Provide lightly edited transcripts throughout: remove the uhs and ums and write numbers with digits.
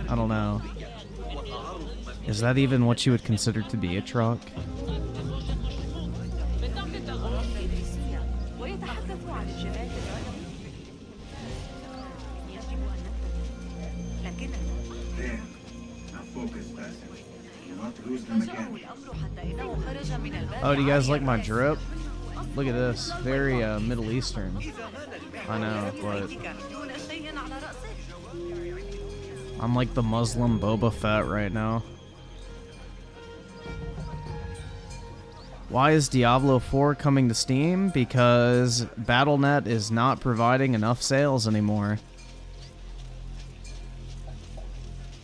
I don't know. Is that even what you would consider to be a truck? Oh, do you guys like my drip? Look at this. Very Middle Eastern. I know, but I'm like the Muslim Boba Fett right now. Why is Diablo 4 coming to Steam? Because Battle.net is not providing enough sales anymore.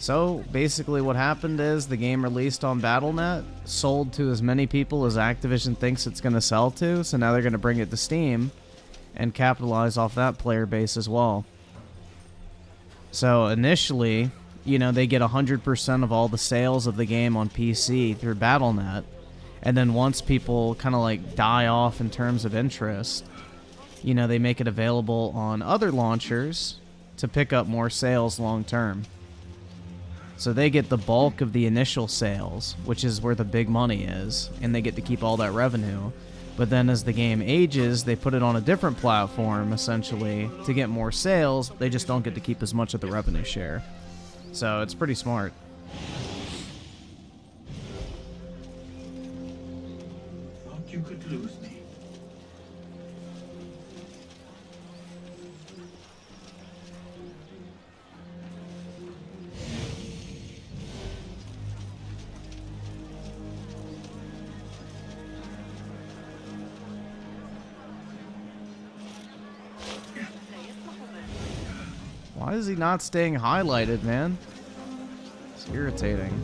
So, basically what happened is the game released on Battle.net, sold to as many people as Activision thinks it's going to sell to, so now they're going to bring it to Steam and capitalize off that player base as well. So, initially, you know, they get 100% of all the sales of the game on PC through Battle.net, and then once people kind of like die off in terms of interest, you know, they make it available on other launchers to pick up more sales long term. So they get the bulk of the initial sales, which is where the big money is, and they get to keep all that revenue. But then as the game ages, they put it on a different platform, essentially, to get more sales. They just don't get to keep as much of the revenue share. So it's pretty smart. Thought you could lose me. Why is he not staying highlighted, man? It's irritating.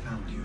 Found you.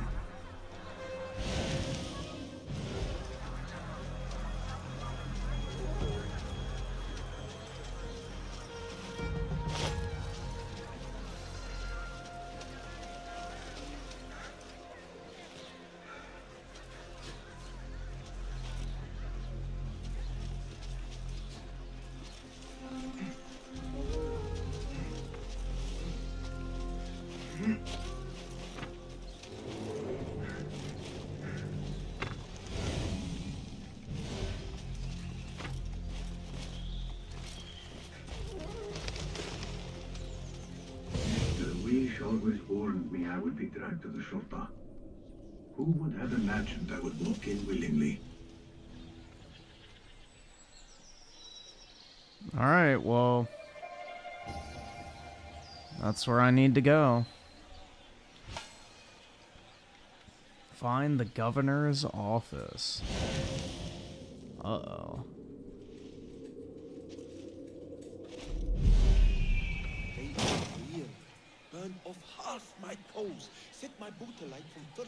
Always warned me I would be dragged to the Shota. Who would have imagined I would walk in willingly? Alright, well, that's where I need to go. Find the governor's office. Uh-oh. Burn off half my toes. Set my boot alight from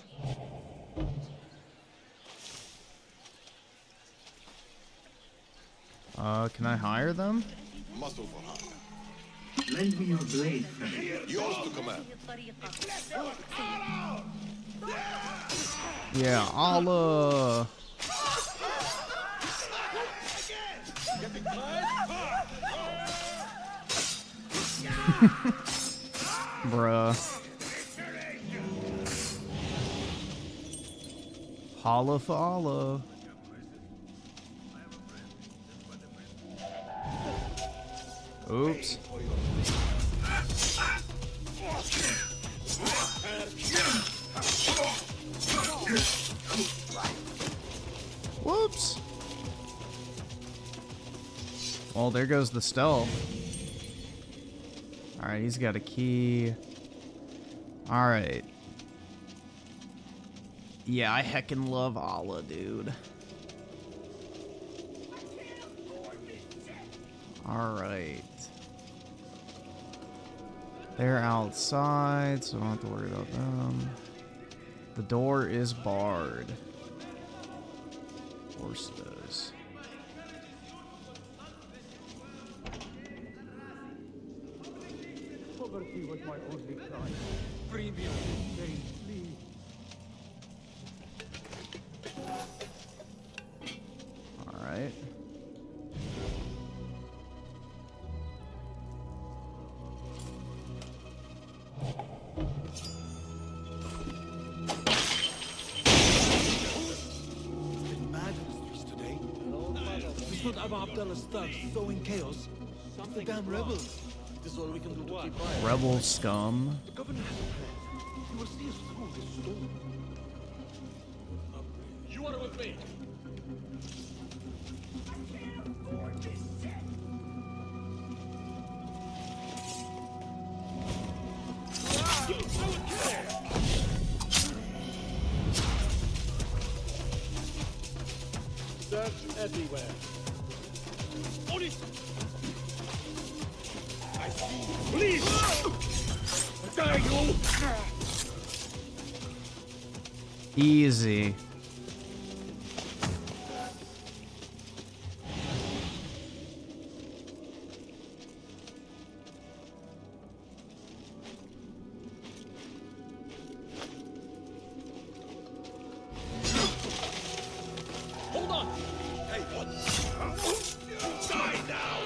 Can I hire them? muscle for hire. Lend me your blade, familiar. Yours to command. Yeah, Allah. Bruh. Holla for Allah. Oops. Whoops. Well, there goes the stealth. Alright, he's got a key. Alright. Yeah, I heckin' love Allah, dude. Alright. They're outside, so I don't have to worry about them. The door is barred. Of course it is. Poverty was my only crime. Free me of this pain, please. All right. Mad in the streets today. It's not Abu Abdallah's thugs sowing chaos. The damn rebels. This is all we can do to keep quiet. Rebel scum. The governor has a plan. You will see us through this storm. You are with me. Search everywhere. On it! I see you. Please! Die, you! Easy. Hold on! Hey, what? Die now!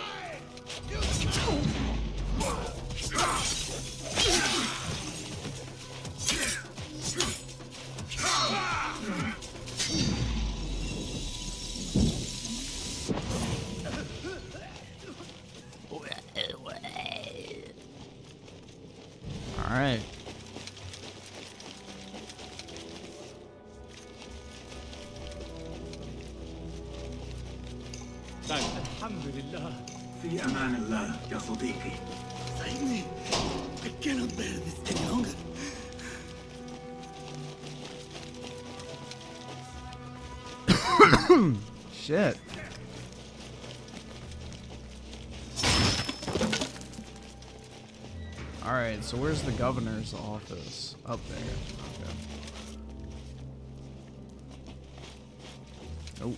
All right. Alhamdulillah. في أمان الله يا صديقي. Save me! I cannot bear this any longer. Shit. All right, so where's the governor's office? Up there. Okay. Nope.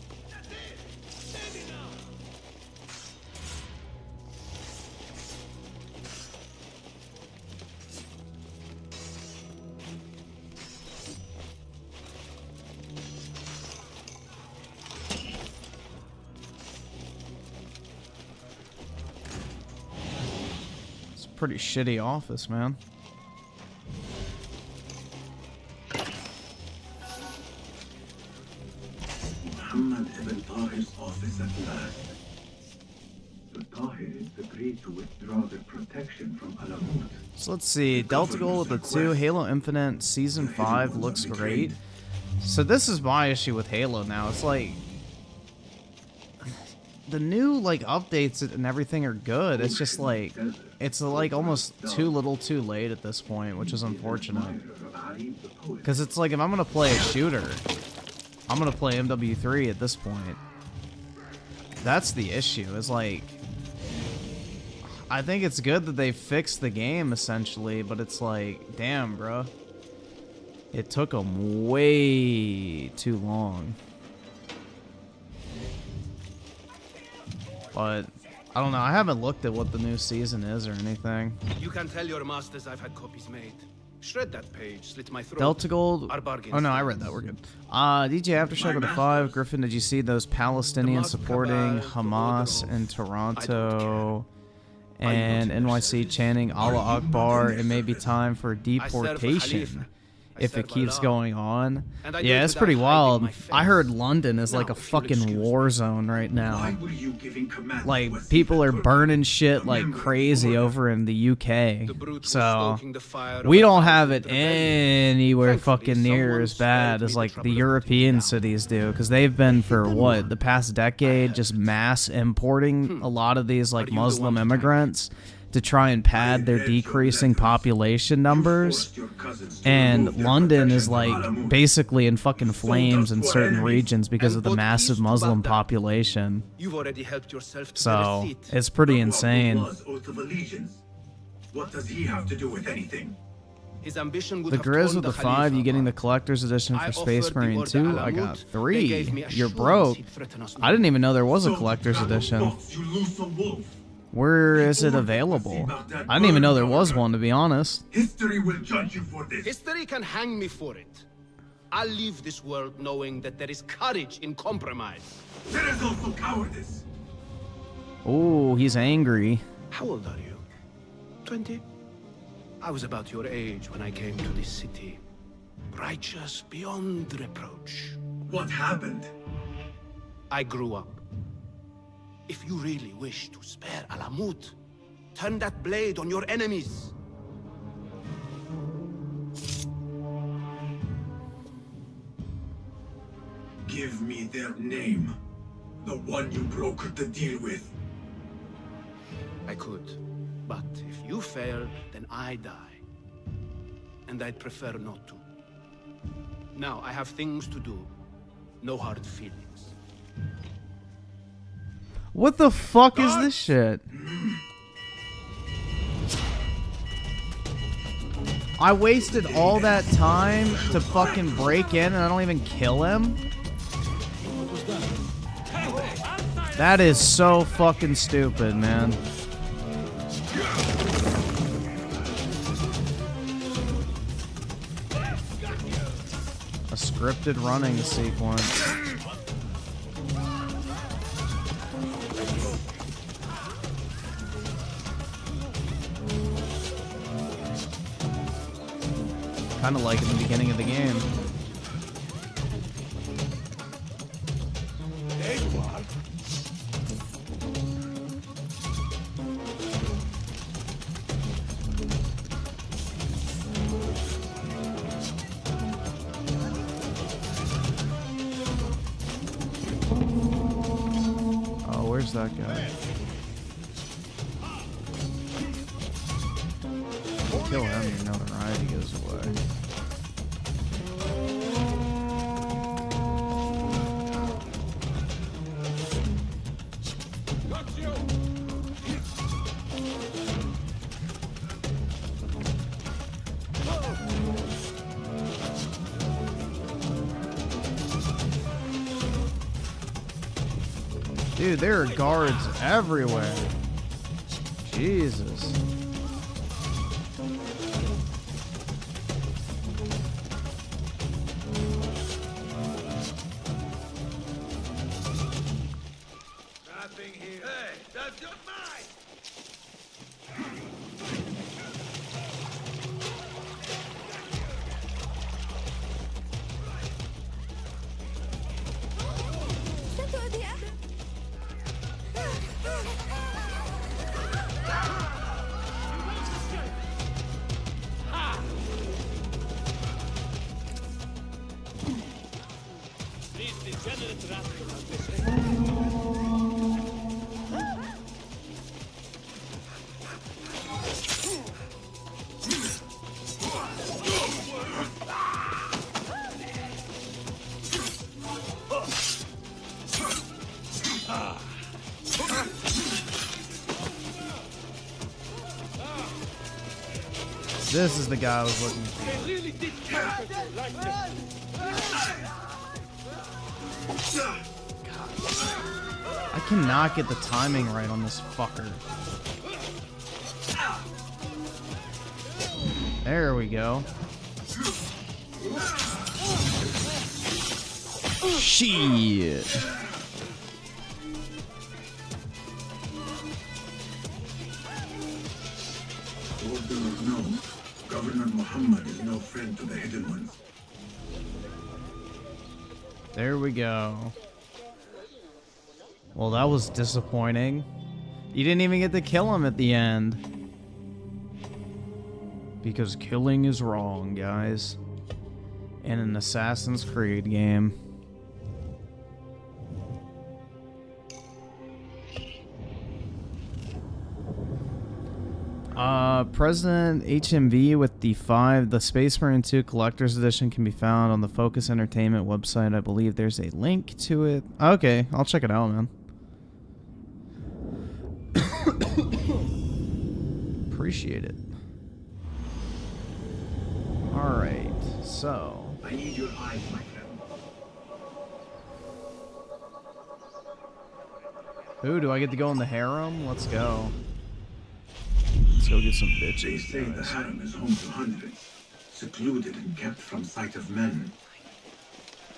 Pretty shitty office, man. Muhammad ibn Tahir's office at last. The Tahirs agreed to withdraw their protection from Alamut. So let's see. Delta Goal with the 2. Halo Infinite Season 5 looks great. So this is my issue with Halo now. It's like the new like updates and everything are good. It's just like it's like almost too little too late at this point, which is unfortunate. Because it's like if I'm gonna play a shooter, I'm gonna play MW3 at this point. That's the issue. Is like I think it's good that they fixed the game essentially, but it's like, damn, bro. It took them way too long. But I don't know. I haven't looked at what the new season is or anything. You can tell your masters I've had copies made. Shred that page, slit my throat. Delta Gold. Our bargains. Oh no, I read that. We're good. DJ Aftershock with a 5. Griffin, did you see those Palestinians supporting Hamas in Toronto and NYC chanting Allah Akbar? It may be time for deportation if it keeps going on. Yeah, it's pretty wild. I heard London is like a fucking war zone right now. Like, people are burning shit like crazy over in the UK. So, we don't have it anywhere fucking near as bad as like the European cities do. Because they've been for, what, the past decade just mass importing a lot of these like Muslim immigrants to try and pad their decreasing population numbers. And London is like basically in fucking flames in certain regions because of the massive Muslim population. So it's pretty insane. What does he have to do with anything? His ambition would The have Grizz torn with the the 5, you Khalifa getting the apart. collector's edition for Space Marine 2? I got 3. They gave me You're assurance broke. he'd threaten us I didn't even know there was a So, collector's Dragon edition. Box, you lose the wolf. Where is it available? I didn't even know there was one, to be honest. History will judge you for this. History can hang me for it. I'll leave this world knowing that there is courage in compromise. There is also cowardice. Oh, he's angry. How old are you? 20? I was about your age when I came to this city. Righteous beyond reproach. What happened? I grew up. If you really wish to spare Alamut, turn that blade on your enemies. Give me their name. The one you brokered the deal with. I could, but if you fail, then I die. And I'd prefer not to. Now, I have things to do. No hard feelings. What the fuck is this shit? I wasted all that time to fucking break in and I don't even kill him? That is so fucking stupid, man. A scripted running sequence. Kind of like in the beginning of the game. There you are. Oh, where's that guy? Kill him, your notoriety goes away. Dude, there are guards everywhere. Jesus. Nothing here. Hey, that's not mine. This is the guy I was looking for. They really did perfect like this. I cannot get the timing right on this fucker. There we go. Shit. Those do not know. Governor Muhammad is no friend to the Hidden Ones. There we go. Well, that was disappointing. You didn't even get to kill him at the end. Because killing is wrong, guys. In an Assassin's Creed game. President HMV with the Space Marine 2 Collector's Edition can be found on the Focus Entertainment website. I believe there's a link to it. Okay, I'll check it out, man. Appreciate it. Alright, so... I need your eyes, my friend. Ooh, do I get to go in the harem? Let's go. Let's go get some They bitches, say the guys. harem is home to hundreds, secluded and kept from sight of men.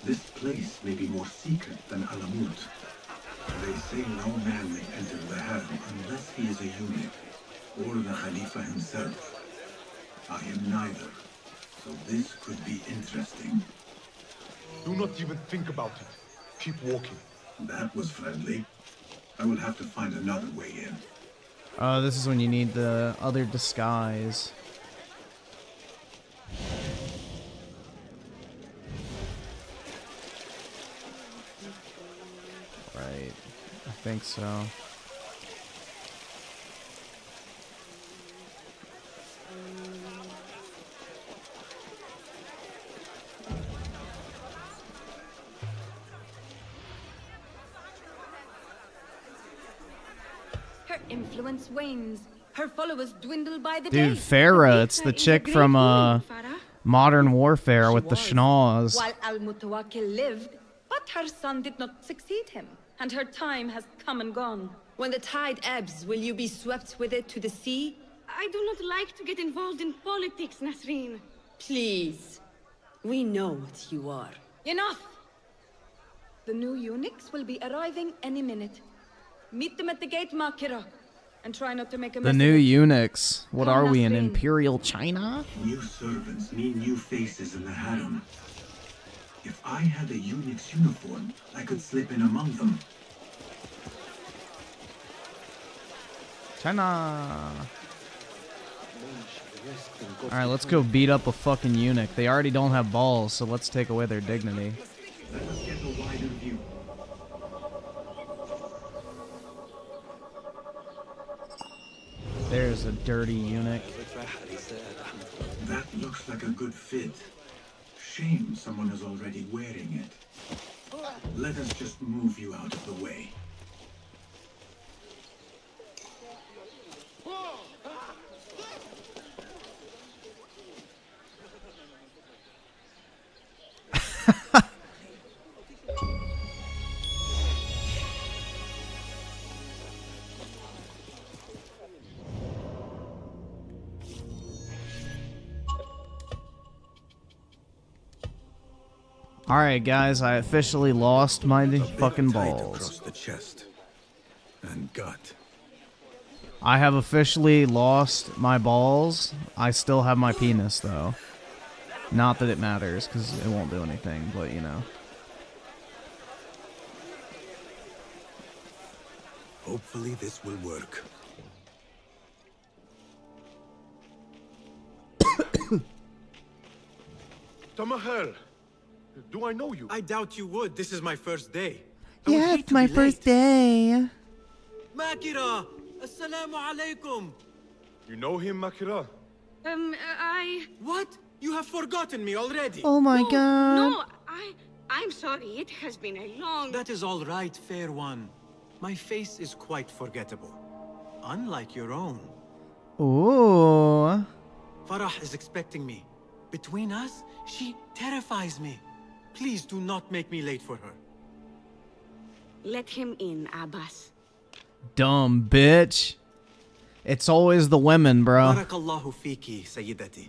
This place may be more secret than Alamut. They say no man may enter the harem unless he is a eunuch, or the Khalifa himself. I am neither, so this could be interesting. Do not even think about it. Keep walking. That was friendly. I will have to find another way in. Oh, this is when you need the other disguise. Right. I think so. Her influence wanes. Her followers dwindle by the day. Dude, Farah, The it's the Baker is a chick great from woman, Farah. Modern Warfare with the Was, schnoz. While Al-Mutawakkil lived, but her son did not succeed him, and her time has come and gone. When the tide ebbs, will you be swept with it to the sea? I do not like to get involved in politics, Nasreen. Please. We know what you are. Enough! The new eunuchs will be arriving any minute. Meet them at the gate, Makira, and try not to make a mess The of new it. eunuchs. What Come, are we in Nasreen. Imperial China? New servants mean new faces in the harem. If I had a eunuch's uniform, I could slip in among them. China. Alright, let's go beat up a fucking eunuch. They already don't have balls, so let's take away their dignity. Let us get a wider view. There's a dirty eunuch. That looks like a good fit. Shame someone is already wearing it. Let us just move you out of the way. Alright, guys, I officially lost my A bit fucking tight balls. across the chest and gut. I have officially lost my balls. I still have my penis, though. Not that it matters, because it won't do anything, but you know. Hopefully this will work. Tamahel, do I know you? I doubt you would. This is my first day. Yeah, it's my first day. Makira! Assalamu alaikum! You know him, Makira? What? You have forgotten me already. Oh my god. No, I'm sorry. It has been a long... That is all right, fair one. My face is quite forgettable. Unlike your own. Ooh. Farah is expecting me. Between us, she terrifies me. Please do not make me late for her. Let him in, Abbas. Dumb bitch. It's always the women, bro. Barakallahu fiki, Sayyidati.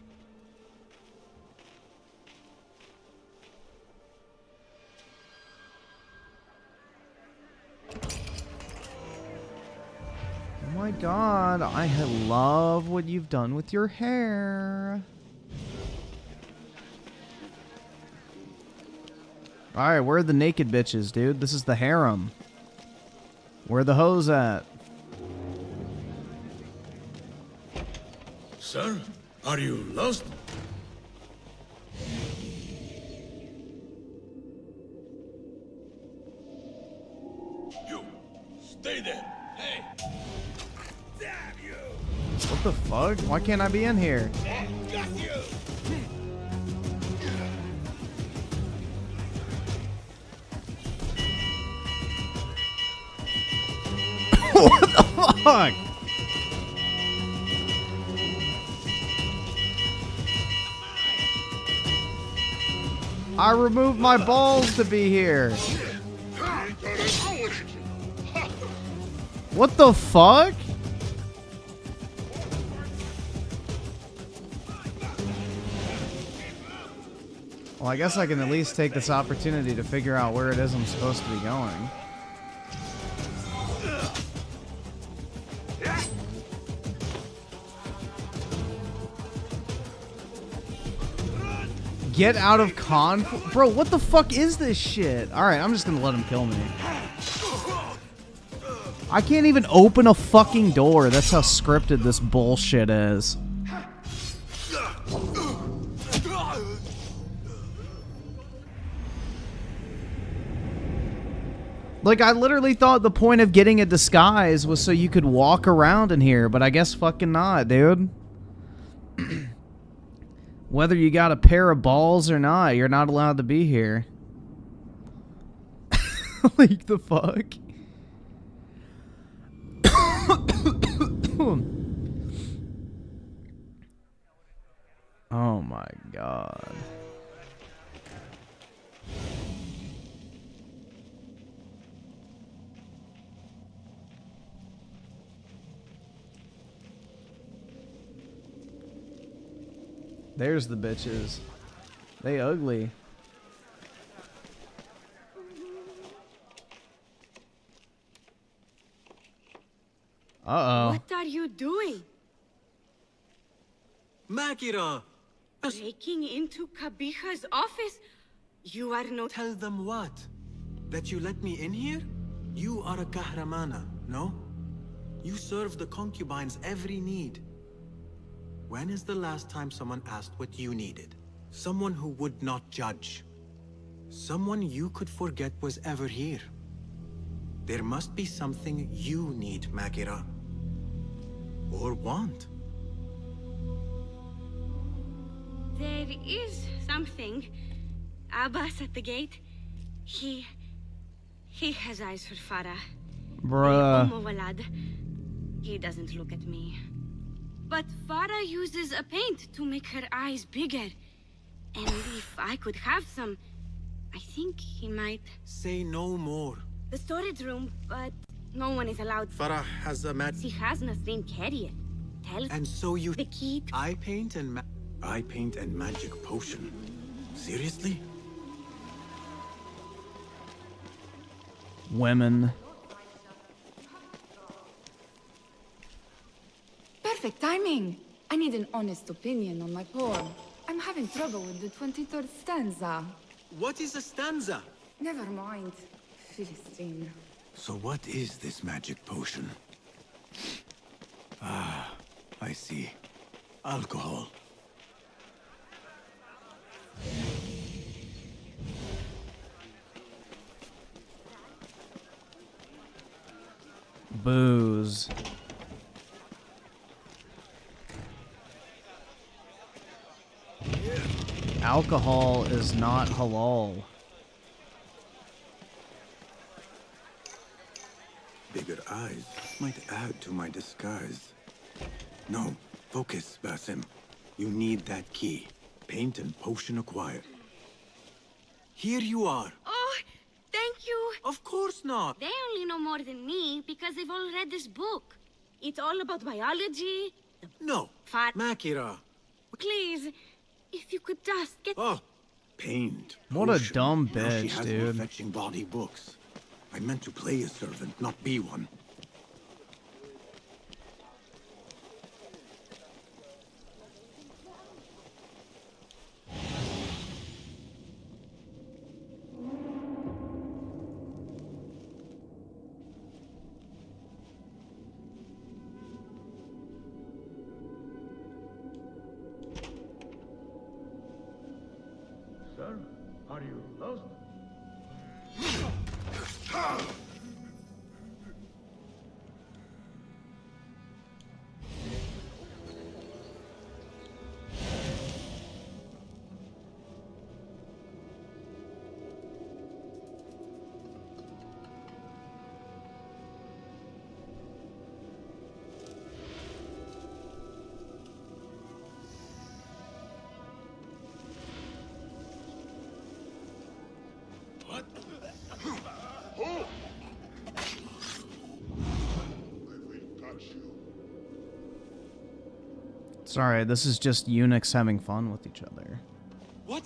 Oh my god, I love what you've done with your hair. Alright, where are the naked bitches, dude? This is the harem. Where the hoes at? Sir, are you lost? You, stay there. Hey! Damn you! What the fuck? Why can't I be in here? Got you! What the fuck? I removed my balls to be here. What the fuck? Well, I guess I can at least take this opportunity to figure out where it is I'm supposed to be going. Get out of conflict. Bro, what the fuck is this shit? Alright, I'm just gonna let him kill me. I can't even open a fucking door. That's how scripted this bullshit is. Like, I literally thought the point of getting a disguise was so you could walk around in here, but I guess fucking not, dude. Whether you got a pair of balls or not, you're not allowed to be here. Like, the fuck? Oh my god. There's the bitches. They ugly. Uh-oh. What are you doing? Makira! Breaking into Kabiha's office? You are no... Tell them what? That you let me in here? You are a kahramana, no? You serve the concubines every need. When is the last time someone asked what you needed? Someone who would not judge. Someone you could forget was ever here. There must be something you need, Makira. Or want. There is something. Abbas at the gate. He has eyes for Farah. Bruh. He doesn't look at me. But Farah uses a paint to make her eyes bigger. And if I could have some, I think he might... Say no more. The storage room, but no one is allowed... Farah has a She has Nasreen carry it. Tell... And so you... The key... Eye paint and magic potion. Seriously? Women. Perfect timing. I need an honest opinion on my poem. I'm having trouble with the 23rd stanza. What is a stanza? Never mind. Philistine. So what is this magic potion? Ah, I see. Alcohol. Booze. Alcohol is not halal. Bigger eyes might add to my disguise. No, focus, Basim. You need that key. Paint and potion acquired. Here you are. Oh, thank you. Of course not. They only know more than me because they've all read this book. It's all about biology. No. Makira. Please, if you could just get... Oh. Paint. What a potion. dumb Now she bitch, has dude. more fetching body books. I meant to play a servant, not be one. Sir, are you lost? Sorry, this is just eunuchs having fun with each other. What?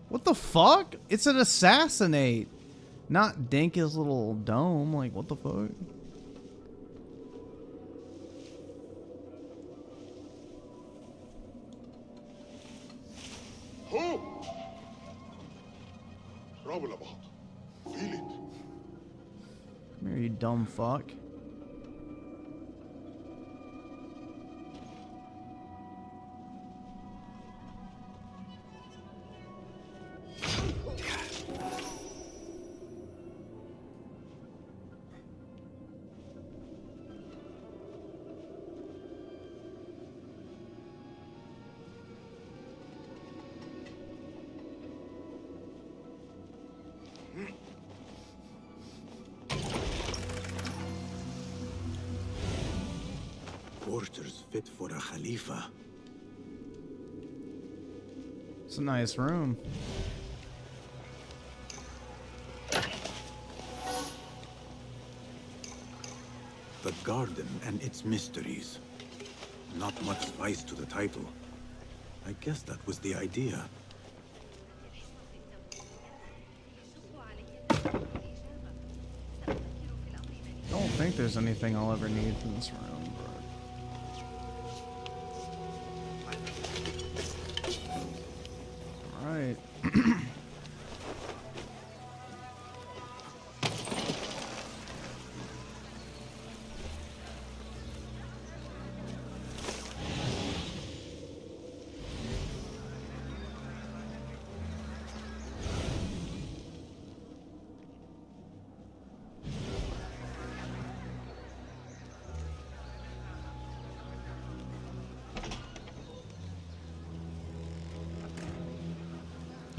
What the fuck? It's an assassinate, not dink his little dome. Like, what the fuck? Who? Trouble about. Feel it. Come here, you dumb fuck. Quarters fit for a Khalifa. It's a nice room. The garden and its mysteries. Not much spice to the title. I guess that was the idea. Don't think there's anything I'll ever need from this room, bro. Alright.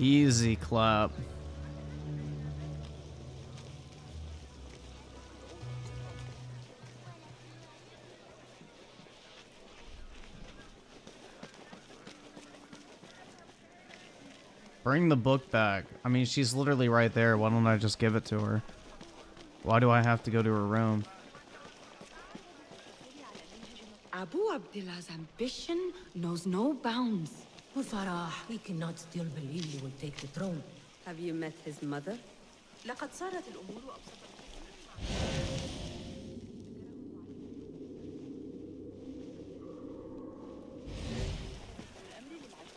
Easy clap. Bring the book back. I mean, she's literally right there. Why don't I just give it to her? Why do I have to go to her room? Abu Abdullah's ambition knows no bounds. Farah, we cannot still believe you will take the throne. Have you met his mother? لقد صارت الأمور أبسط.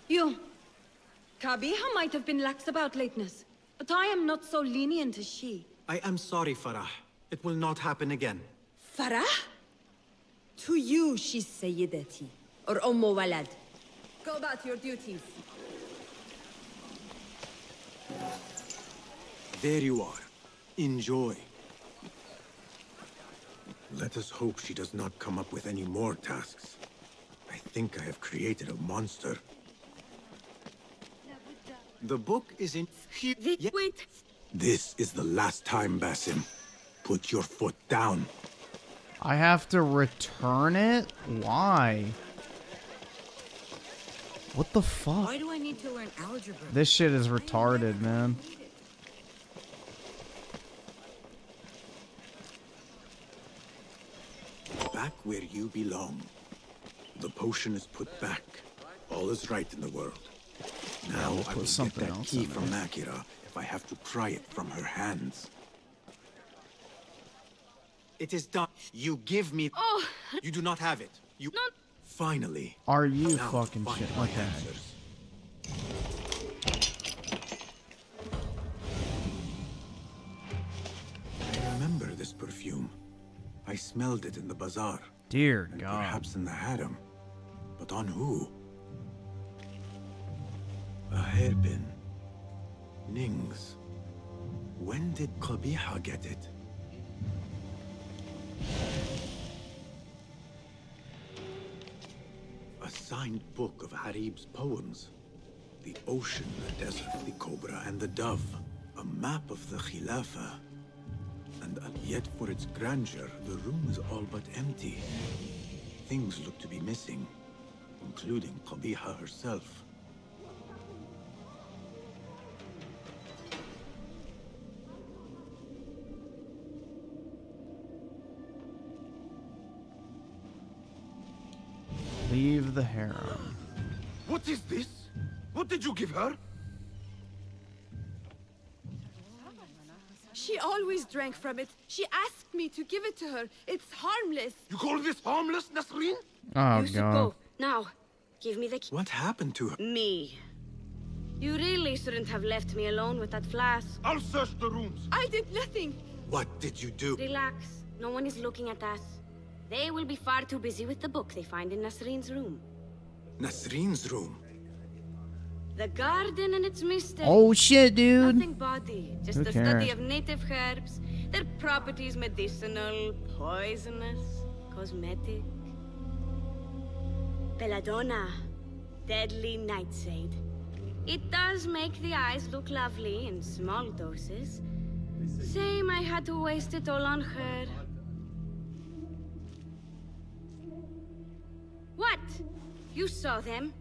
You. Kabiha might have been lax about lateness, but I am not so lenient as she. I am sorry, Farah. It will not happen again. Farah? To you, she's Sayyidati, or Ummu Walad. Go about your duties. There you are. Enjoy. Let us hope she does not come up with any more tasks. I think I have created a monster. The book is in here. Wait. This is the last time, Basim. Put your foot down. I have to return it? Why? What the fuck? Why do I need to learn algebra? This shit is retarded, man. Back where you belong. The potion is put back. All is right in the world. Now I will get that key from Makira if I have to pry it from her hands. It is done. You give me... Oh! You do not have it. You... Not... Finally. Are you now fucking find shit? my Okay. answers. I remember this perfume. I smelled it in the bazaar. Dear and God. Perhaps in the harem. But on who? A hairpin. Nings. When did Qabiha get it? A signed book of Harib's poems. The ocean, the desert, the cobra, and the dove. A map of the Khilafah. And yet for its grandeur, the room is all but empty. Things look to be missing, including Qabiha herself. Leave the harem. What is this? What did you give her? She always drank from it. She asked me to give it to her. It's harmless. You call this harmless, Nasreen? Oh, You should God. go. Now, give me the key. What happened to her? Me. You really shouldn't have left me alone with that flask. I'll search the rooms. I did nothing. What did you do? Relax. No one is looking at us. They will be far too busy with the book they find in Nasreen's room. Nasreen's room. The garden and its mystery. Oh, shit, dude. Nothing body. Just Who the study cares? of native herbs. Their properties medicinal, poisonous, cosmetic. Belladonna. Deadly nightshade. It does make the eyes look lovely in small doses. Shame I had to waste it all on her. What? You saw them?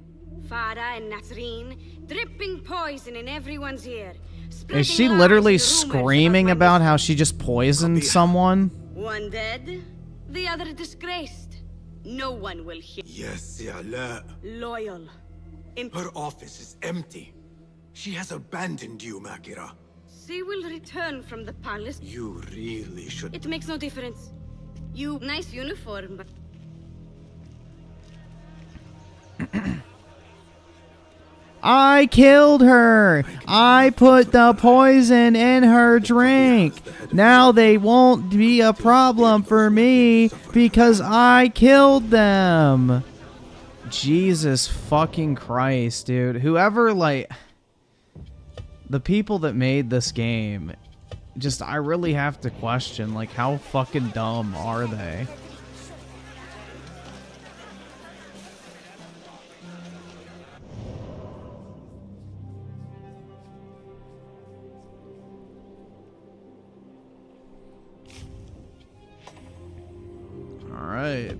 Farah and Nasreen, dripping poison in everyone's ear. Is she literally screaming about how she just poisoned someone? One dead, the other disgraced. No one will hear. Yes, Ya'la. Loyal. Her office is empty. She has abandoned you, Makira. She will return from the palace. You really should. It makes no difference. You, nice uniform, but... I killed her. I put the poison in her drink. Now they won't be a problem for me because I killed them. Jesus fucking Christ, dude. Whoever, like... The people that made this game, just, I really have to question, like, how fucking dumb are they? Alright.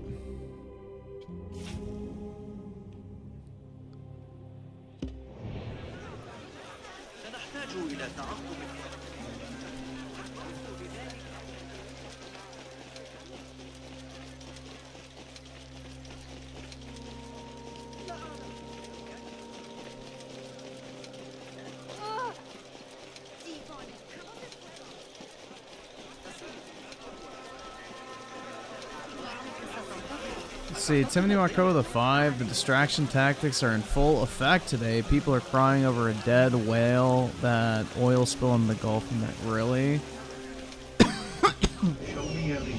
Let's see, Timothy Marco the 5, the distraction tactics are in full effect today. People are crying over a dead whale, that oil spill in the Gulf, and that really?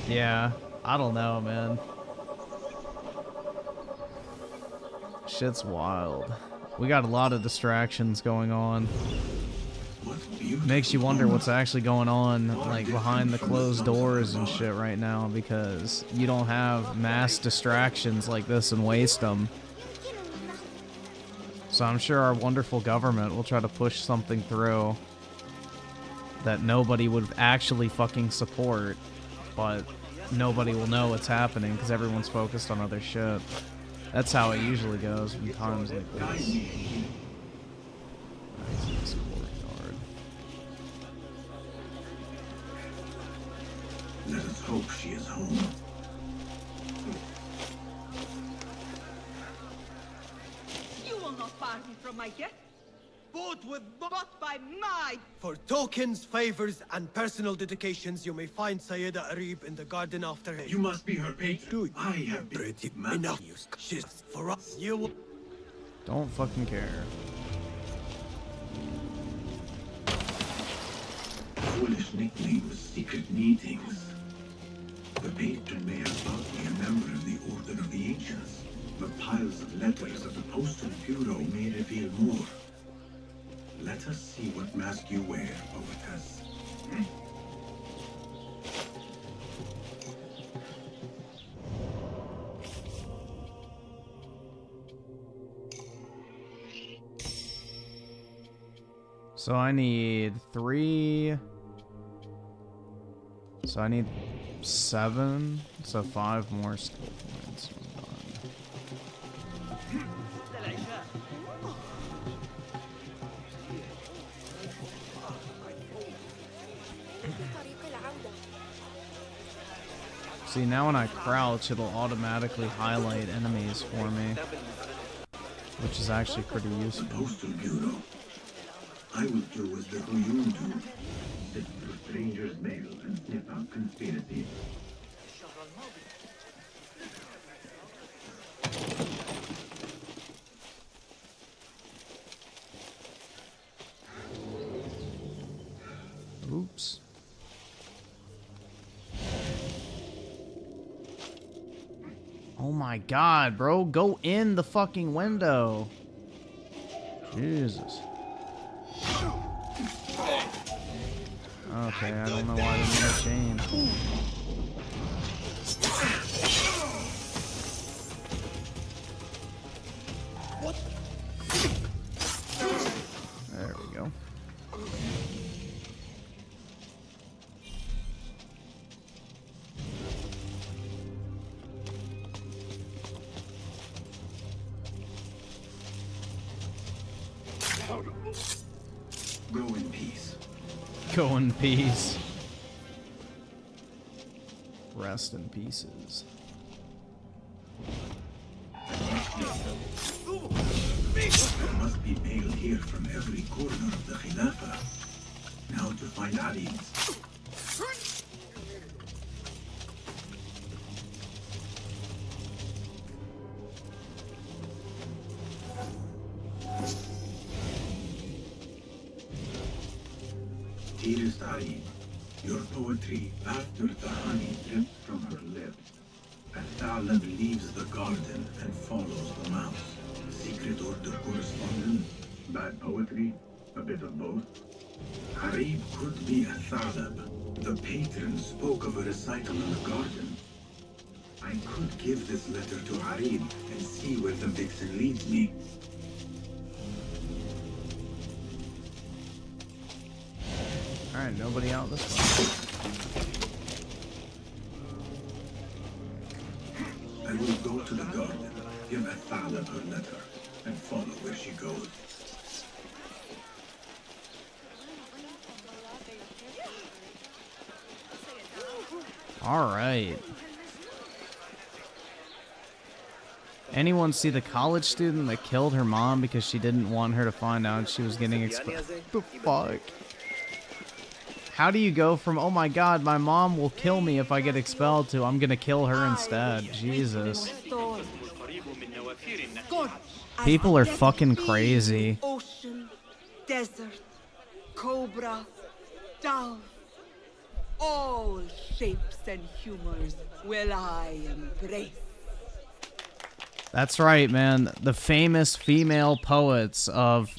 Yeah, I don't know, man. Shit's wild. We got a lot of distractions going on. Makes you wonder what's actually going on, like, behind the closed doors and shit right now, because you don't have mass distractions like this and waste them. So I'm sure our wonderful government will try to push something through that nobody would actually fucking support, but nobody will know what's happening because everyone's focused on other shit. That's how it usually goes in times like this. Let us hope she is home. You will not bar me from my guest. Bought by my... For tokens, favors, and personal dedications, you may find Sayyida Arib in the garden after her. You must be her patron. I have been enough. She's for us. You will... Don't fucking care. Foolish nicknames, secret meetings. The patron may have thought me a member of the Order of the Ancients. The piles of letters of the Postal Bureau may reveal more. Let us see what mask you wear, poetess. So I need 3. So I need 7. So 5 more skill points. See, now when I crouch, it'll automatically highlight enemies for me, which is actually pretty useful. The Postal Bureau. I will do as the Huyun do. Sift through strangers' mail and sniff out conspiracies. Oops. Oh my god, bro. Go in the fucking window. Jesus. Okay, I don't know why they made a chain. There we go. Go in peace. Go in peace. Rest in pieces. There must be mail here from every corner of the Khilafah. Now to find Ali's. Dearest Ali, your poetry, after the honey drips from her lips, as Thalab leaves the garden and follows the mouse. Secret order correspondence, bad poetry, a bit of both. Harib could be a Thalab. The patron spoke of a recital in the garden. I could give this letter to Harib and see where the vixen leads me. Alright, nobody out this way. I will go to the garden, give Athala her letter, and follow where she goes. Alright. Anyone see the college student that killed her mom because she didn't want her to find out she was getting expelled? The fuck? How do you go from, oh my god, my mom will kill me if I get expelled, to I'm gonna kill her instead? Jesus. People are fucking crazy. Ocean, desert, cobra, dove, all shapes and humors will I embrace. That's right, man. The famous female poets of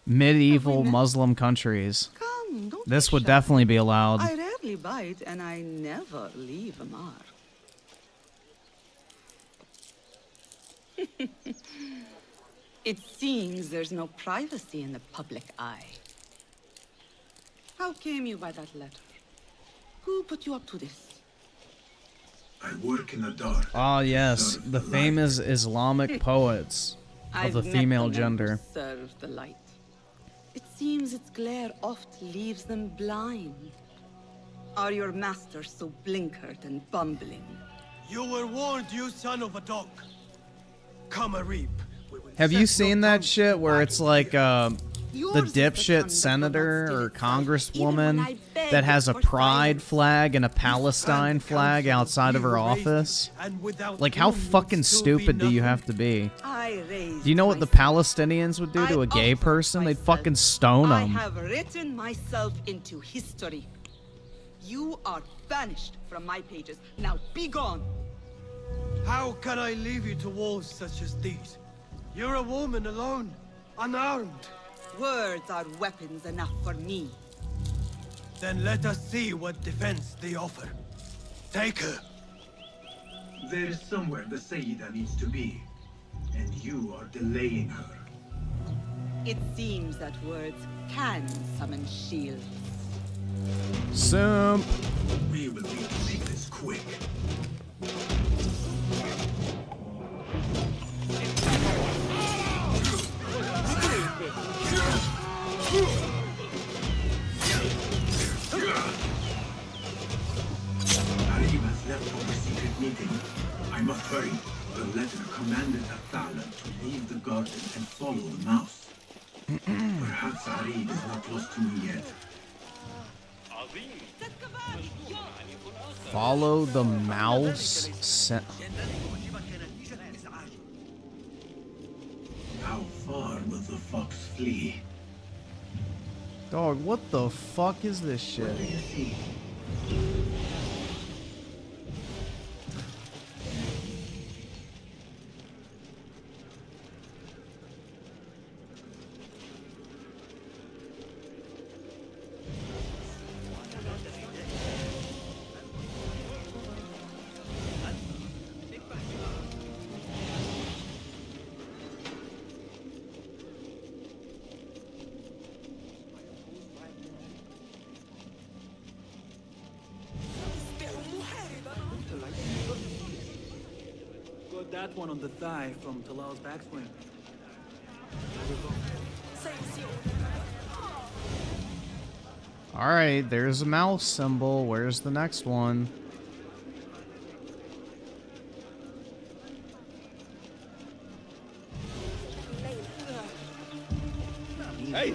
medieval Muslim countries. Come, don't This be would shy. definitely be allowed. I rarely bite and I never leave a mark. It seems there's no privacy in the public eye. How came you by that letter? Who put you up to this? I work in the dark. Ah, yes, the famous Islamic poets of the I've met female men who gender. serve the light. It seems its glare oft leaves them blind. Are your masters so blinkered and bumbling? You were warned, you son of a dog. Come a reap. Have you seen that shit where it's like the dipshit senator or congresswoman that has a pride flag and a Palestine flag outside of her office? Like, how fucking stupid do you have to be? Do you know what the Palestinians would do to a gay person? They'd fucking stone I them. have written myself into history. You are banished from my pages. Now be gone. How can I leave you to wars such as these? You're a woman alone, unarmed. Words are weapons enough for me. Then let us see what defense they offer. Take her. There is somewhere the Sayyida needs to be, and you are delaying her. It seems that words can summon shields. Simp. We will need to make this quick. Hurry. The letter commanded Athala to leave the garden and follow the mouse. Perhaps Arib is not lost to me yet. Follow the mouse. How far will the fox flee? Dog, what the fuck is this shit? What do you see? Got that one on the thigh from Talal's backswing. Alright, there's a mouse symbol. Where's the next one? Hey!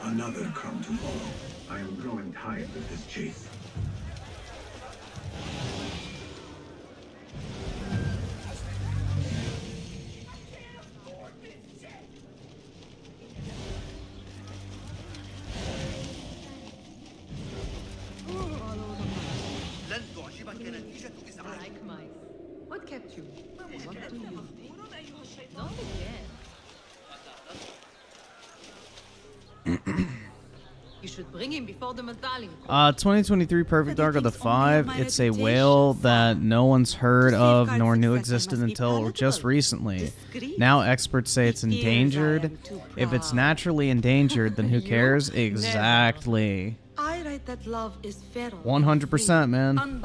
Another crumb to follow. I am growing tired of this chase. What kept you? What do you? Not again. You should bring him before the Madalim. 2023 Perfect Dark of the 5. It's a whale that no one's heard of nor knew existed until just recently. Now experts say it's endangered. If it's naturally endangered, then who cares? Exactly. I write that love is feral. 100%, man.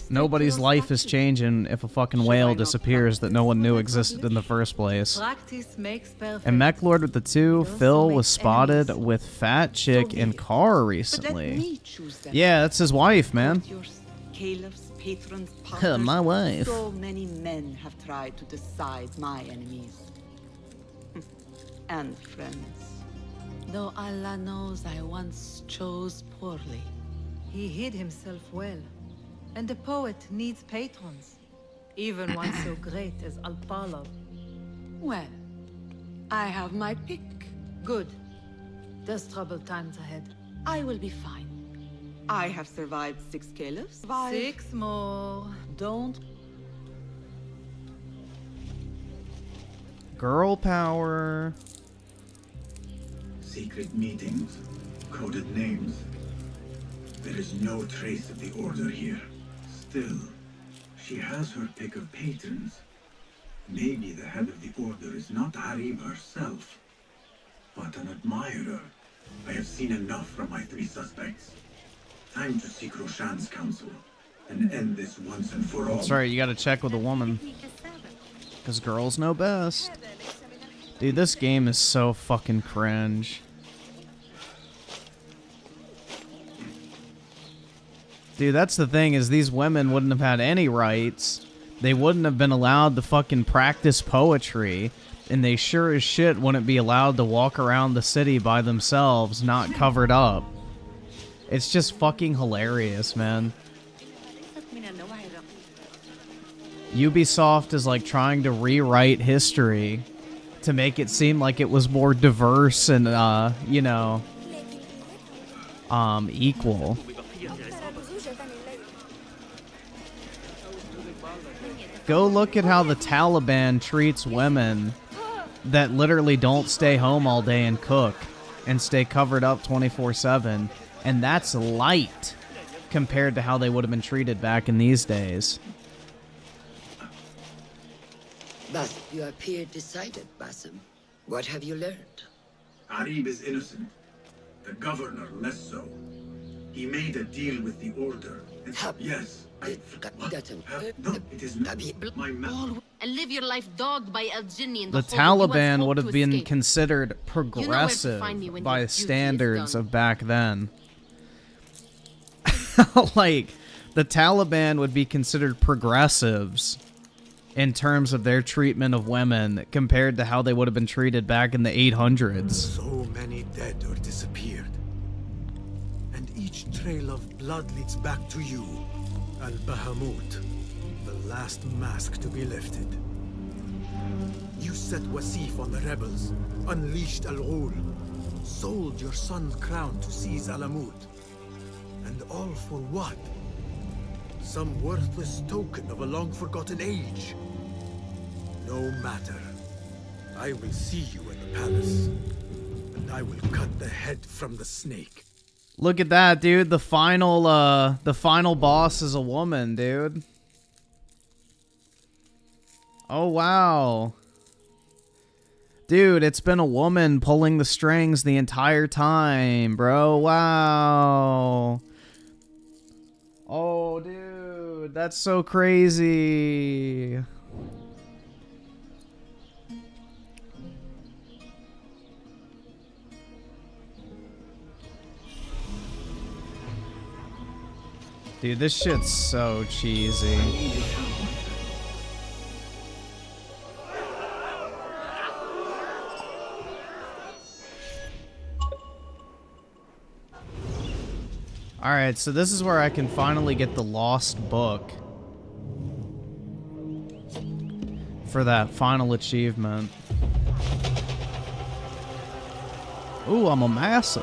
Nobody's life is changing if a fucking whale disappears that no one knew existed in the first place. Practice makes perfect. And Mech Lord with the 2, Phil was spotted with Fat Chick in car recently. Yeah, that's his wife, man. Caliphs, patrons, My wife. So many men have tried to decide my enemies. And friends. Though Allah knows I once chose poorly. He hid himself well. And the poet needs patrons. Even one so great as Alpala. Well, I have my pick. Good. There's troubled times ahead. I will be fine. I have survived 6 caliphs. 6 more. Don't. Girl power. Secret meetings, coded names. There is no trace of the order here. Still, she has her pick of patrons. Maybe the head of the order is not Harib herself, but an admirer. I have seen enough from my 3 suspects. Time to seek Roshan's counsel and end this once and for all. That's right, you gotta check with a woman. Because girls know best. Dude, this game is so fucking cringe. Dude, that's the thing, is these women wouldn't have had any rights. They wouldn't have been allowed to fucking practice poetry. And they sure as shit wouldn't be allowed to walk around the city by themselves, not covered up. It's just fucking hilarious, man. Ubisoft is like trying to rewrite history to make it seem like it was more diverse and, you know, equal. Go look at how the Taliban treats women that literally don't stay home all day and cook and stay covered up 24/7. And that's light compared to how they would have been treated back in these days. But you appear decided, Basim. What have you learned? Harib is innocent. The governor less so. He made a deal with the order. Yes. No, it is not. My mouth. And live your life dogged by El Jinni in The Taliban would have been considered progressive by standards of back then. Like, the Taliban would be considered progressives in terms of their treatment of women compared to how they would have been treated back in the 800s. So many dead or disappeared. And each trail of blood leads back to you, Al-Bahamut, the last mask to be lifted. You set Wasif on the rebels, unleashed Al-Ghul, sold your son's crown to seize Alamut. And all for what? Some worthless token of a long-forgotten age. No matter. I will see you in the palace, and I will cut the head from the snake. Look at that, dude. The final boss is a woman, dude. Oh, wow. Dude, it's been a woman pulling the strings the entire time, bro. Wow. Oh, dude. That's so crazy. Dude, this shit's so cheesy. Alright, so this is where I can finally get the lost book for that final achievement. Ooh, I'm a massa.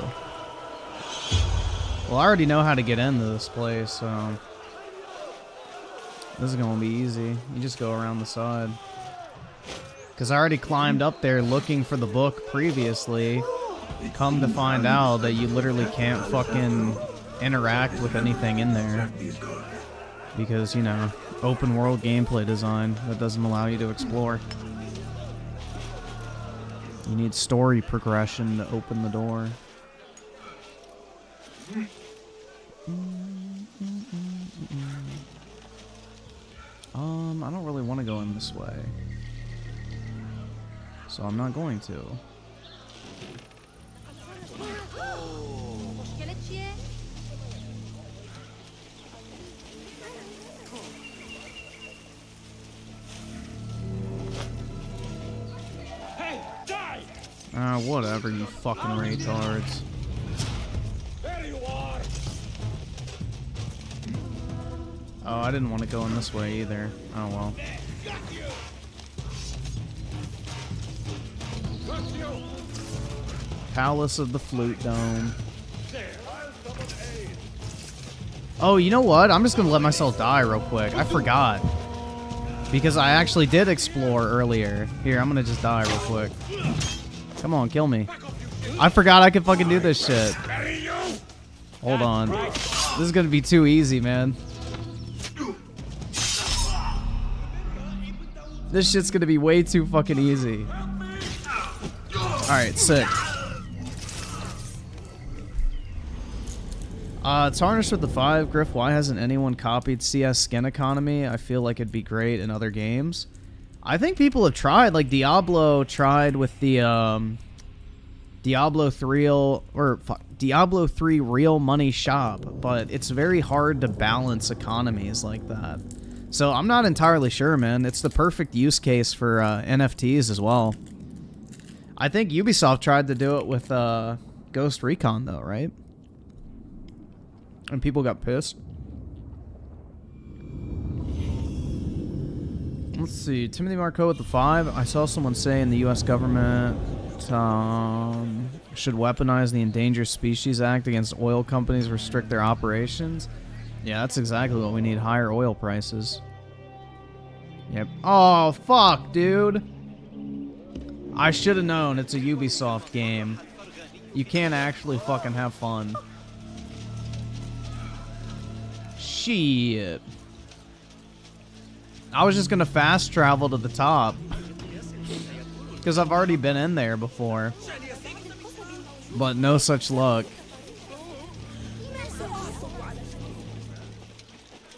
Well, I already know how to get into this place, so this is gonna be easy. You just go around the side. Because I already climbed up there looking for the book previously. Come to find out that you literally can't fucking interact with anything in there. Because, you know, open world gameplay design that doesn't allow you to explore. You need story progression to open the door. I don't really want to go in this way. So I'm not going to. Whatever, you fucking retards. There you are. Oh, I didn't want to go in this way either. Oh well. Palace of the Flute Dome. Oh, you know what? I'm just gonna let myself die real quick. I forgot. Because I actually did explore earlier. Here, I'm gonna just die real quick. Come on, kill me. I forgot I could fucking do this shit. Hold on. This is gonna be too easy, man. This shit's gonna be way too fucking easy. Alright, sick. Tarnished with the 5. Griff, why hasn't anyone copied CS skin economy? I feel like it'd be great in other games. I think people have tried. Like, Diablo tried with the, Diablo 3 real money shop, but it's very hard to balance economies like that. So I'm not entirely sure, man. It's the perfect use case for NFTs as well. I think Ubisoft tried to do it with Ghost Recon, though, right? And people got pissed. Let's see. Timothy Marco with the 5. I saw someone say in the U.S. government should weaponize the Endangered Species Act against oil companies, restrict their operations. Yeah, that's exactly what we need. Higher oil prices. Yep. Oh, fuck, dude. I should have known it's a Ubisoft game. You can't actually fucking have fun. Shit. I was just gonna fast travel to the top. Because I've already been in there before. But no such luck.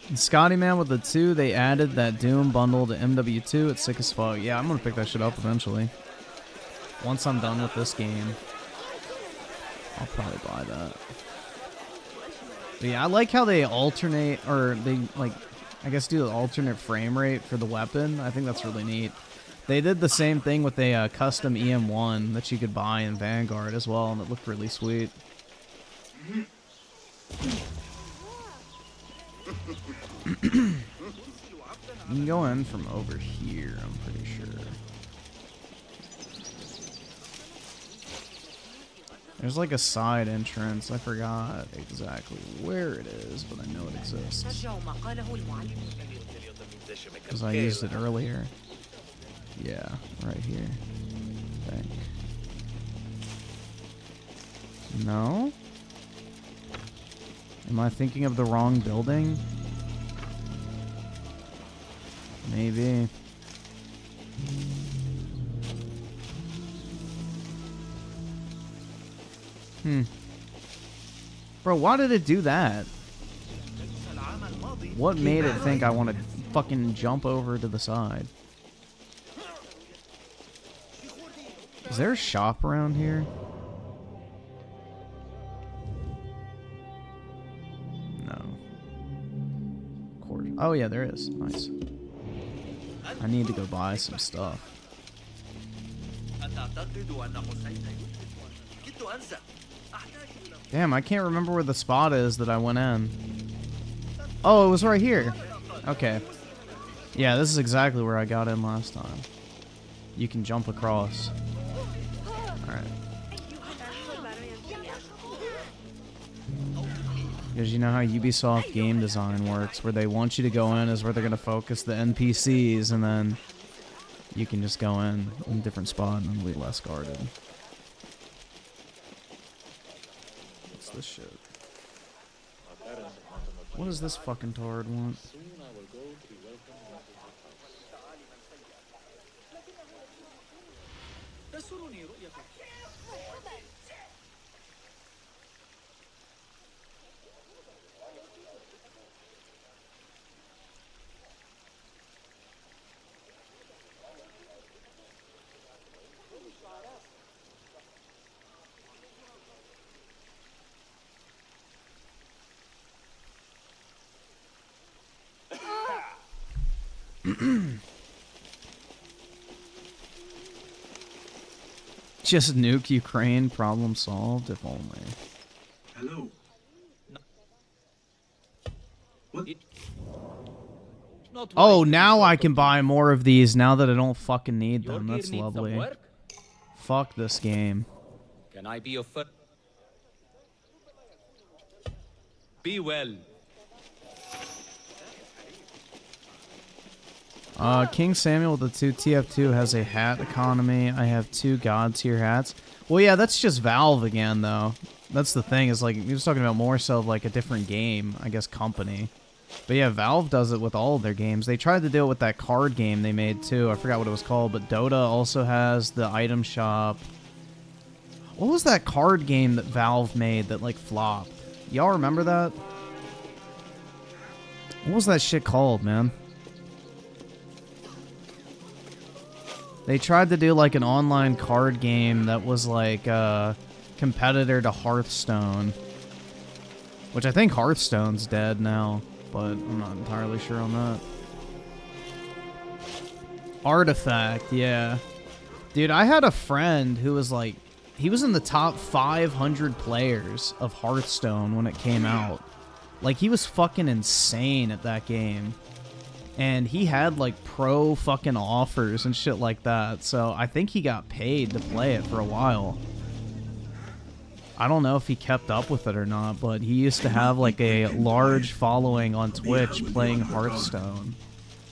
And Scotty Man with the 2, they added that Doom bundle to MW2. It's sick as fuck. Yeah, I'm gonna pick that shit up eventually. Once I'm done with this game, I'll probably buy that. But yeah, I like how they alternate, or they, like, I guess do the alternate frame rate for the weapon. I think that's really neat. They did the same thing with a custom EM1 that you could buy in Vanguard as well, and it looked really sweet. You can go in from over here, I'm pretty sure. There's like a side entrance. I forgot exactly where it is, but I know it exists. Because I used it earlier. Yeah, right here. I think. No? Am I thinking of the wrong building? Maybe. Bro, why did it do that? What made it think I want to fucking jump over to the side? Is there a shop around here? No. Oh yeah, there is. Nice. I need to go buy some stuff. Damn, I can't remember where the spot is that I went in. Oh, it was right here. Okay. Yeah, this is exactly where I got in last time. You can jump across. Alright. Because you know how Ubisoft game design works, where they want you to go in is where they're going to focus the NPCs, and then you can just go in a different spot and be less guarded. What's this shit? What does this fucking tard want? Just nuke Ukraine, problem solved, if only. Hello. What? Oh, now I can buy more of these now that I don't fucking need them. That's lovely. Fuck this game. Can I be your foot? Be well. King Samuel the 2 TF2 has a hat economy. I have 2 god tier hats. Well, yeah, that's just Valve again, though. That's the thing, is like, he was talking about more so of like a different game, I guess, company. But yeah, Valve does it with all of their games. They tried to do it with that card game they made, too. I forgot what it was called, but Dota also has the item shop. What was that card game that Valve made that, like, flopped? Y'all remember that? What was that shit called, man? They tried to do like an online card game that was like a competitor to Hearthstone. Which I think Hearthstone's dead now, but I'm not entirely sure on that. Artifact, yeah. Dude, I had a friend who was like, he was in the top 500 players of Hearthstone when it came out. Like, he was fucking insane at that game. And he had, like, pro fucking offers and shit like that. So I think he got paid to play it for a while. I don't know if he kept up with it or not, but he used to have, like, a large following on Twitch playing Hearthstone.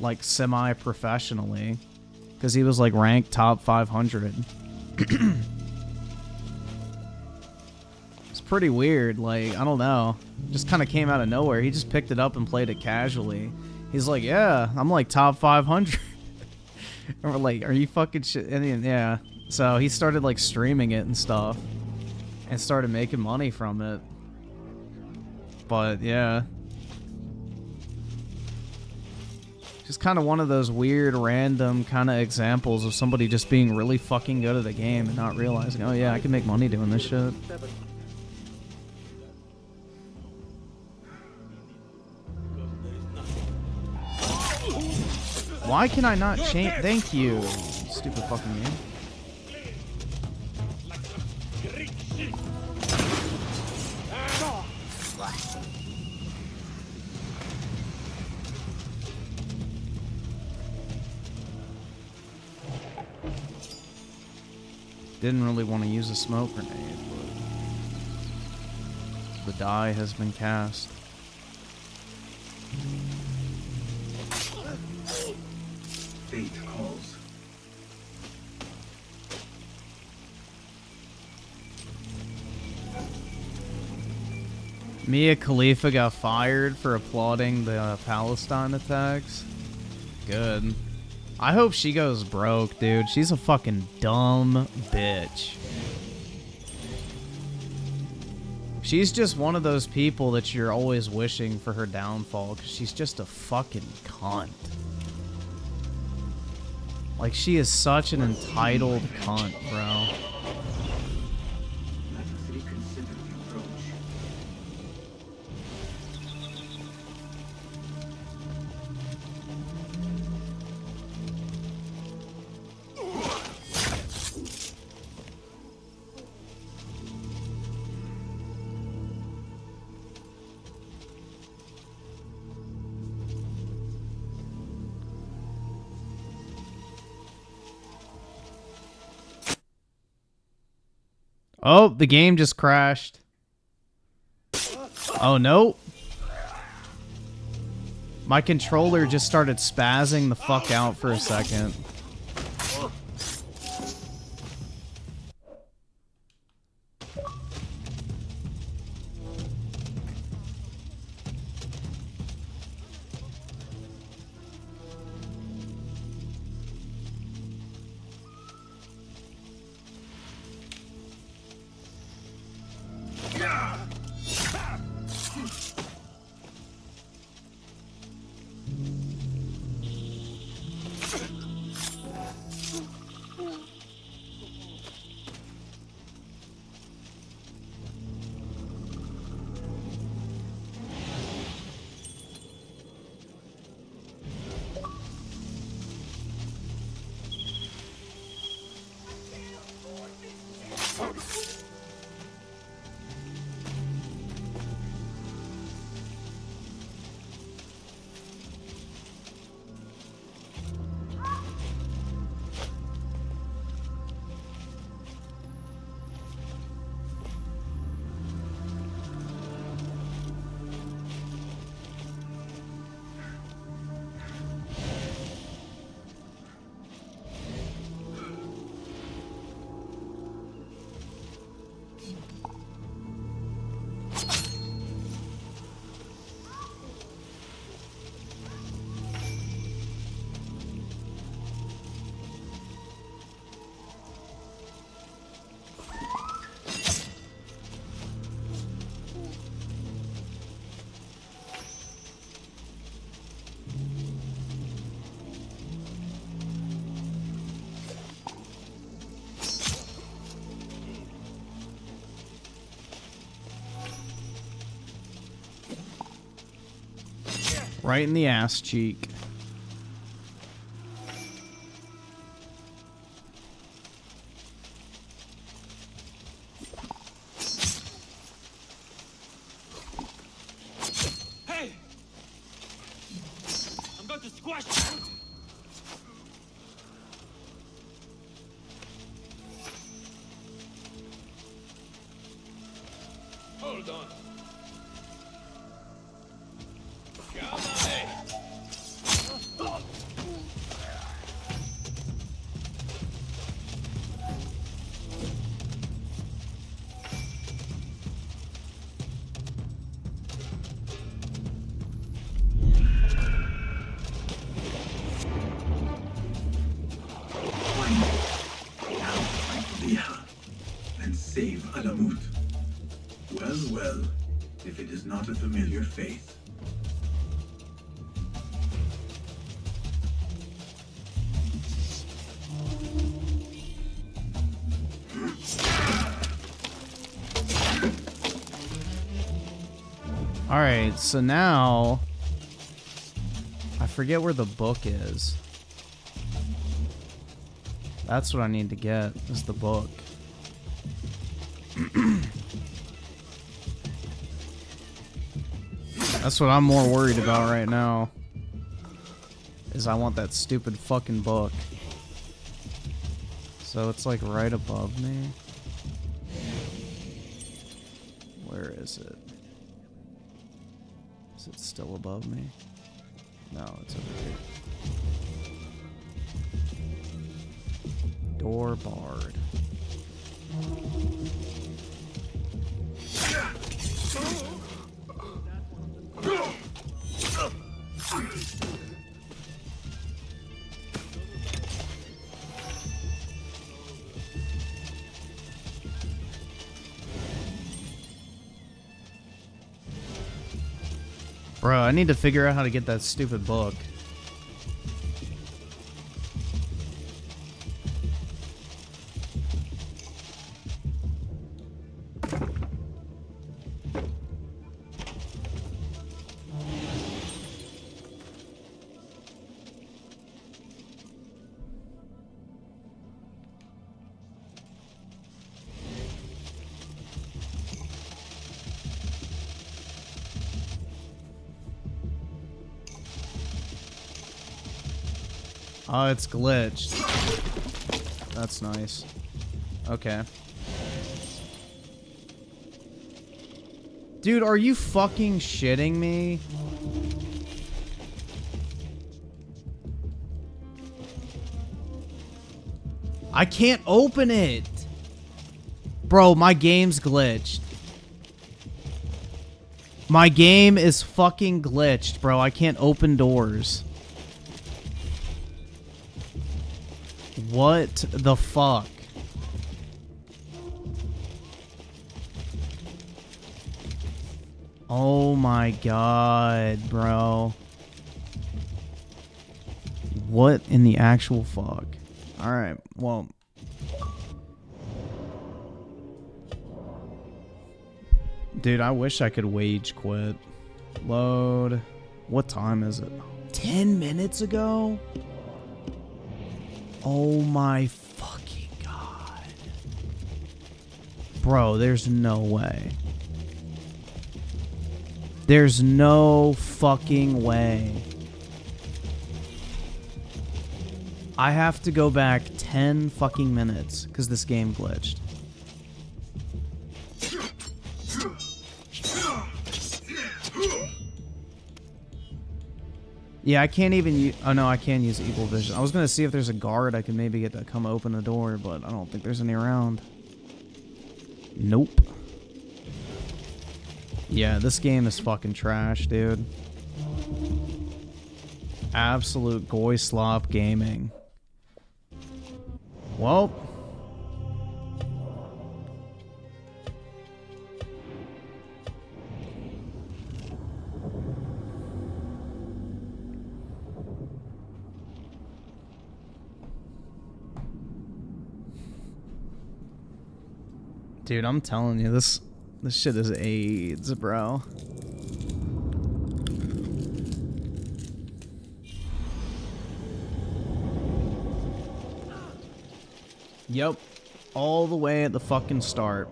Like, semi-professionally. Because he was, like, ranked top 500. It's pretty weird. Like, I don't know. Just kind of came out of nowhere. He just picked it up and played it casually. He's like, yeah, I'm like top 500. And we're like, are you fucking shit? And then, yeah. So he started like streaming it and stuff. And started making money from it. But yeah. Just kind of one of those weird, random kind of examples of somebody just being really fucking good at a game and not realizing, oh yeah, I can make money doing this shit. Why can I not change? Thank you, stupid fucking game. Didn't really want to use a smoke grenade, but the die has been cast. Fate calls. Mia Khalifa got fired for applauding the Palestine attacks. Good. I hope she goes broke, dude. She's a fucking dumb bitch. She's just one of those people that you're always wishing for her downfall, because she's just a fucking cunt. Like, she is such an entitled cunt, bro. Let's reconsider the approach. Oh, the game just crashed. Oh, no. My controller just started spazzing the fuck out for a second. Right in the ass cheek. Hey! I'm going to squash you! Hold on. And save Alamut. Well, well, if it is not a familiar face. Alright, so now I forget where the book is. That's what I need to get, is the book. That's what I'm more worried about right now. Is I want that stupid fucking book. So it's like right above me. Where is it? Is it still above me? No, it's over here. Door barred. Bro, I need to figure out how to get that stupid book. Oh, it's glitched. That's nice. Okay. Dude, are you fucking shitting me? I can't open it. Bro, my game's glitched. My game is fucking glitched, bro. I can't open doors. What the fuck? Oh my god, bro. What in the actual fuck? Alright, well. Dude, I wish I could wage quit. Load. What time is it? 10 minutes ago? Oh my fucking god. Bro, there's no way. There's no fucking way. I have to go back 10 fucking minutes because this game glitched. Yeah, I can't even use... Oh, no, I can use Evil Vision. I was going to see if there's a guard I can maybe get to come open the door, but I don't think there's any around. Nope. Yeah, this game is fucking trash, dude. Absolute goy slop gaming. Well... Dude, I'm telling you, this shit is AIDS, bro. Yep. All the way at the fucking start.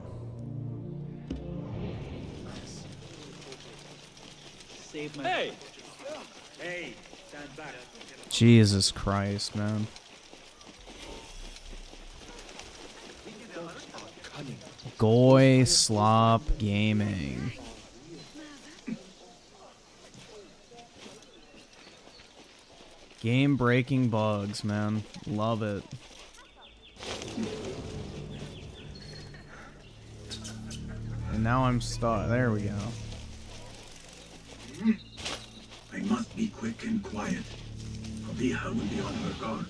Hey! Hey, stand back. Jesus Christ, man. Goy slop gaming. Game breaking bugs, man. Love it. And now I'm stuck. There we go. I must be quick and quiet. Abiha will be on her guard.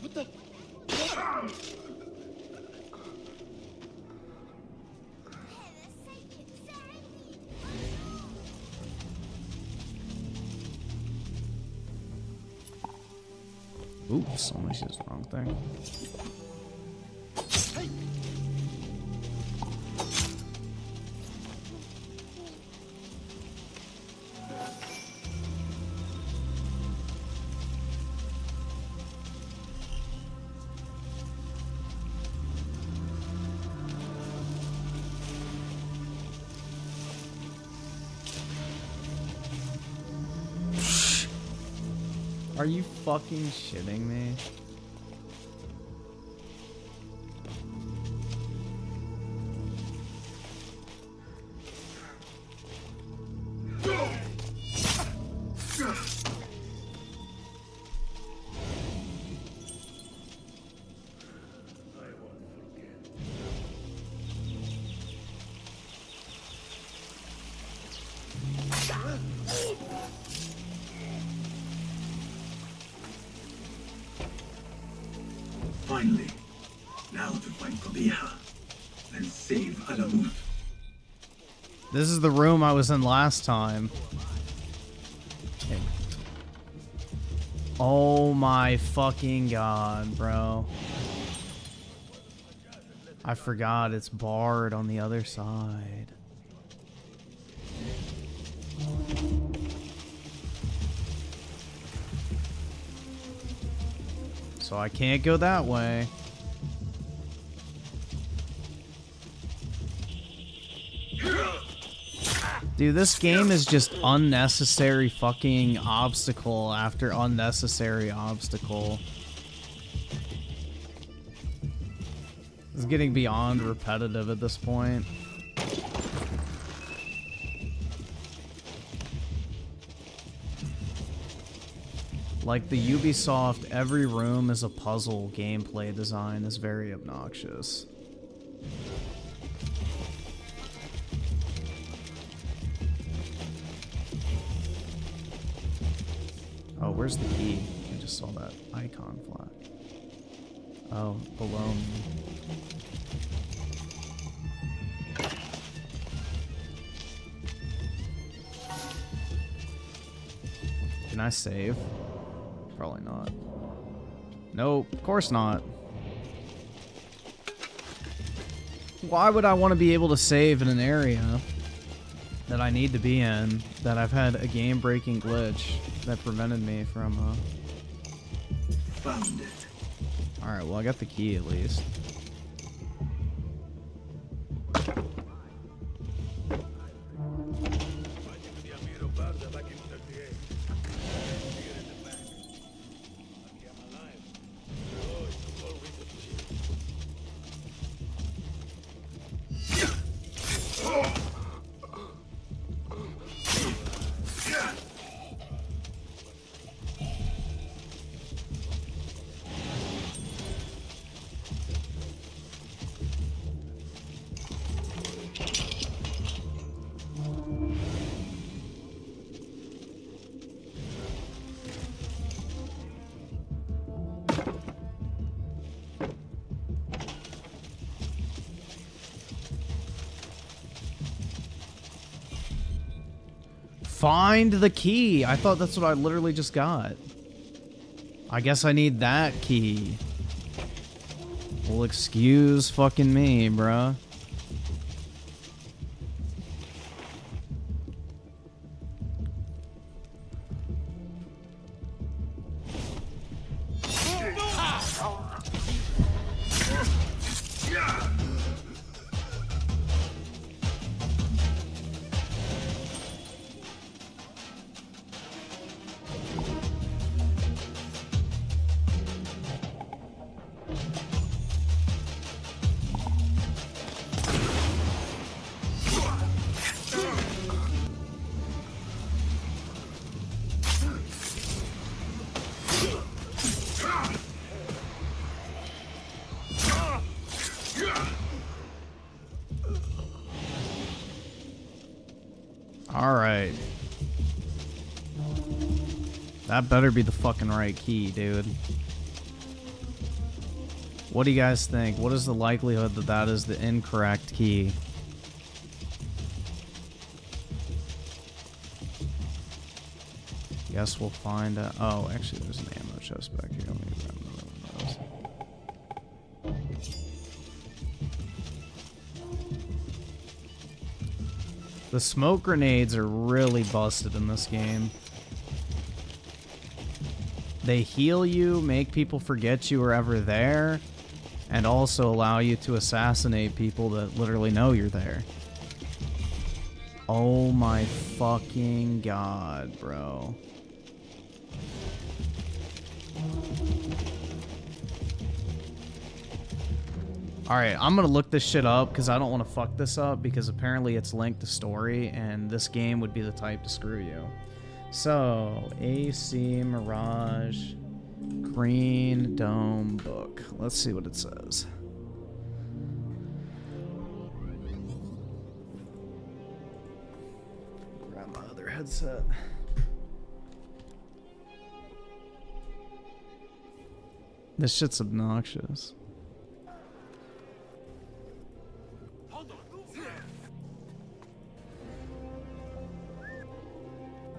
What the? Oops, almost used the wrong thing. Are you fucking shitting me? Finally, now to find Qabiha and save Alamut. This is the room I was in last time. Okay. Oh my fucking god, bro. I forgot it's barred on the other side. So I can't go that way. Dude, this game is just unnecessary fucking obstacle after unnecessary obstacle. It's getting beyond repetitive at this point. Like the Ubisoft, every room is a puzzle gameplay design is very obnoxious. Oh, where's the key? I just saw that icon flash. Oh, below me. Can I save? Probably not. Nope, of course not. Why would I want to be able to save in an area that I need to be in, that I've had a game-breaking glitch that prevented me from, Found it. Alright, well I got the key at least. Find the key. I thought that's what I literally just got. I guess I need that key. Well, excuse fucking me, bruh. Alright. That better be the fucking right key, dude. What do you guys think? What is the likelihood that that is the incorrect key? You Guess we'll find out. Oh, actually, there's an ammo chest back here. Let me grab another one of those. The smoke grenades are really busted in this game. They heal you, make people forget you were ever there, and also allow you to assassinate people that literally know you're there. Oh my fucking god, bro. Alright, I'm gonna look this shit up because I don't want to fuck this up because apparently it's linked to story and this game would be the type to screw you. So, AC Mirage Green Dome book. Let's see what it says. Grab my other headset. This shit's obnoxious.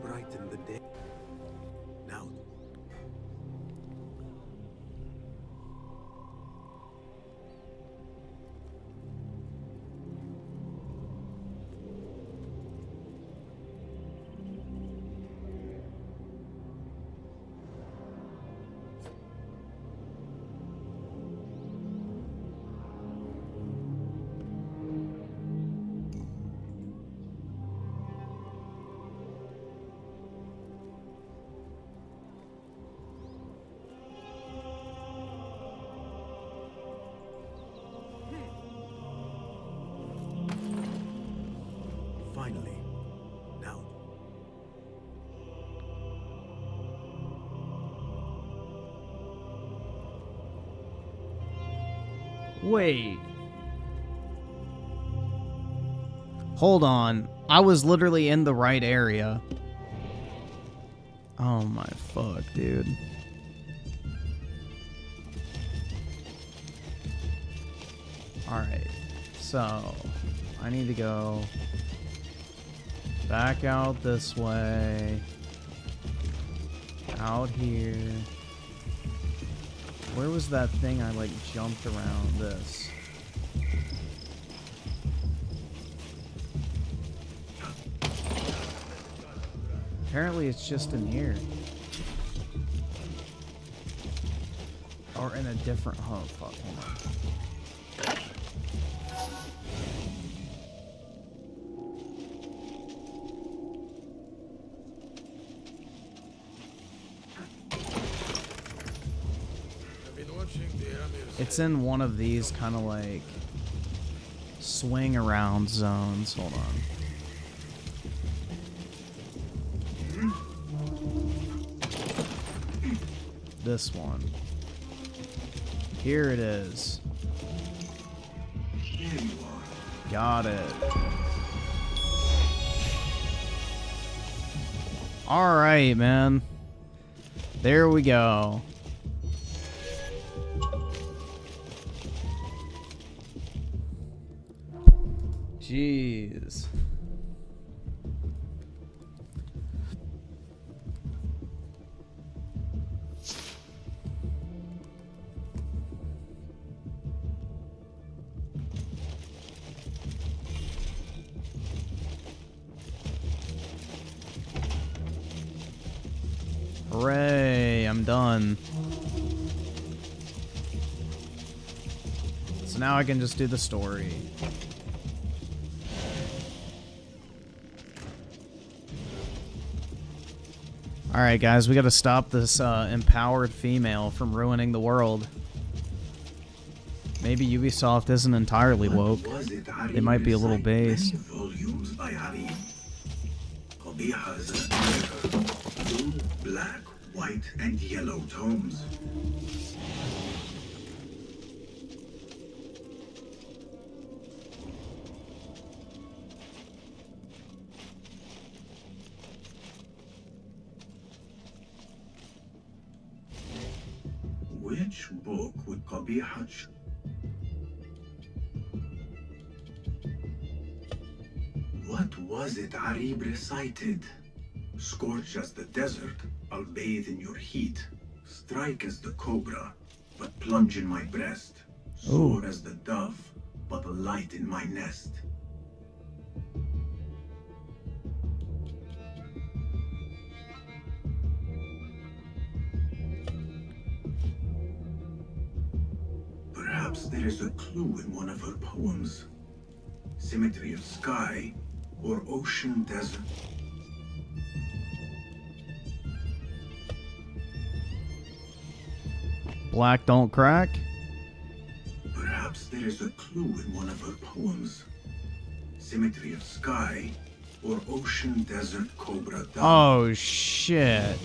Brighten the day. Now. Finally. Now. Wait. Hold on. I was literally in the right area. Oh my fuck, dude. Alright. So, I need to go back out this way. Out here. Where was that thing I like jumped around this? Apparently it's just in here. Or in a different hub. Fuck, hold on. It's in one of these kind of like swing around zones. Hold on. This one. Here it is. Got it. Alright, man. There we go. Jeez. Hooray, I'm done. So now I can just do the story. Alright guys, we gotta stop this empowered female from ruining the world. Maybe Ubisoft isn't entirely woke. They might be a little based. Volumes by Harim. Qabiha's blue, black, white, and yellow tomes. Which book would Qabiha choose? What was it Arib recited? Scorch as the desert, I'll bathe in your heat. Strike as the cobra, but plunge in my breast. Soar as the dove, but a light in my nest. Perhaps there is a clue in one of her poems. Symmetry of sky or ocean desert. Black don't crack? Perhaps there is a clue in one of her poems. Symmetry of sky or ocean desert cobra dove. Oh, shit.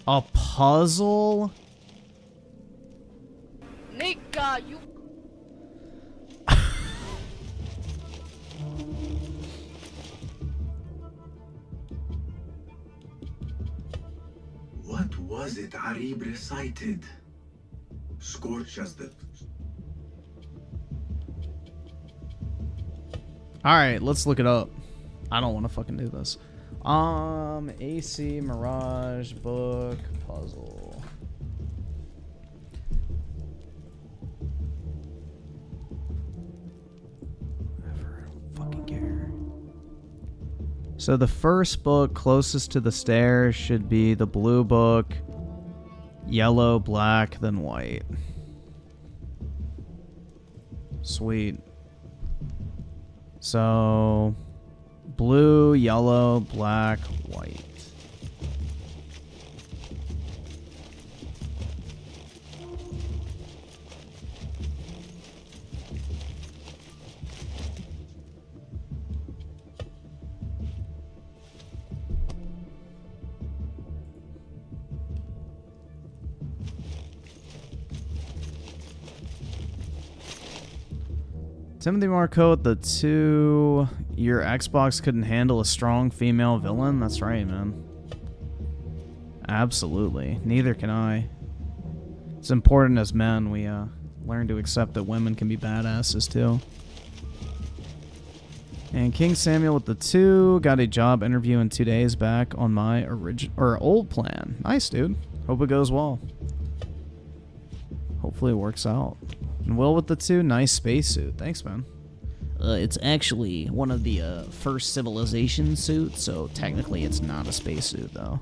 A puzzle? Nika, you. What was it Arib recited? Scorch as the... Alright, let's look it up. I don't want to fucking do this. AC Mirage book puzzle. Whatever, I don't fucking care. So the first book closest to the stairs should be the blue book. Yellow, black, then white. Sweet. So, blue, yellow, black, white. Timothy Marcotte, the 2, your Xbox couldn't handle a strong female villain? That's right, man. Absolutely. Neither can I. It's important as men we learn to accept that women can be badasses too. And King Samuel with the 2, got a job interview in 2 days back on my old plan. Nice, dude. Hope it goes well. Hopefully it works out. And Will with the 2, nice spacesuit. Thanks, man. It's actually one of the first civilization suits, so technically it's not a spacesuit, though.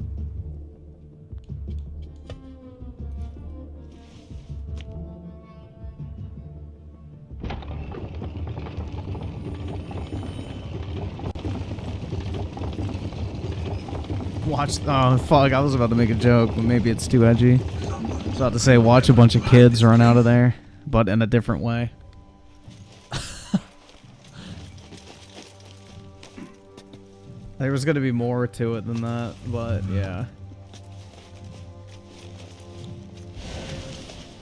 Watch. Oh, fuck. I was about to make a joke, but maybe it's too edgy. I was about to say, watch a bunch of kids run out of there, but in a different way. There was going to be more to it than that, but yeah.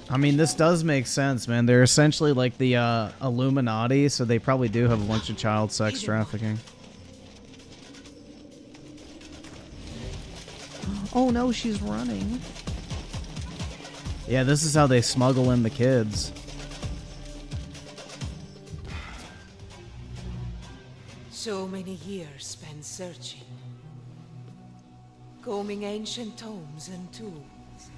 I mean, this does make sense, man. They're essentially like the Illuminati, so they probably do have a bunch of child sex trafficking. Oh no, she's running. Yeah, this is how they smuggle in the kids. So many years spent searching, combing ancient tomes and tools,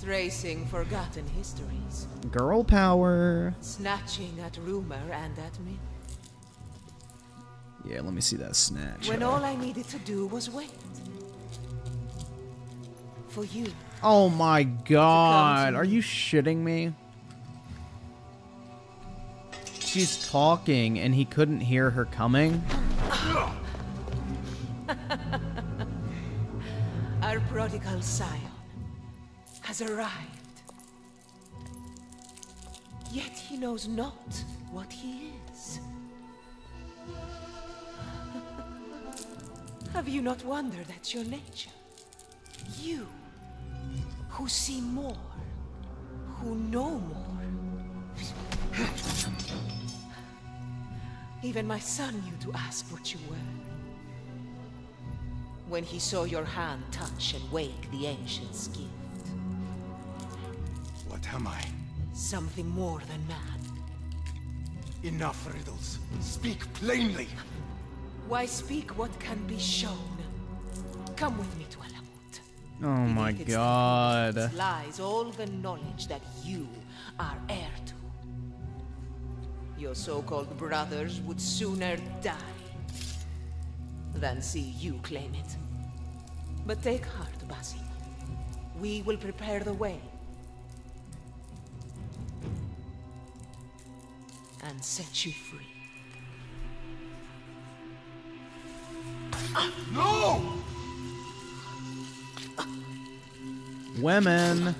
tracing forgotten histories. Girl power. Snatching at rumor and at myth. Yeah, let me see that snatch. When all I needed to do was wait. For you. Oh my god, are you shitting me? She's talking and he couldn't hear her coming. Our prodigal scion has arrived. Yet he knows not what he is. Have you not wondered at your nature? You, who see more, who know more. Even my son knew to ask what you were. When he saw your hand touch and wake the ancient's gift. What am I? Something more than man. Enough riddles. Speak plainly. Why speak what can be shown? Come with me to Alamut. Oh my Beneath its god. influence lies all the knowledge that you are heir to. Your so-called brothers would sooner die than see you claim it. But take heart, Basim. We will prepare the way. And set you free. No! Women.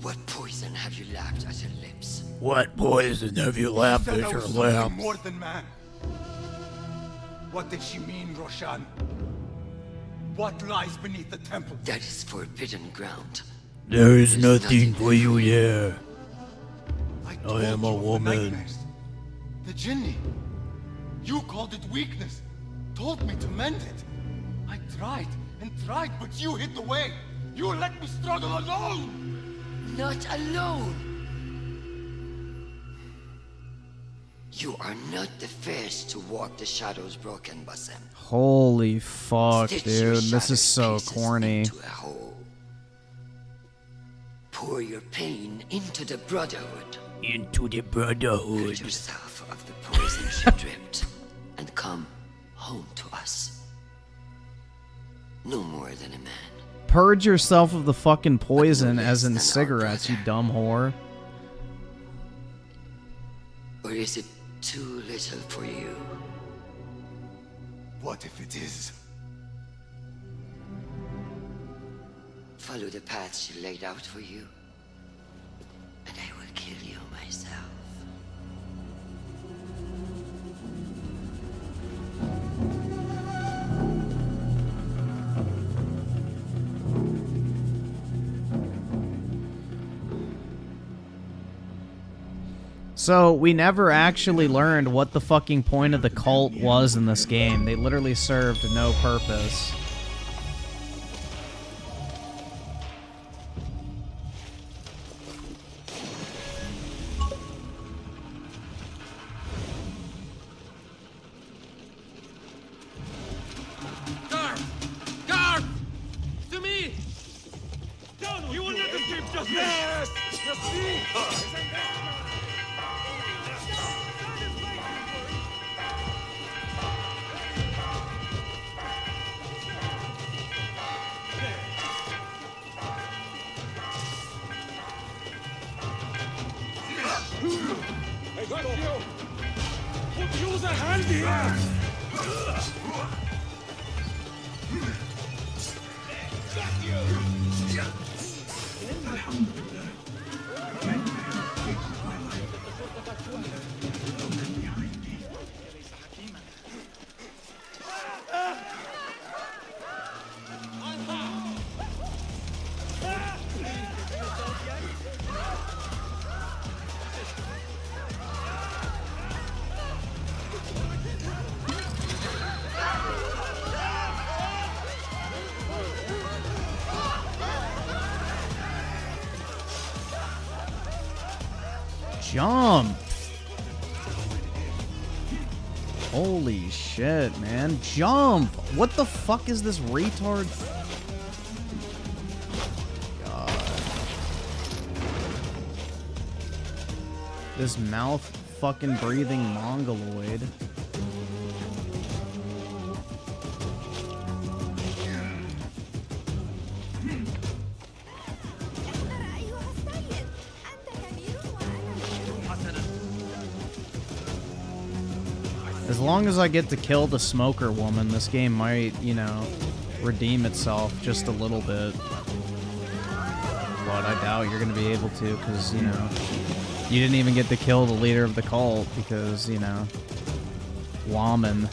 What poison have you lapped at your lips? What poison have you lapped Said at I your was something lips? more than man. What did she mean, Roshan? What lies beneath the temple? That is forbidden ground. There is nothing for you there. I told am a you of the woman. nightmares. The Jinni. You called it weakness. Told me to mend it. I tried and tried, but you hid the way. You let me struggle alone. Not alone. You are not the first to walk the shadows broken, Basim. Holy fuck, Stitch your dude. This is so shattered corny. into a hole. Pour your pain into the Brotherhood. Into the Brotherhood. Rid yourself of the poison she dripped, and come home to us. No more than a man. Purge yourself of the fucking poison, as in cigarettes, you dumb whore. Or is it too little for you? What if it is? Follow the path she laid out for you, and I will kill you myself. So, we never actually learned what the fucking point of the cult was in this game. They literally served no purpose. Garth! Garth! To me! You will not escape justice! Yes! I got you! Put use a hand here! Jump! Holy shit, man. Jump! What the fuck is this retard? God. This mouth fucking breathing mongoloid. As long as I get to kill the smoker woman, this game might, you know, redeem itself just a little bit. But I doubt you're going to be able to, because, you know, you didn't even get to kill the leader of the cult, because, you know, woman.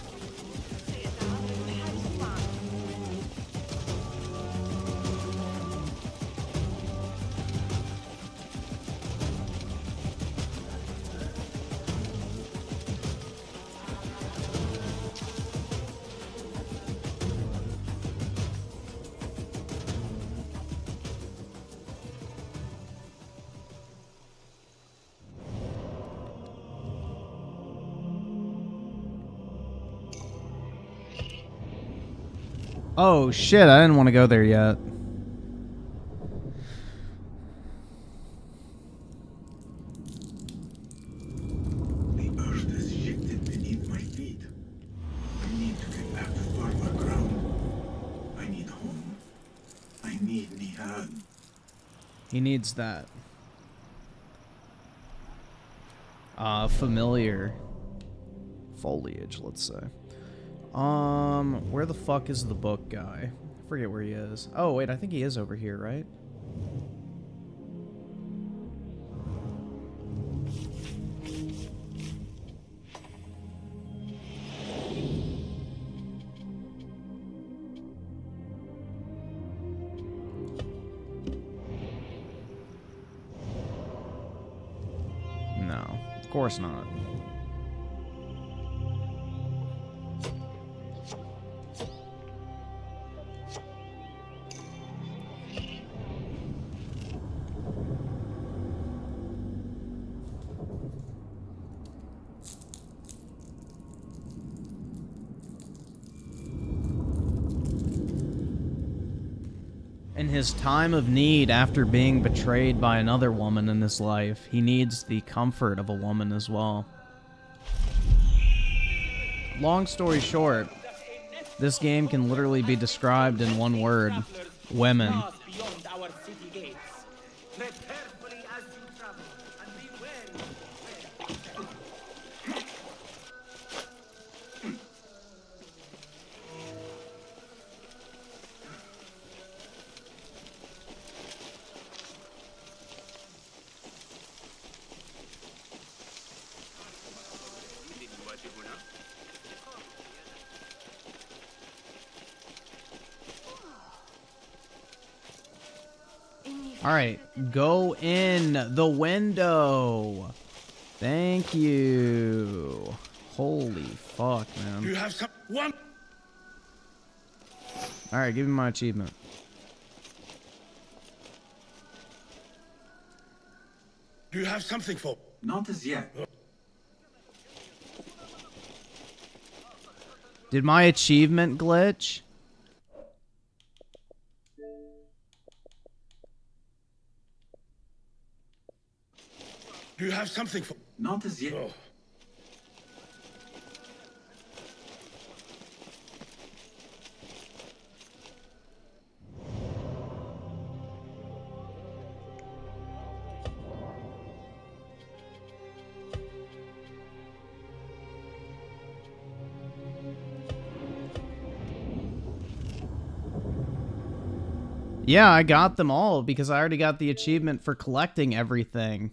Oh shit, I didn't want to go there yet. The earth has shifted beneath my feet. I need to get back to firmer ground. I need home. I need Nihal. He needs that. Familiar foliage, let's say. Where the fuck is the book guy? I forget where he is. Oh, wait, I think he is over here, right? No, of course not. In his time of need, after being betrayed by another woman in his life, he needs the comfort of a woman as well. Long story short, this game can literally be described in one word: women. Alright, go in the window. Thank you. Holy fuck, man. You have some one. Alright, give me my achievement. Do you have something for? Not as yet. Did my achievement glitch? Do you have something for? Not as yet. Oh. Yeah, I got them all because I already got the achievement for collecting everything.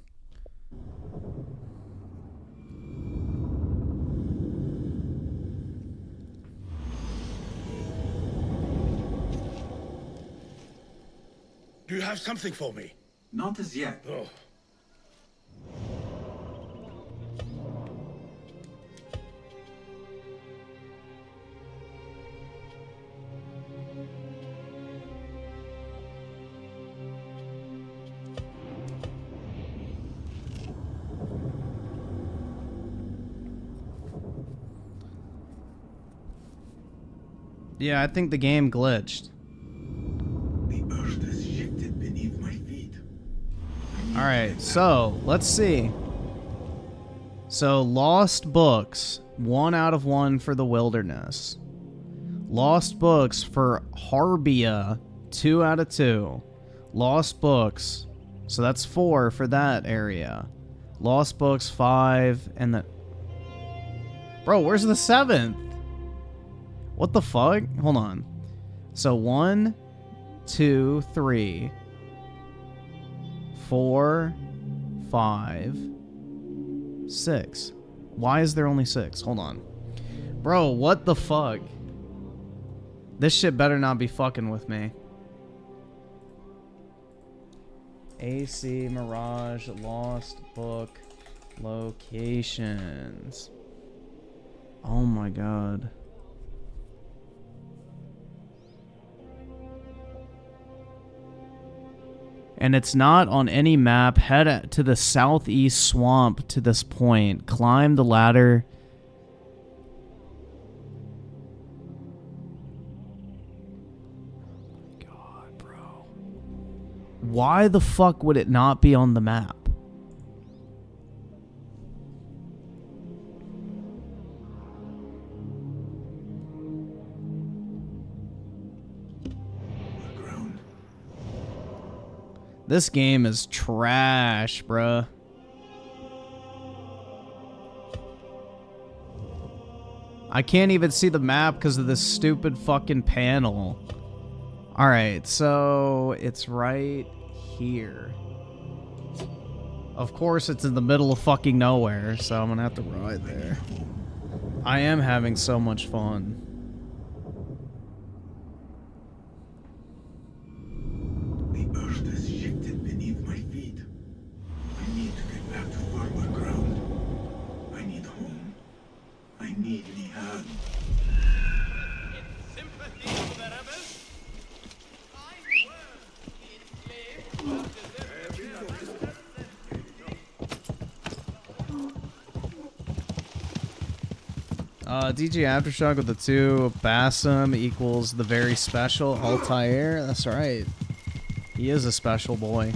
Do you have something for me? Not as yet. Oh. Yeah, I think the game glitched. The earth has shifted beneath my feet. Alright, so, let's see. So, lost books. 1 out of 1 for the wilderness. Lost books for Harbia. 2 out of 2. Lost books. So that's 4 for that area. Lost books 5 and the... Bro, where's the 7th? What the fuck? Hold on. So 1, 2, 3, 4, 5, 6. Why is there only 6? Hold on. Bro, what the fuck? This shit better not be fucking with me. AC Mirage Lost Book Locations. Oh my god. And it's not on any map. Head to the southeast swamp to this point. Climb the ladder. Why the fuck would it not be on the map? This game is trash, bruh. I can't even see the map because of this stupid fucking panel. Alright, so it's right here. Of course, it's in the middle of fucking nowhere, so I'm gonna have to ride there. I am having so much fun. The earth has shifted beneath my feet. I need to get back to firmer ground. I need home. I need Nihan. Sympathy for the rebels? DJ Aftershock with the 2. Bassam equals the very special Altair. That's right. He is a special boy.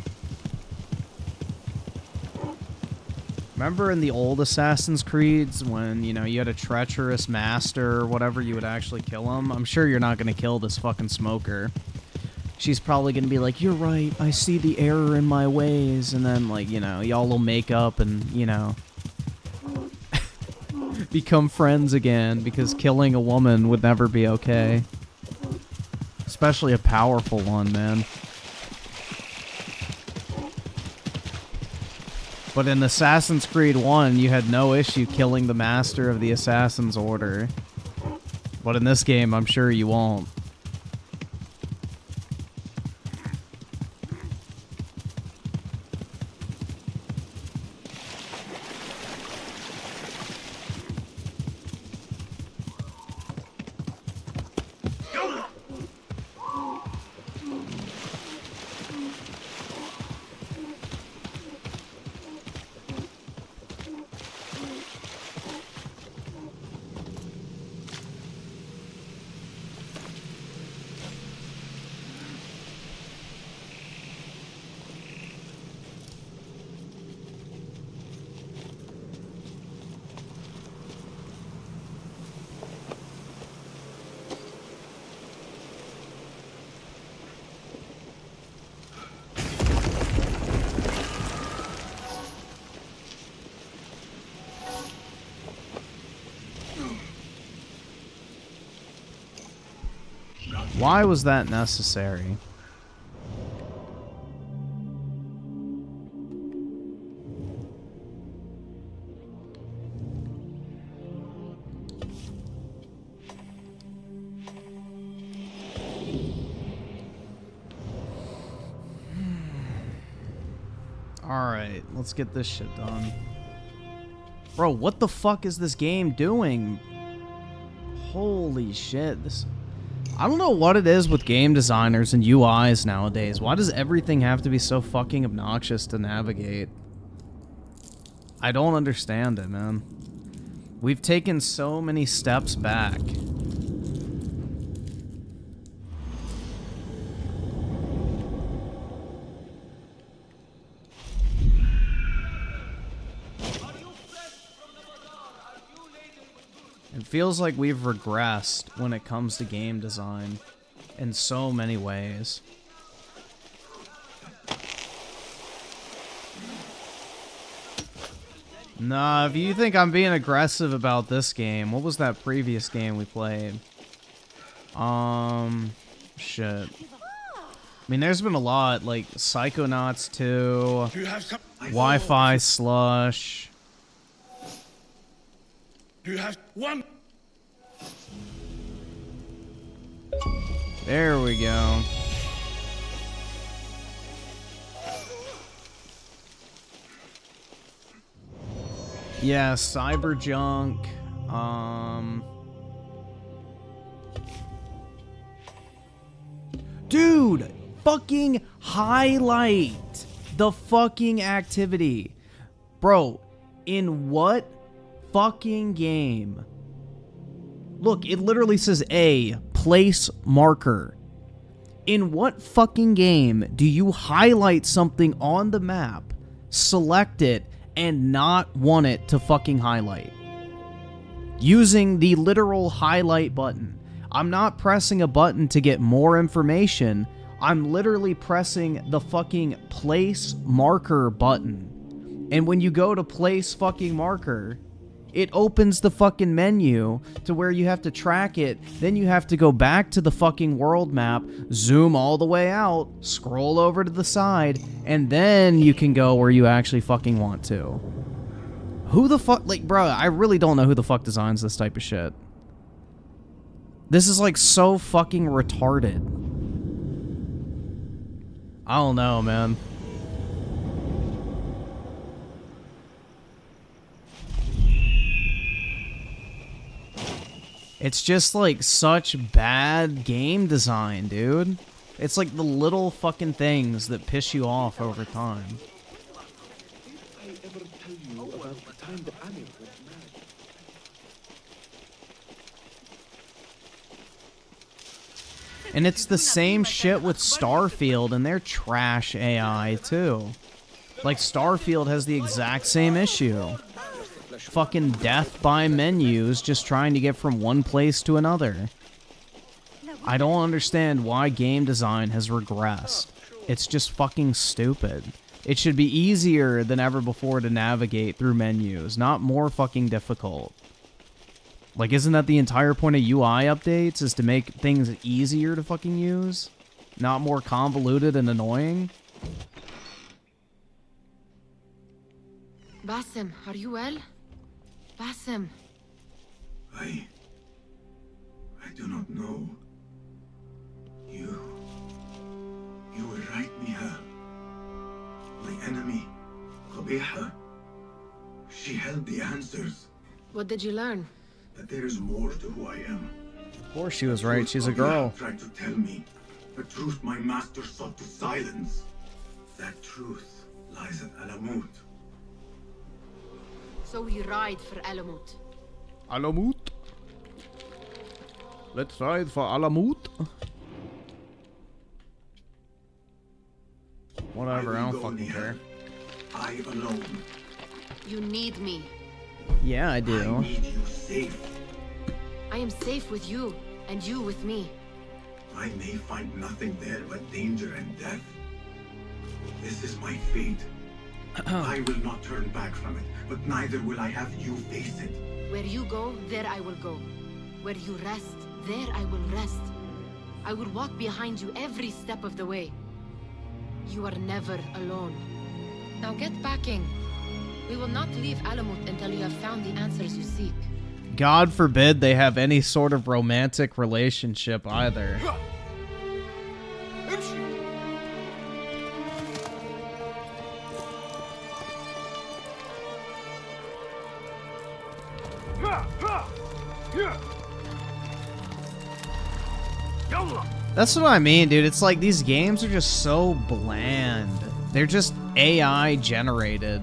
Remember in the old Assassin's Creeds when, you know, you had a treacherous master or whatever, you would actually kill him? I'm sure you're not going to kill this fucking smoker. She's probably going to be like, you're right, I see the error in my ways. And then, like, you know, y'all will make up and, you know, become friends again because killing a woman would never be okay. Especially a powerful one, man. But in Assassin's Creed 1, you had no issue killing the master of the Assassin's Order. But in this game, I'm sure you won't. Why was that necessary? Alright, let's get this shit done. Bro, what the fuck is this game doing? Holy shit, this... I don't know what it is with game designers and UIs nowadays. Why does everything have to be so fucking obnoxious to navigate? I don't understand it, man. We've taken so many steps back. It feels like we've regressed when it comes to game design in so many ways. Nah, if you think I'm being aggressive about this game, what was that previous game we played? Shit. I mean, there's been a lot, like Psychonauts 2, Wi-Fi Slush. You have one. There we go. Yeah, Cyberjunk. Dude, fucking highlight the fucking activity. Bro, in what fucking game? Look, it literally says A, place marker. In what fucking game do you highlight something on the map, select it, and not want it to fucking highlight? Using the literal highlight button. I'm not pressing a button to get more information. I'm literally pressing the fucking place marker button. And when you go to place fucking marker, it opens the fucking menu to where you have to track it. Then you have to go back to the fucking world map, zoom all the way out, scroll over to the side, and then you can go where you actually fucking want to. Who the fuck, like, bro, I really don't know who the fuck designs this type of shit. This is like so fucking retarded. I don't know, man. It's just like such bad game design, dude. It's like the little fucking things that piss you off over time. And it's the same shit with Starfield and their trash AI too. Like Starfield has the exact same issue. Fucking death by menus just trying to get from one place to another. I don't understand why game design has regressed. It's just fucking stupid. It should be easier than ever before to navigate through menus, not more fucking difficult. Like, isn't that the entire point of UI updates, is to make things easier to fucking use? Not more convoluted and annoying? Basim, are you well? Basim. I do not know. You were right, Mia. My enemy, Qabiha. She held the answers. What did you learn? That there is more to who I am. Of course she was right, she's a girl. Tried to tell me the truth my master sought to silence. That truth lies at Alamut. So we ride for Alamut. Alamut? Let's ride for Alamut? Whatever, I don't fucking care. I alone. You need me. Yeah, I do. I need you safe. I am safe with you, and you with me. I may find nothing there but danger and death. This is my fate. I will not turn back from it, but neither will I have you face it. Where you go, there I will go. Where you rest, there I will rest. I will walk behind you every step of the way. You are never alone. Now get packing. We will not leave Alamut until you have found the answers you seek. God forbid they have any sort of romantic relationship either. That's what I mean, dude. It's like these games are just so bland. They're just AI generated.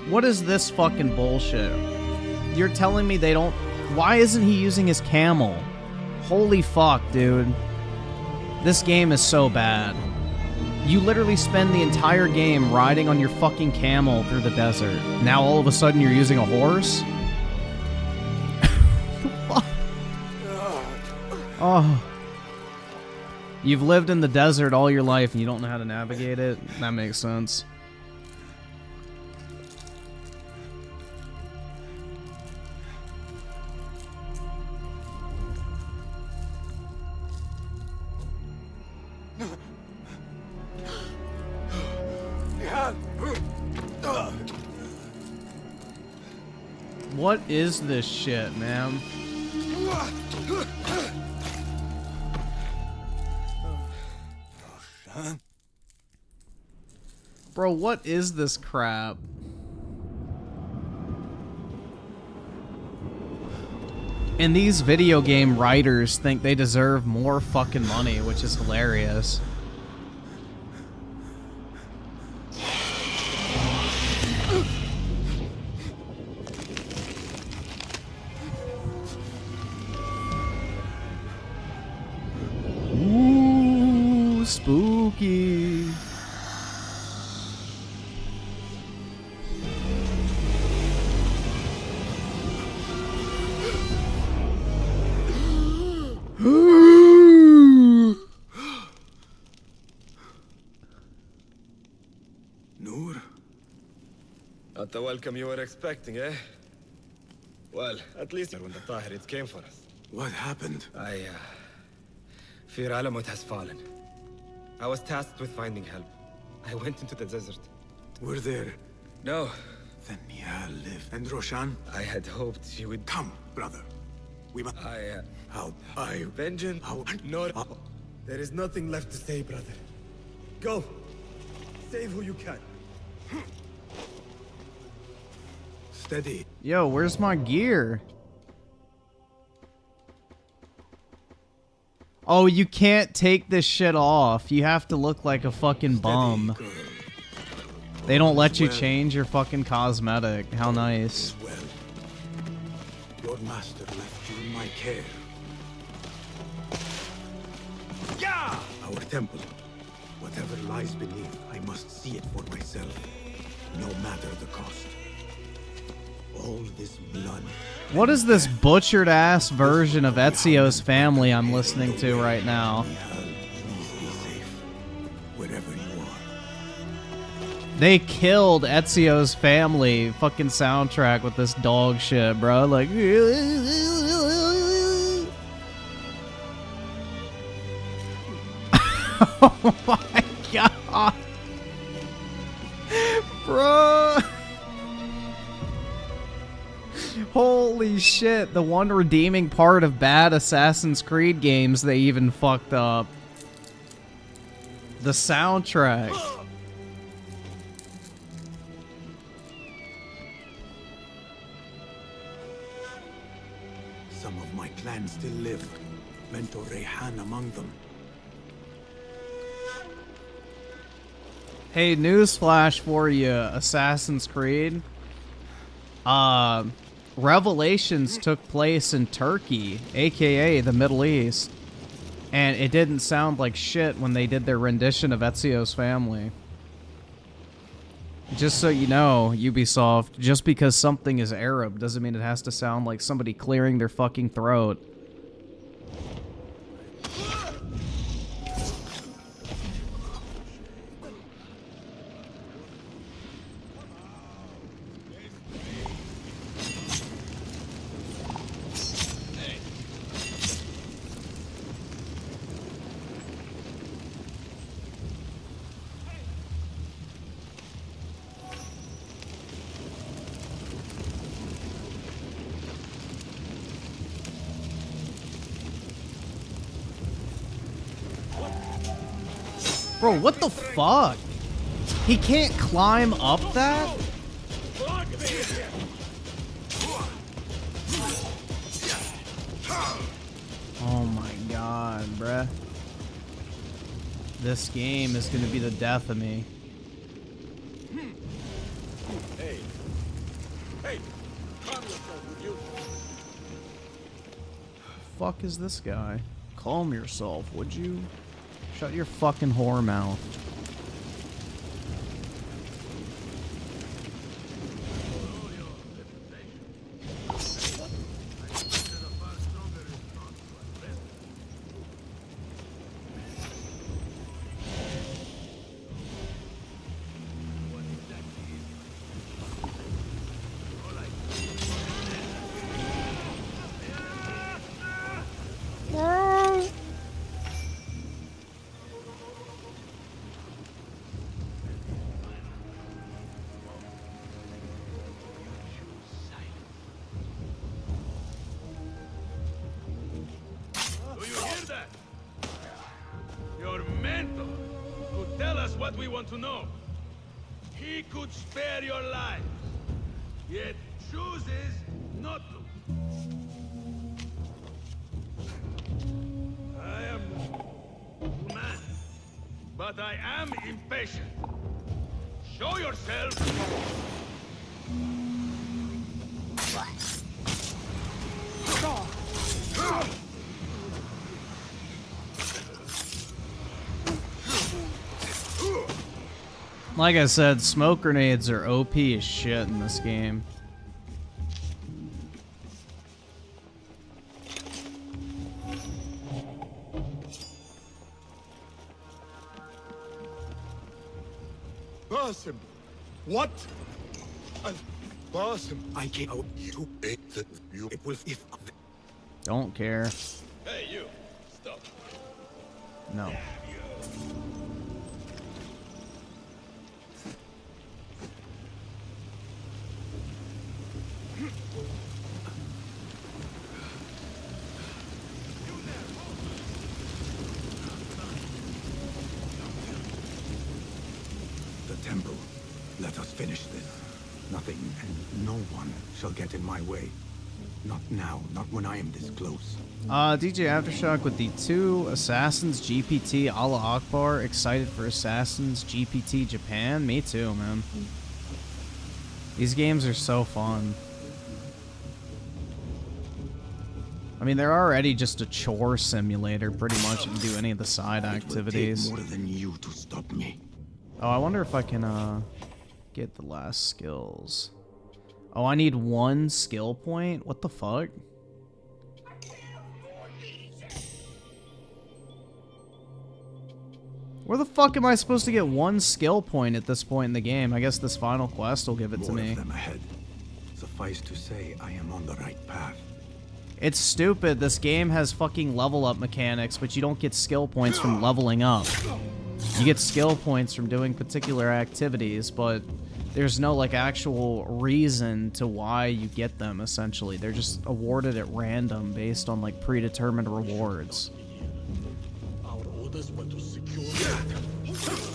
What is this fucking bullshit? You're telling me they don't... Why isn't he using his camel? Holy fuck, dude. This game is so bad. You literally spend the entire game riding on your fucking camel through the desert. Now all of a sudden you're using a horse? Oh. You've lived in the desert all your life and you don't know how to navigate it? That makes sense. What is this shit, man? Bro, what is this crap? And these video game writers think they deserve more fucking money, which is hilarious. spooky. Noor? Not the welcome you were expecting, eh? Well, at least when the Tahirids came for us. What happened? Fear Alamut has fallen. I was tasked with finding help. I went into the desert. We're there. No. Then Nihal lived. And Roshan? I had hoped she would... Come, brother. We must... How? Vengeance? No. There is nothing left to say, brother. Go. Save who you can. Steady. Yo, where's my gear? Oh, you can't take this shit off. You have to look like a fucking bum. They don't let you change your fucking cosmetic. How nice. Your master left you in my care. Yeah! Our temple. Whatever lies beneath, I must see it for myself. No matter the cost. All this blood. What is this butchered ass version of Ezio's family I'm listening to right now? Please be safe. Wherever you are. They killed Ezio's family fucking soundtrack with this dog shit, bro. Like, oh my god, bro. Holy shit, the one redeeming part of bad Assassin's Creed games they even fucked up. The soundtrack. Some of my clan still live. Mentor Rayhan among them. Hey, newsflash for you, Assassin's Creed. Revelations took place in Turkey, aka the Middle East, and it didn't sound like shit when they did their rendition of Ezio's family. Just so you know, Ubisoft, just because something is Arab doesn't mean it has to sound like somebody clearing their fucking throat. Bro, what the fuck? He can't climb up that? Oh my god, bruh. This game is gonna be the death of me. Hey. Hey. Calm yourself, would you? Fuck is this guy? Calm yourself, would you? Shut your fucking whore mouth. What we want to know. He could spare your lives, yet chooses not to. I am man, but I am impatient. Show yourself. Like I said, smoke grenades are OP as shit in this game. Basim! What? Basim! I came out to ate that you. It will if. Don't care. Hey, you! Stop. No. The temple. Let us finish this. Nothing and no one shall get in my way. Not now, not when I am this close. DJ Aftershock with the 2 Assassins GPT Allah Akbar. Excited for Assassins GPT Japan? Me too, man. These games are so fun. I mean, they're already just a chore simulator, pretty much. You can do any of the side activities. It will take more than you to stop me. Oh, I wonder if I can get the last skills. Oh, I need 1 skill point? What the fuck? Where the fuck am I supposed to get 1 skill point at this point in the game? I guess this final quest will give it to me. More of them ahead. Suffice to say, I am on the right path. It's stupid. This game has fucking level up mechanics, but you don't get skill points from leveling up. You get skill points from doing particular activities, but there's no, like, actual reason to why you get them, essentially. They're just awarded at random based on, like, predetermined rewards. Our orders were to secure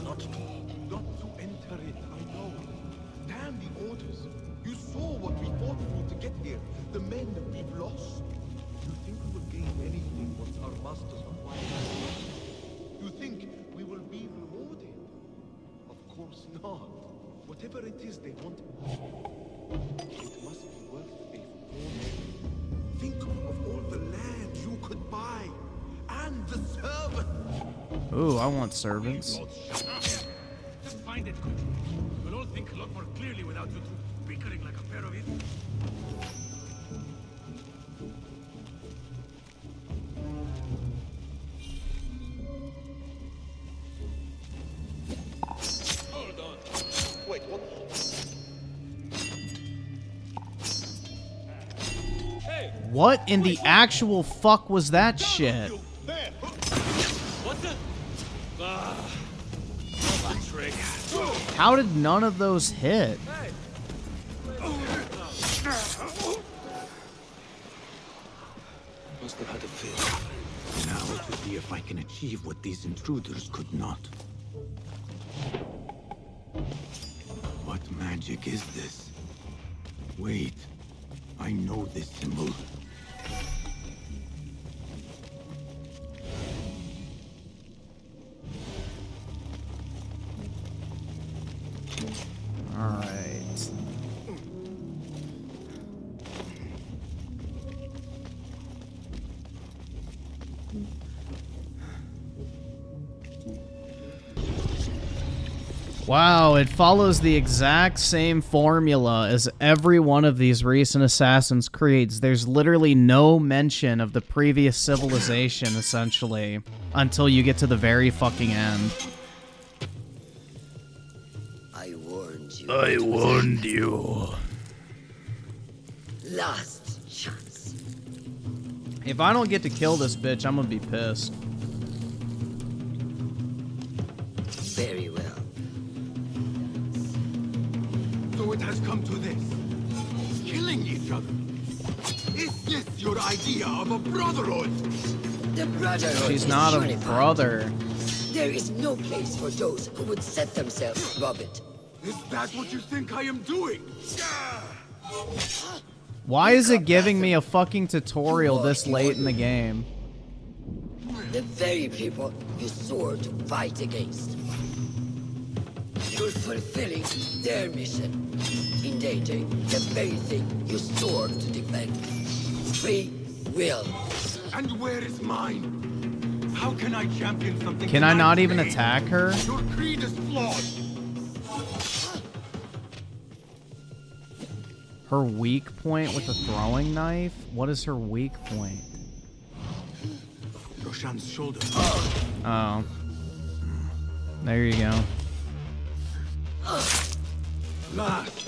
not to enter it, I know. Damn the orders. You saw what we fought for to get here. The men that we've lost. You think we will gain anything once our masters acquire us? You think we will be rewarded? Of course not. Whatever it is they want, it must be worth a fortune. Think of all the land you could buy, and the servants. Ooh, I want servants. Just find it quickly. We'll all think a lot more clearly without you two bickering like a pair of idiots. Hold on. Wait, what? Hey! What in the actual fuck was that shit? What the? Trick. How did none of those hit? Must have had a fit. Now to see if I can achieve what these intruders could not. What magic is this? Wait, I know this symbol. All right. Wow, it follows the exact same formula as every one of these recent Assassin's Creeds. There's literally no mention of the previous civilization, essentially, until you get to the very fucking end. I warned you. I warned you. Last chance. If I don't get to kill this bitch, I'm gonna be pissed. Very well. So it has come to this. Killing each other. Is this your idea of a brotherhood? The brotherhood She's is not a unified. brother. There is no place for those who would set themselves above it. Is that what you think I am doing? Why is it giving me a fucking tutorial this late in the game? The very people you swore to fight against. You're fulfilling their mission, endangering the very thing you swore to defend. Free will. And where is mine? How can I champion something? Can I not even man-made? attack her? Your creed is flawed. Her weak point with the throwing knife? What is her weak point? Roshan's shoulder. Oh. There you go. Last.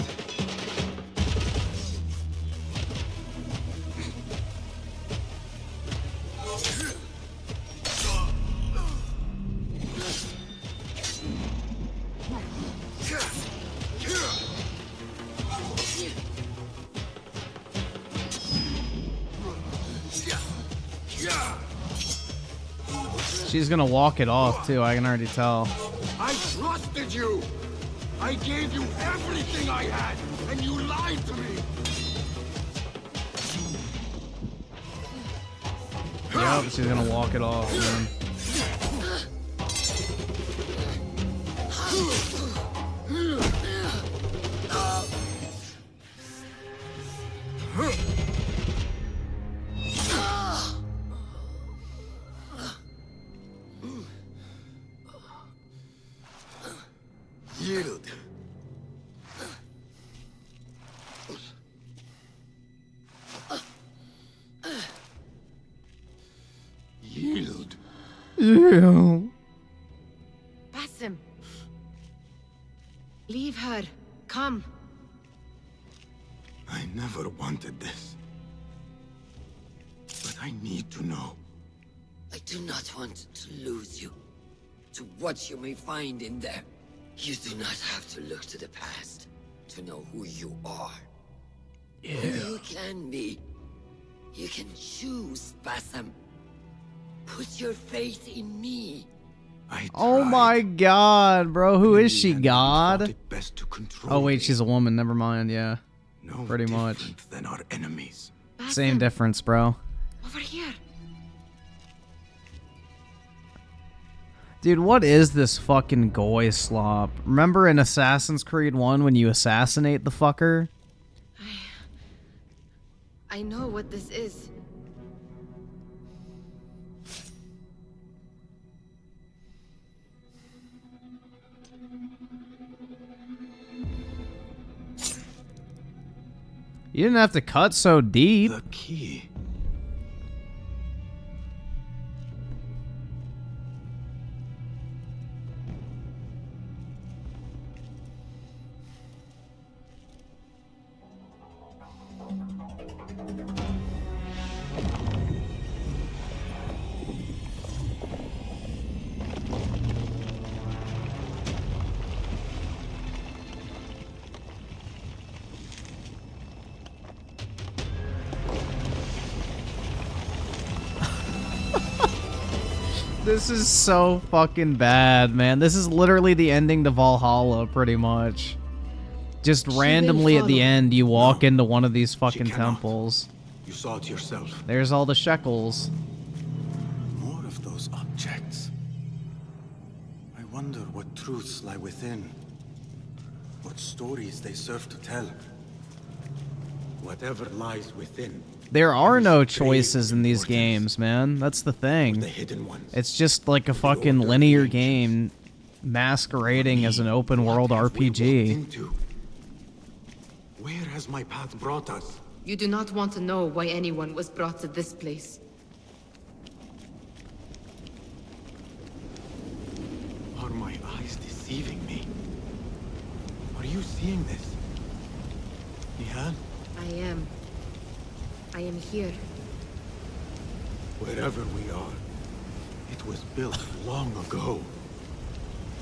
She's gonna walk it off too, I can already tell. I trusted you! I gave you everything I had, and you lied to me! Yep, she's gonna walk it off, man. Yield. Yield. Yeah. Basim. Leave her. Come. I never wanted this. But I need to know. I do not want to lose you to what you may find in there. You do not have to look to the past to know who you are. Yeah. Who you can be. You can choose, Basim. Put your faith in me. Oh my god, bro. Who is she, God? Oh wait, she's a woman. Never mind, yeah. No pretty much. Than our enemies. Same difference, bro. Over here. Dude, what is this fucking goy slop? Remember in Assassin's Creed 1 when you assassinate the fucker? I know what this is. You didn't have to cut so deep. The key. This is so fucking bad, man. This is literally the ending to Valhalla, pretty much. Just randomly at the end, you walk into one of these fucking temples. You saw it yourself. There's all the shekels. More of those objects. I wonder what truths lie within. What stories they serve to tell. Whatever lies within. There are no choices in these games, man. That's the thing. It's just like a fucking linear game masquerading as an open world RPG. Where has my path brought us? You do not want to know why anyone was brought to this place. Are my eyes deceiving me? Are you seeing this? Nihal? I am here. Wherever we are, it was built long ago.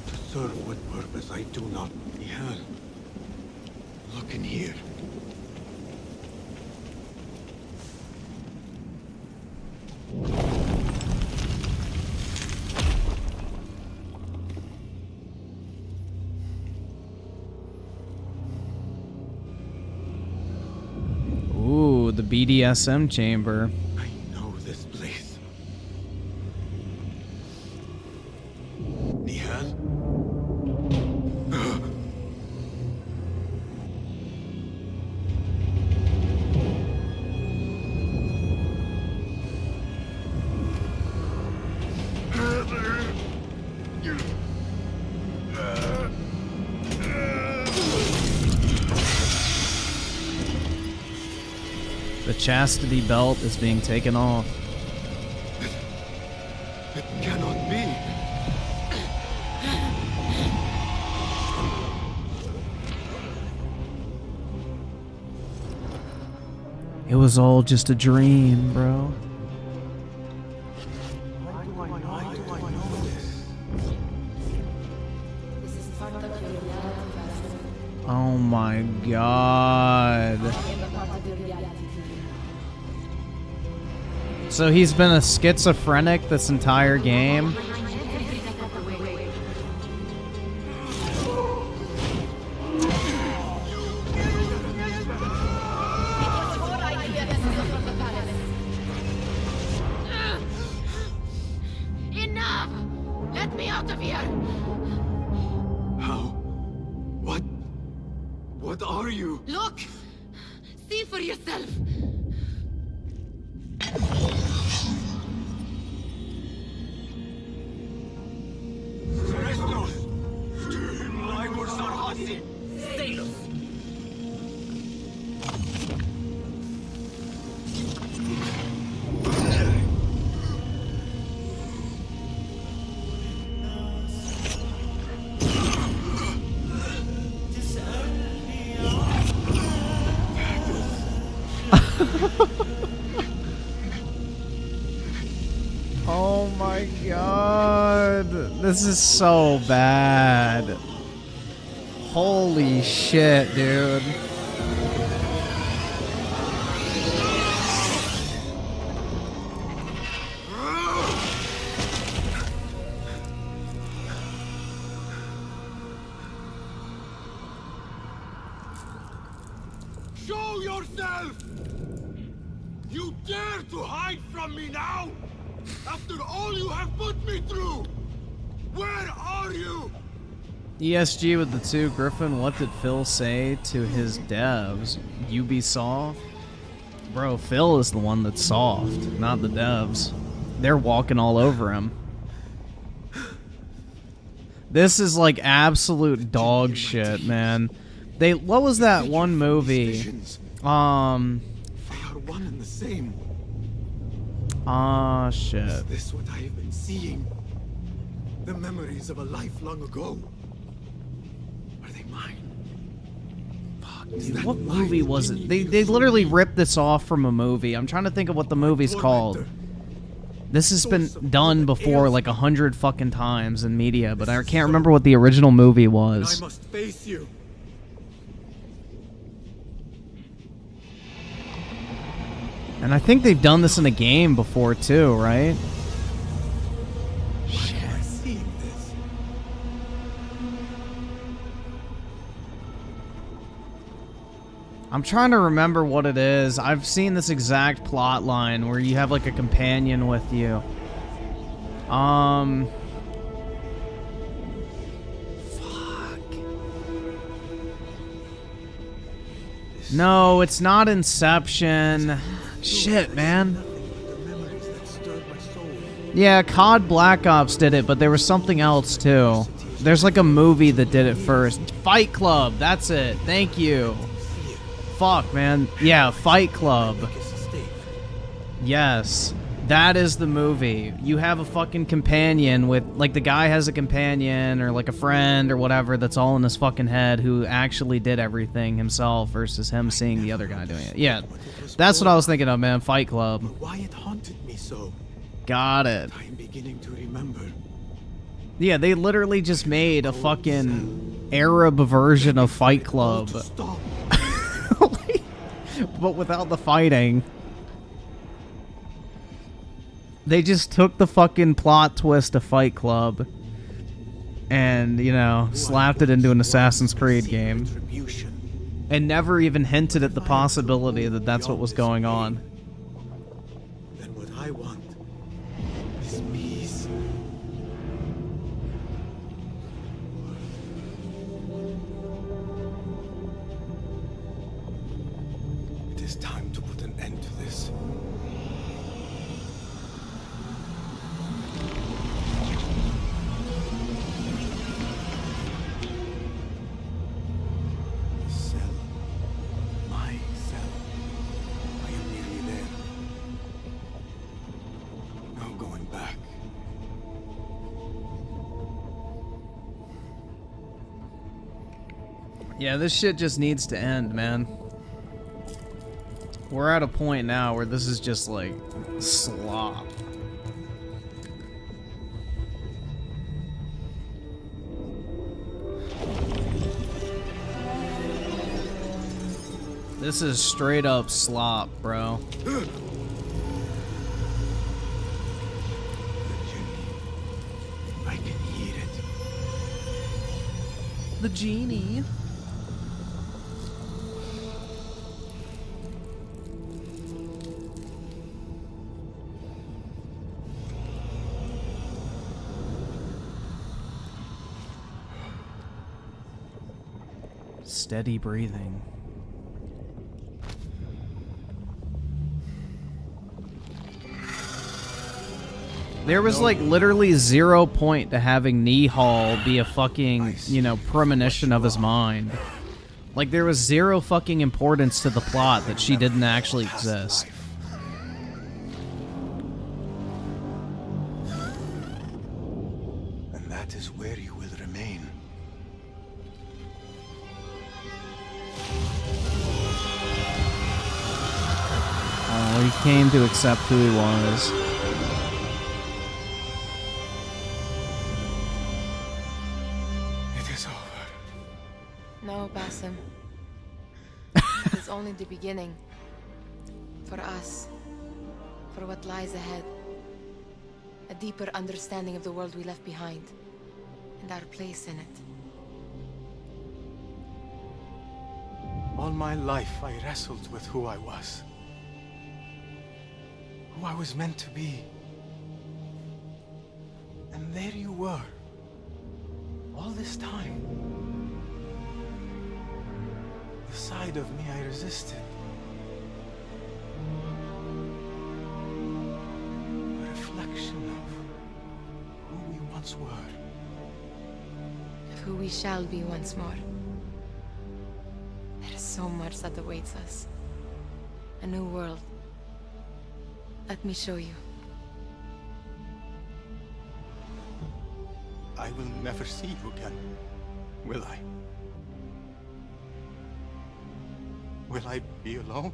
To serve what purpose I do not. Nihal, look in here. Ooh, the BDSM chamber. I know this place. Nihal? The chastity belt is being taken off. It cannot be. It was all just a dream, bro. Why do I know this? This is part of your reality, Vassal. Oh my god. I am a part of your reality. So he's been a schizophrenic this entire game? Enough! Let me out of here! How? What are you? Look! See for yourself! Oh my god. This is so bad. Holy shit, dude. Show yourself! You dare to hide from me now? After all you have put me through! Where are you? ESG with the 2. Griffin, what did Phil say to his devs? Ubisoft? Bro, Phil is the one that's soft, not the devs. They're walking all over him. This is like absolute dog shit, man. What was that one movie? They are one and the same. Ah, shit. Is this what I have been seeing? The memories of a life long ago. Are they mine? Dude, what movie was it? They literally ripped this off from a movie. I'm trying to think of what the movie's called. This has been done before like 100 fucking times in media, but I can't remember what the original movie was. I must face you. And I think they've done this in a game before too, right? Why am I seeing this? I'm trying to remember what it is. I've seen this exact plot line where you have like a companion with you. No, it's not Inception. Shit, man. Yeah, COD Black Ops did it, but there was something else too. There's like a movie that did it first. Fight Club, that's it. Thank you. Fuck, man. Yeah, Fight Club. Yes. That is the movie. You have a fucking companion with, like, the guy has a companion or, like, a friend or whatever that's all in his fucking head who actually did everything himself versus him seeing the other guy doing it. Yeah, that's what I was thinking of, man. Fight Club. Why it haunted me so? Got it. I am beginning to remember. Yeah, they literally just made a fucking Arab version of Fight Club. But without the fighting. They just took the fucking plot twist of Fight Club and, you know, slapped it into an Assassin's Creed game. And never even hinted at the possibility that that's what was going on. Then what I want is peace. It is time to put an end to this. Yeah, this shit just needs to end, man. We're at a point now where this is just like slop. This is straight up slop, bro. I can hear it. The genie. Steady breathing. There was like literally 0 point to having Nihal be a fucking, you know, premonition of his mind. Like there was 0 fucking importance to the plot that she didn't actually exist. And that is where you will remain. Oh, he came to accept who he was. No, Basim. It's only the beginning. For us. For what lies ahead. A deeper understanding of the world we left behind. And our place in it. All my life I wrestled with who I was. Who I was meant to be. And there you were. All this time. The side of me I resisted. A reflection of who we once were. Of who we shall be once more. There is so much that awaits us. A new world. Let me show you. I will never see you again, will I? Will I be alone?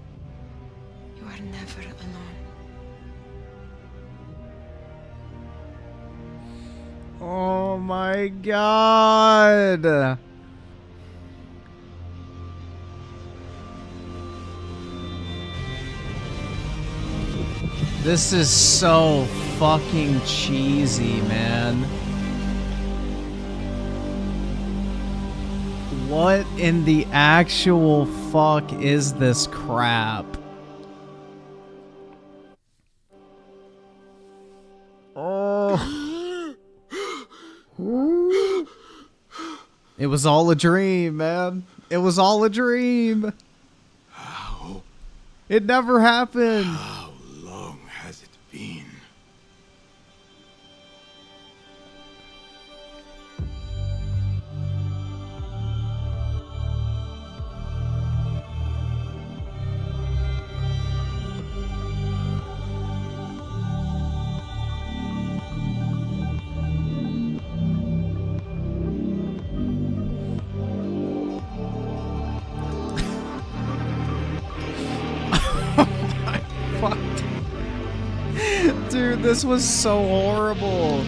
You are never alone. Oh my god! This is so fucking cheesy, man. What in the actual fuck is this crap? Oh. It was all a dream, man. It was all a dream. How? It never happened. How long has it been? Dude, this was so horrible.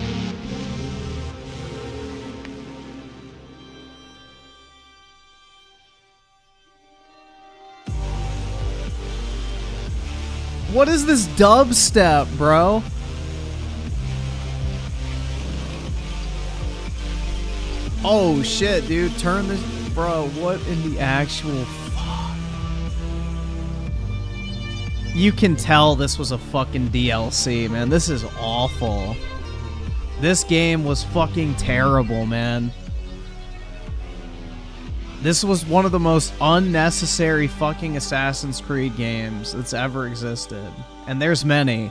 What is this dubstep, bro? Oh shit, dude, turn this, bro, what in the actual fuck? You can tell this was a fucking DLC, man. This is awful. This game was fucking terrible, man. This was one of the most unnecessary fucking Assassin's Creed games that's ever existed. And there's many.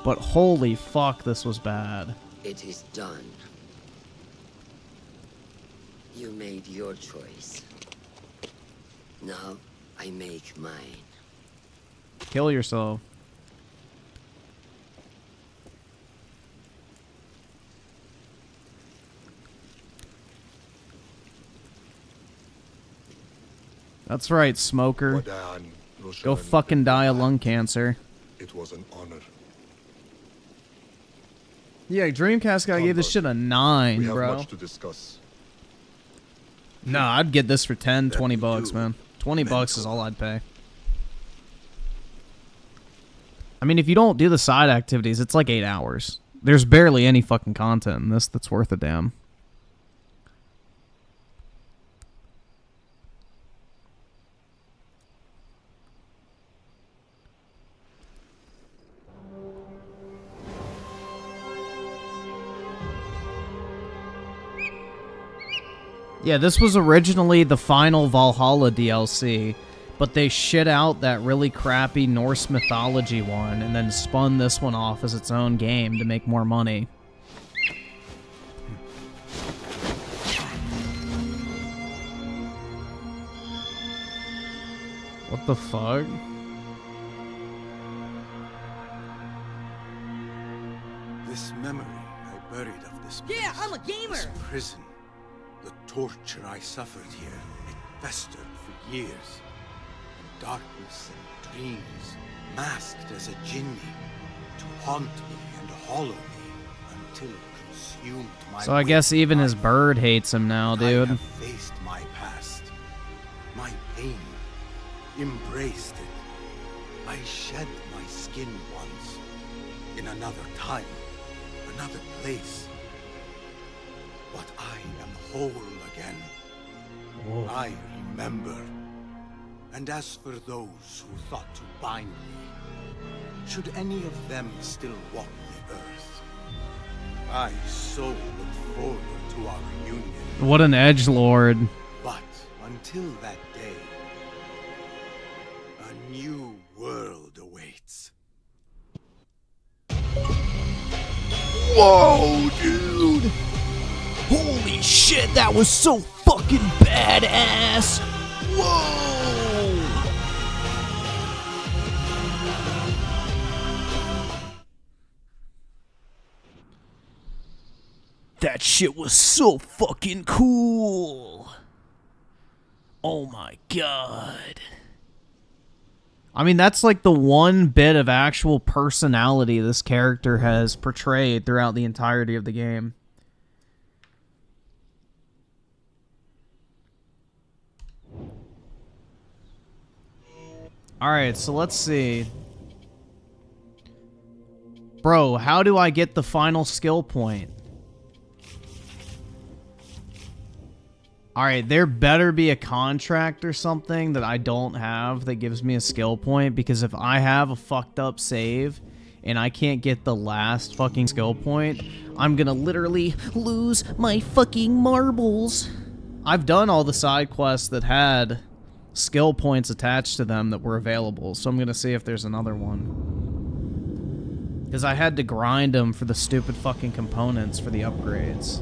But holy fuck, this was bad. It is done. You made your choice. Now I make mine. Kill yourself. That's right, smoker. Go fucking die of lung cancer. It was an honor. Yeah, Dreamcast guy gave this shit a 9, We have bro. much to discuss. Nah, I'd get this for 10, 20 bucks, man. 20 bucks is all I'd pay. I mean, if you don't do the side activities, it's like 8 hours. There's barely any fucking content in this that's worth a damn. Yeah, this was originally the final Valhalla DLC, but they shit out that really crappy Norse mythology one and then spun this one off as its own game to make more money. What the fuck? This memory I buried of this place. Yeah, I'm a gamer! This prison. The torture I suffered here, it festered for years. In darkness and dreams, masked as a jinni, to haunt me and hollow me until it consumed my So I guess even his bird hates him now, dude. I have faced my past, my pain, embraced it. I shed my skin once, in another time, another place. But I am whole again. Whoa. I remember. And as for those who thought to bind me, should any of them still walk the earth, I so look forward to our reunion. What an edgelord. But until that day, a new world awaits. Whoa, dude! Holy shit, that was so fucking badass! Whoa! That shit was so fucking cool! Oh my god. I mean, that's like the one bit of actual personality this character has portrayed throughout the entirety of the game. Alright, so let's see. Bro, how do I get the final skill point? Alright, there better be a contract or something that I don't have that gives me a skill point, because if I have a fucked up save and I can't get the last fucking skill point, I'm gonna literally lose my fucking marbles. I've done all the side quests that had skill points attached to them that were available, so I'm gonna see if there's another one. Because I had to grind them for the stupid fucking components for the upgrades.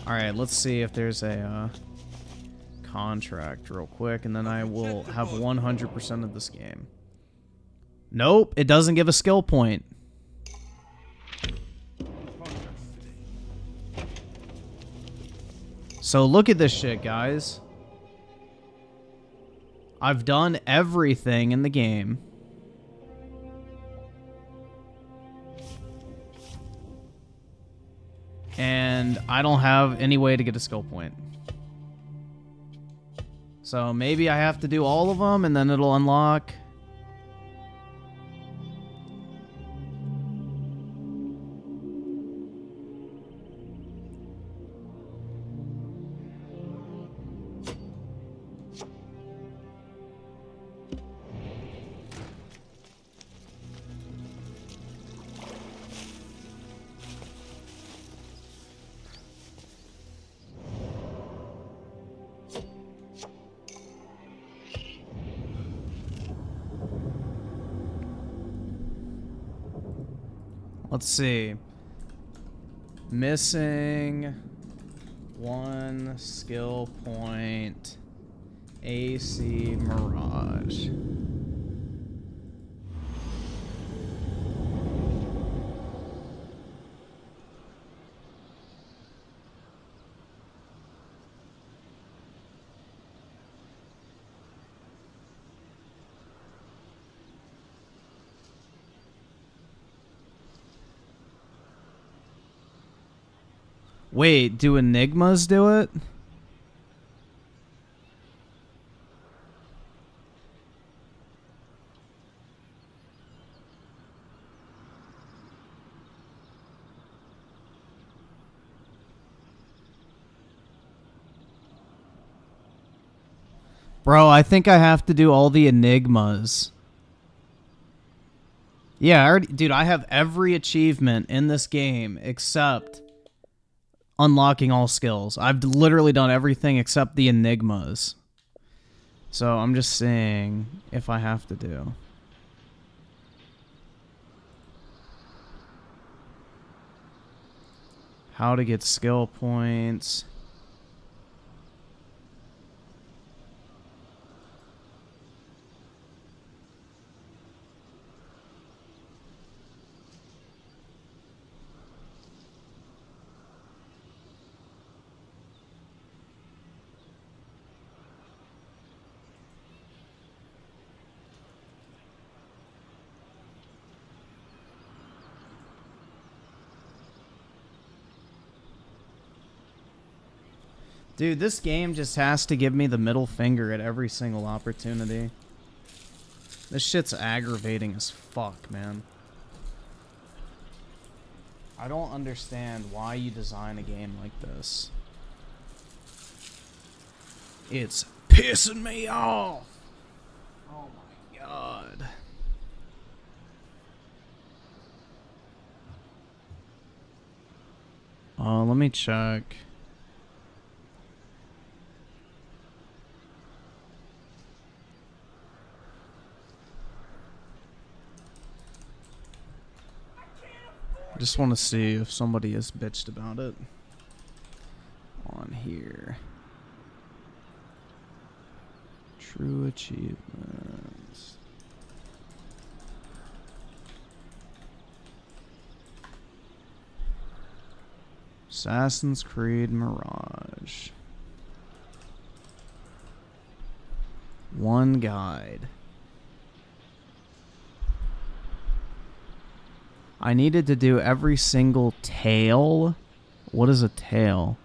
Alright, let's see if there's a contract real quick, and then I will have 100% of this game. Nope, it doesn't give a skill point. So look at this shit, guys. I've done everything in the game. And I don't have any way to get a skill point. So maybe I have to do all of them and then it'll unlock. Let's see. Missing one skill point. AC Mirage. Wait, do enigmas do it? Bro, I think I have to do all the enigmas. Yeah, dude, I have every achievement in this game except unlocking all skills. I've literally done everything except the enigmas. So I'm just seeing if I have to do. How to get skill points. Dude, this game just has to give me the middle finger at every single opportunity. This shit's aggravating as fuck, man. I don't understand why you design a game like this. It's pissing me off! Oh my god. Let me check. I just want to see if somebody has bitched about it on here. True achievements. Assassin's Creed Mirage. One guide. I needed to do every single tail. What is a tail?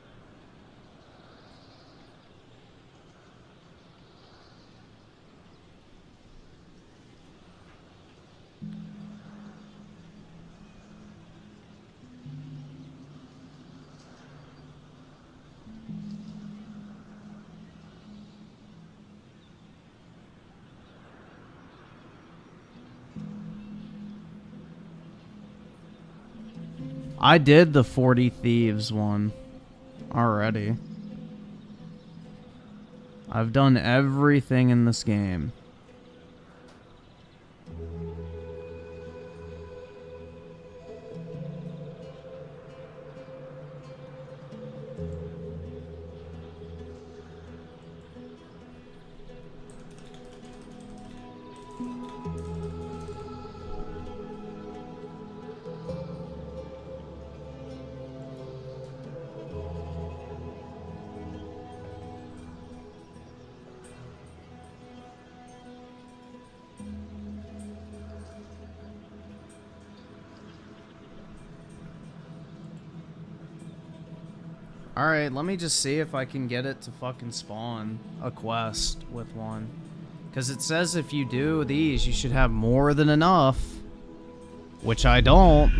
I did the 40 Thieves one already. I've done everything in this game. Alright, let me just see if I can get it to fucking spawn a quest with one. Because it says if you do these, you should have more than enough. Which I don't.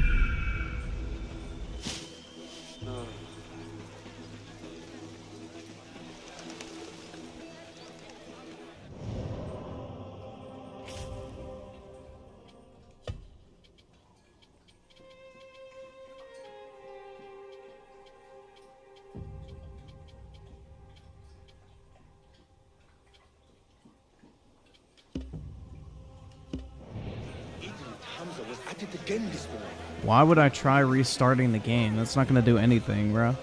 Why would I try restarting the game? That's not gonna do anything, bro.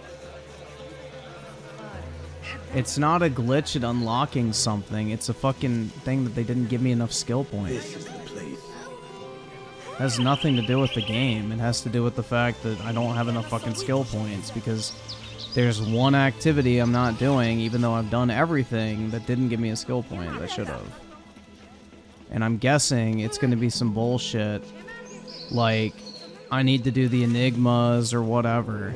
It's not a glitch at unlocking something. It's a fucking thing that they didn't give me enough skill points. This is the place. It has nothing to do with the game. It has to do with the fact that I don't have enough fucking skill points because there's one activity I'm not doing even though I've done everything that didn't give me a skill point that should have. And I'm guessing it's gonna be some bullshit like I need to do the enigmas or whatever.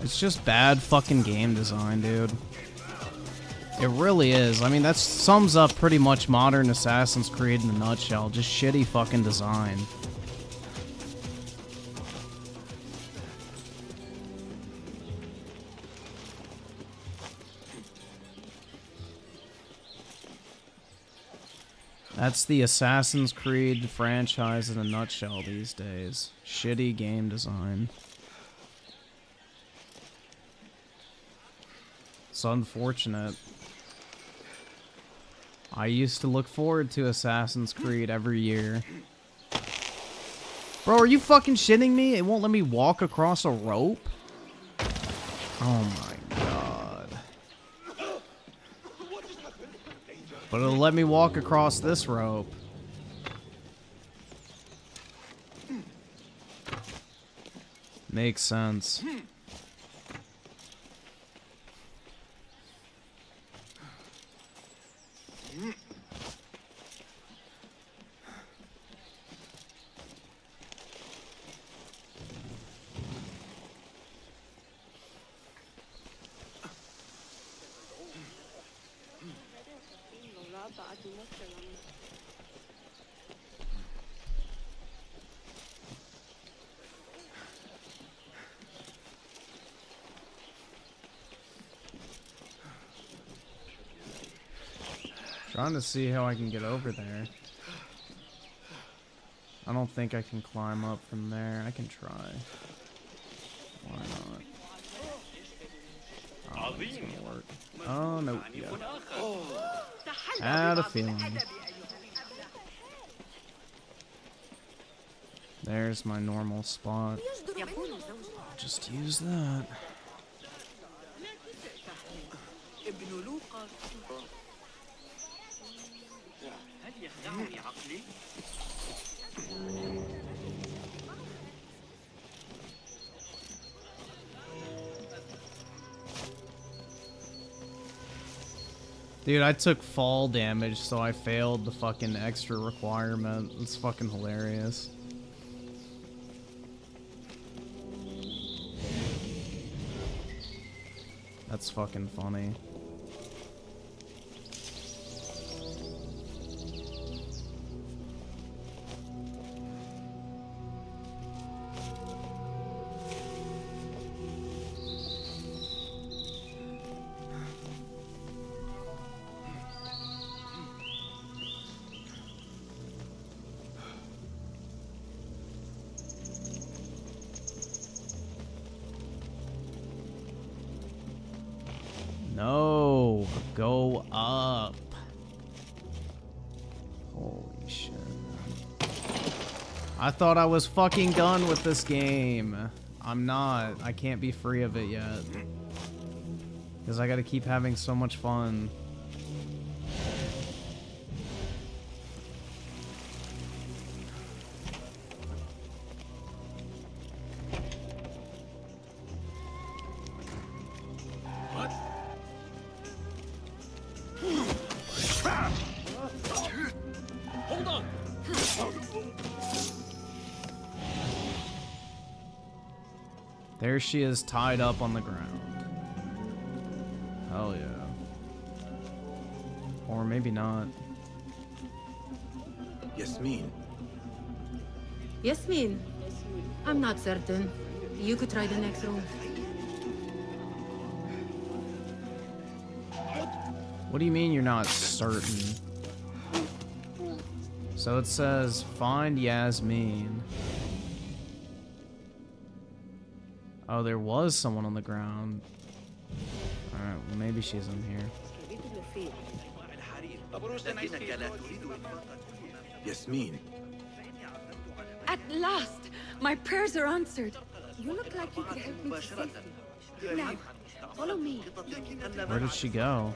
It's just bad fucking game design, dude. It really is. I mean, that sums up pretty much modern Assassin's Creed in a nutshell. Just shitty fucking design. That's the Assassin's Creed franchise in a nutshell these days. Shitty game design. It's unfortunate. I used to look forward to Assassin's Creed every year. Bro, are you fucking shitting me? It won't let me walk across a rope? Oh my god. But it'll let me walk across this rope. Makes sense. Trying to see how I can get over there. I don't think I can climb up from there. I can try. Why not? Oh, it's gonna work. Oh, no. Yeah. Had a feeling. There's my normal spot. Just use that. Dude, I took fall damage, so I failed the fucking extra requirement. It's fucking hilarious. That's fucking funny. No, go up. Holy shit. I thought I was fucking done with this game. I'm not. I can't be free of it yet. Because I gotta keep having so much fun. There she is, tied up on the ground. Hell yeah. Or maybe not. Yasmin. Yasmin. I'm not certain. You could try the next room. What do you mean you're not certain? So it says, find Yasmin. Oh, there was someone on the ground. Alright, well maybe she's in here. Yasmin. At last! My prayers are answered. You look like you could help me to safety. Now, follow me. Where did she go?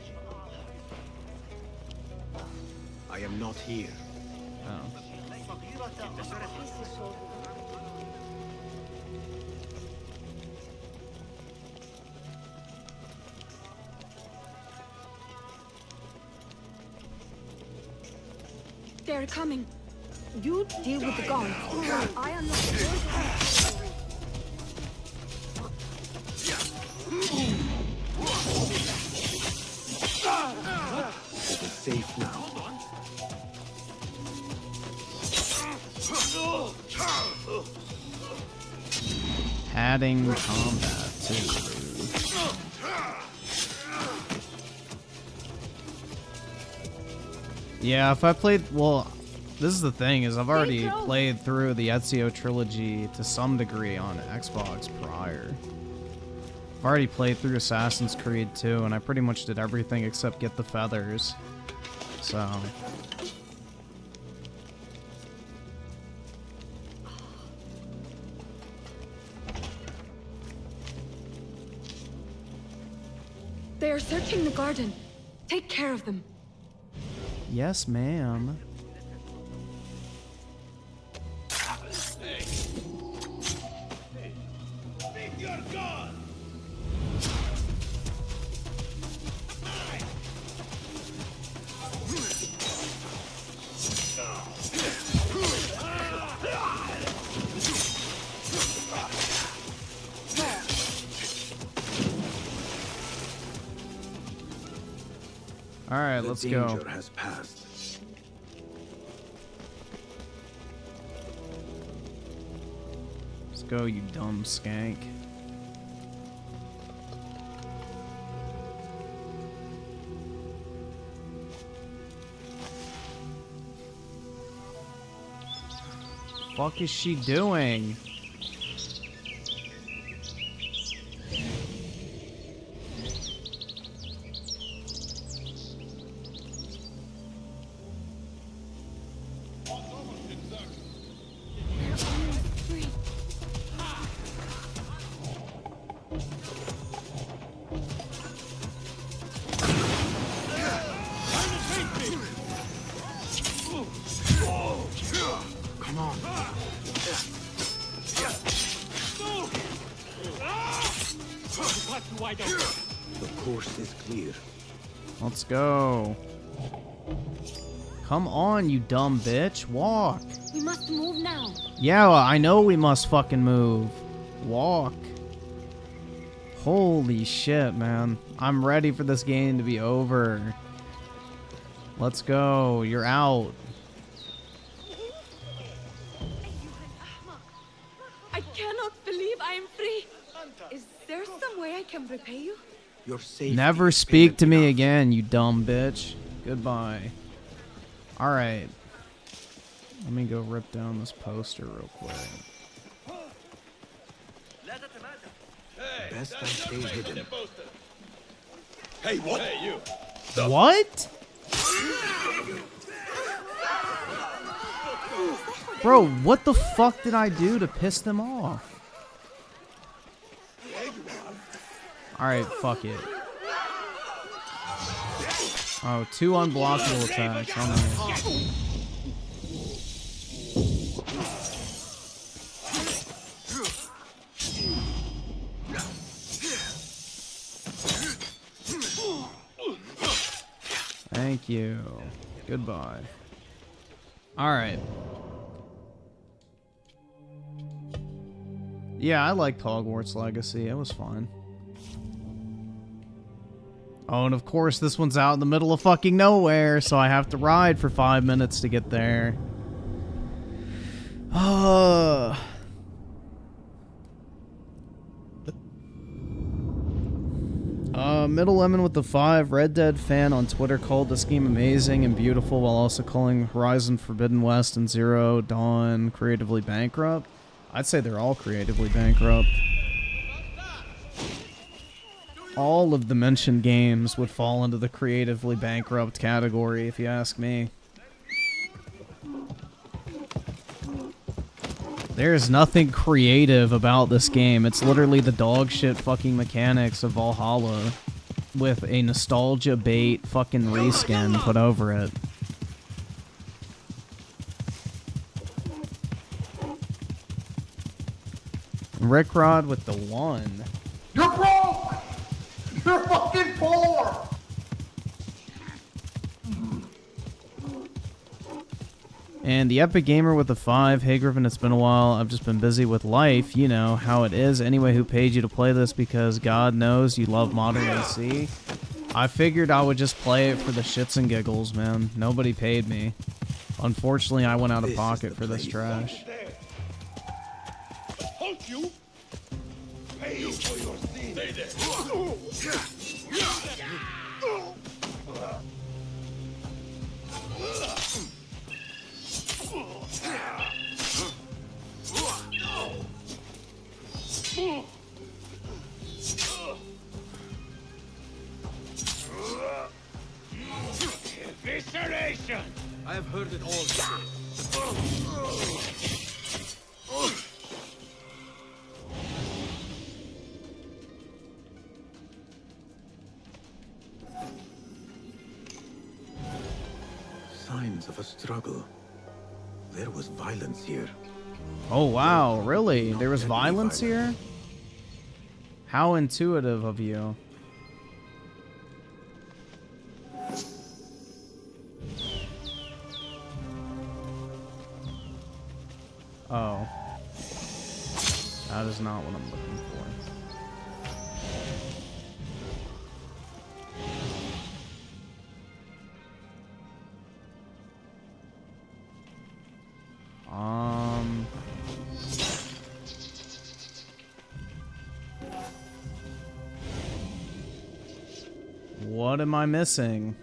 I am not here. Oh. They're coming. You deal with the guards. I unlock the doors. safe now. Adding combat too. Yeah, if I played, well, this is the thing, is I've already played through the Ezio trilogy to some degree on Xbox prior. I've already played through Assassin's Creed 2, and I pretty much did everything except get the feathers. So... They are searching the garden. Take care of them. Yes, ma'am. All right, let's go. The danger has passed. Let's go, you dumb skank. Fuck is she doing? The course is clear. Let's go. Come on, you dumb bitch. Walk. We must move now. Yeah, well, I know we must fucking move. Walk. Holy shit, man. I'm ready for this game to be over. Let's go. You're out. I cannot believe I am free. Is there some way I can repay you? You're safe. Never speak to me again, you dumb bitch. Goodbye. Alright. Let me go rip down this poster real quick. Best I stay hidden. Hey, what? Hey, you. What? Bro, what the fuck did I do to piss them off? Alright, fuck it. Oh, 2 unblockable attacks. Oh, nice. Thank you. Goodbye. Alright. Yeah, I liked Hogwarts Legacy. It was fun. Oh, and of course, this one's out in the middle of fucking nowhere, so I have to ride for 5 minutes to get there. Middle Lemon with the 5. Red Dead fan on Twitter called this game amazing and beautiful while also calling Horizon Forbidden West and Zero Dawn creatively bankrupt. I'd say they're all creatively bankrupt. All of the mentioned games would fall into the creatively bankrupt category, if you ask me. There's nothing creative about this game. It's literally the dog shit fucking mechanics of Valhalla with a nostalgia bait fucking reskin put over it. Rickrod with the 1. You're broke! You're fucking poor! And the Epic Gamer with the 5. Hey Griffin, it's been a while. I've just been busy with life. You know how it is. Anyway, who paid you to play this? Because God knows you love modern AC. I figured I would just play it for the shits and giggles, man. Nobody paid me. Unfortunately, I went out of pocket for this trash. Halt you! Pay you for your sin! Stay there! Evisceration! I have heard it all. Signs of a struggle. There was violence here. Oh wow, really? There was violence here? How intuitive of you. Oh. That is not what I'm looking for. What am I missing?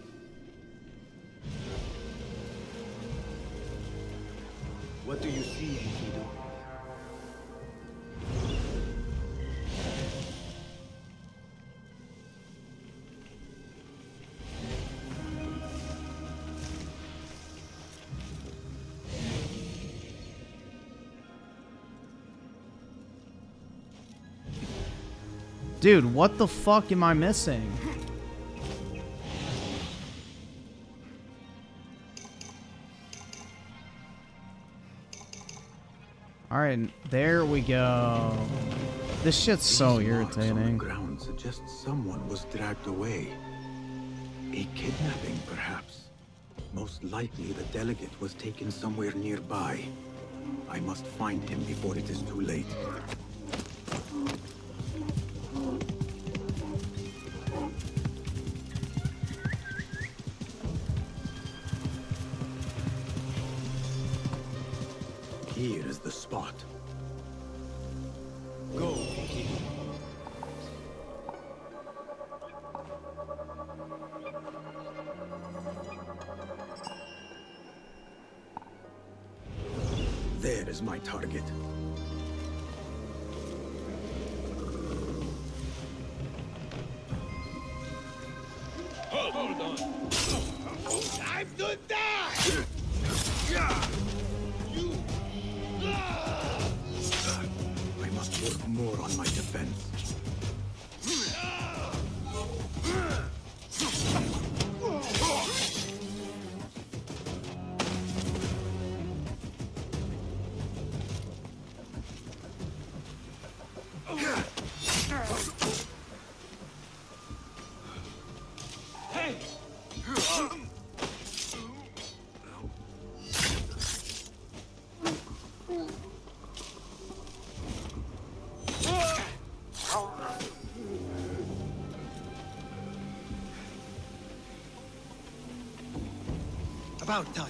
What do you see, Enkidu? Dude, what the fuck am I missing? Alright, there we go. This shit's so irritating. Ground suggests someone was dragged away. A kidnapping, perhaps. Most likely the delegate was taken somewhere nearby. I must find him before it is too late. Here is the spot. Go, Enkidu. There is my target. Hold on. Time to die! I must work more on my defense. About time.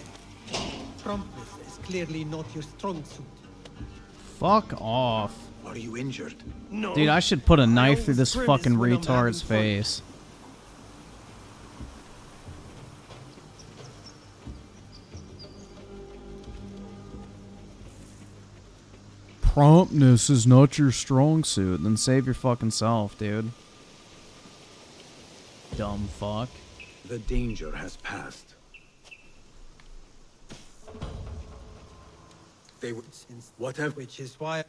Promptness is clearly not your strong suit. Fuck off. Are you injured? No. Dude, I should put a knife through this fucking retard's face. Promptness is not your strong suit. Then save your fucking self, dude. Dumb fuck. The danger has passed. They would since whatever, which is why.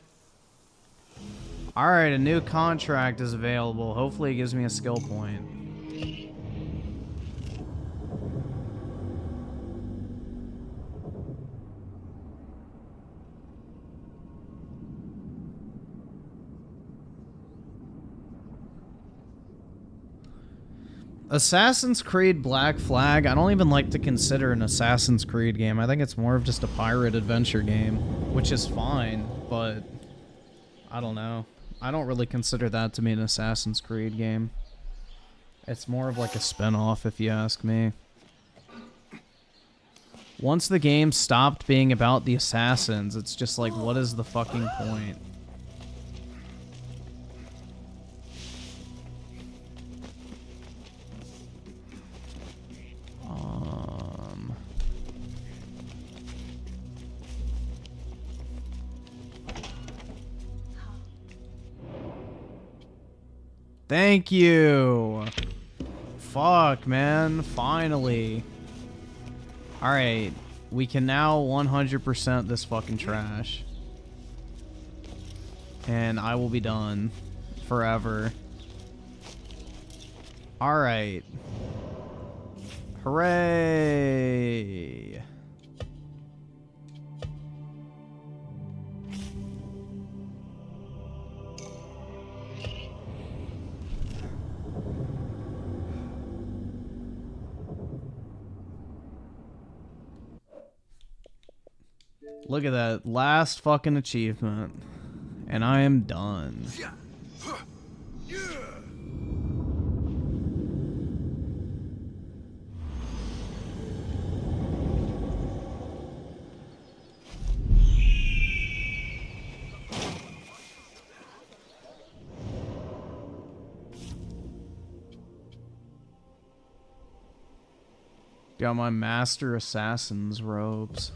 Alright, a new contract is available. Hopefully it gives me a skill point. Assassin's Creed Black Flag, I don't even like to consider an Assassin's Creed game. I think it's more of just a pirate adventure game, which is fine, but I don't know. I don't really consider that to be an Assassin's Creed game. It's more of like a spin-off, if you ask me. Once the game stopped being about the assassins, it's just like, what is the fucking point? Thank you. Fuck, man. Finally. Alright. We can now 100% this fucking trash. And I will be done. Forever. Alright. Hooray. Look at that last fucking achievement. And I am done. Got my Master Assassin's robes.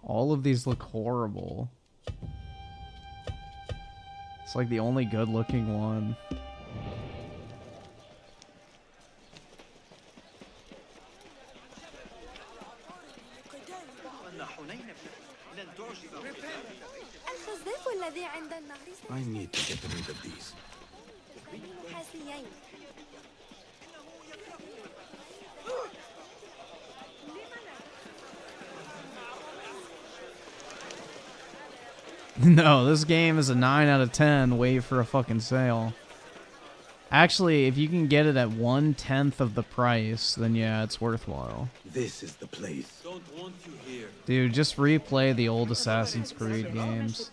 All of these look horrible. It's like the only good looking one. I need to get rid of these. No, this game is a 9 out of 10. Wait for a fucking sale. Actually, if you can get it at 1/10 of the price, then yeah, it's worthwhile. This is the place. Don't want you here. Dude, just replay the old Assassin's Creed games.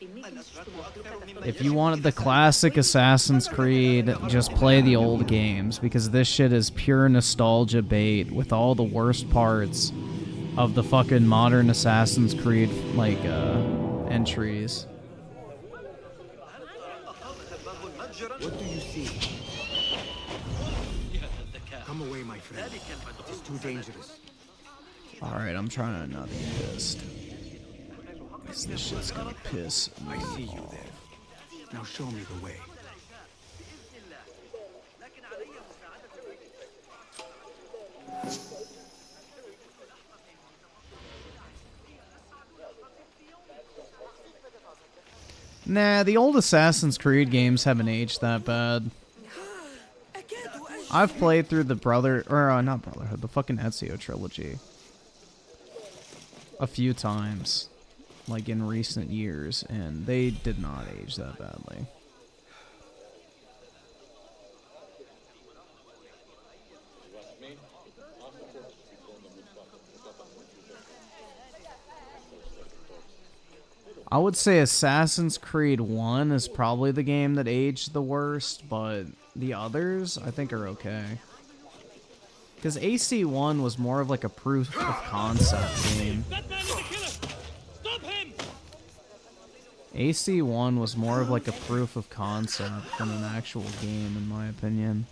If you wanted the classic Assassin's Creed, just play the old games, because this shit is pure nostalgia bait with all the worst parts of the fucking modern Assassin's Creed, like, entries. What do you see? Come away, my friend. It's too dangerous. Alright, I'm trying to not be pissed. Because this shit's gonna piss me I see you off. there. Now show me the way. Nah, the old Assassin's Creed games haven't aged that bad. I've played through the not Brotherhood, the fucking Ezio trilogy a few times, like in recent years, and they did not age that badly. I would say Assassin's Creed 1 is probably the game that aged the worst, but the others, I think, are okay. Because AC1 was more of like a proof of concept game. AC1 was more of like a proof of concept than an actual game, in my opinion.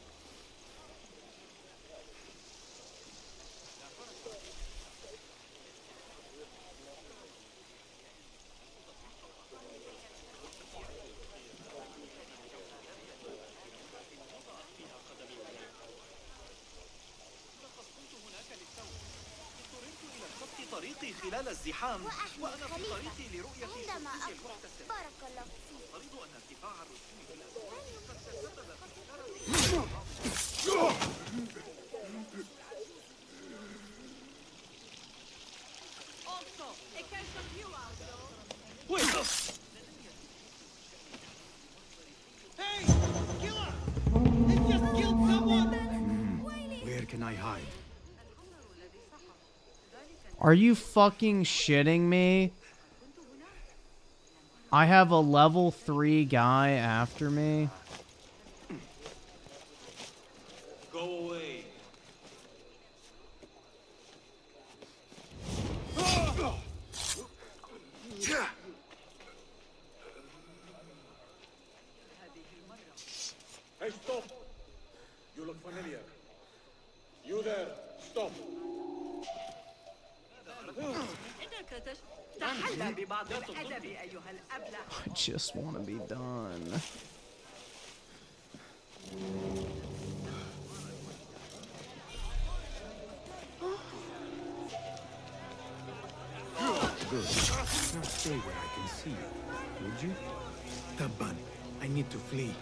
خلال الزحام وأنا في طريقي لرؤية عندما أقرأ بارك الله فيك أريد أن ارتفاع الرسوم في الأسواق قد تسبب Hey! Killer! They just killed someone! Where can I hide? Are you fucking shitting me? I have a level 3 guy after me. Go away. Hey, stop! You look familiar. You there, stop! I just want to be done. Good. Now stay where I can see you, would you? Tabban, I need to flee.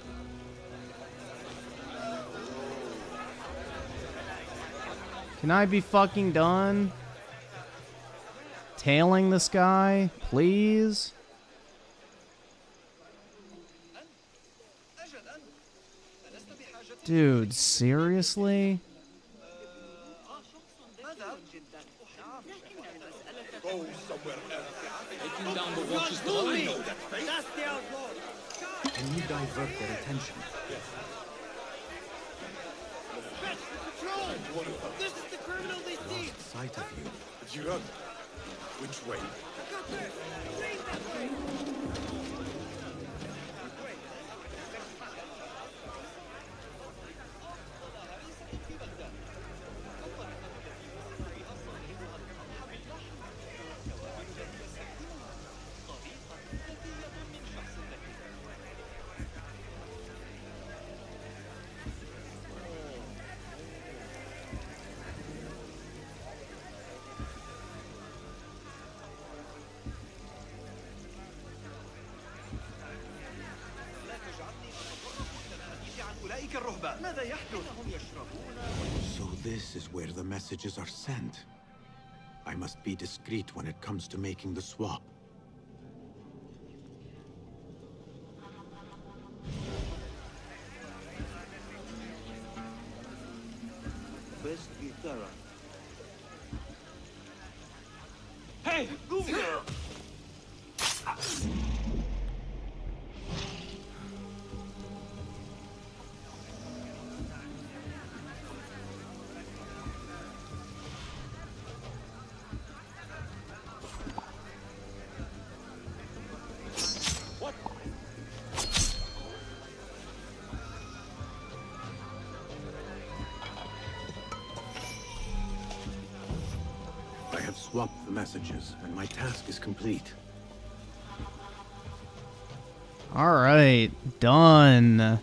Can I be fucking done? Tailing this guy, please? Dude, seriously? Go somewhere else. Taking down the watch's glory. That's the outlaw. Can you divert their attention? This is the criminal they see. Sight of you. Did you run? Which way? So this is where the messages are sent. I must be discreet when it comes to making the swap. Best be thorough. Hey, move there! I have swapped the messages, and my task is complete. Alright, done.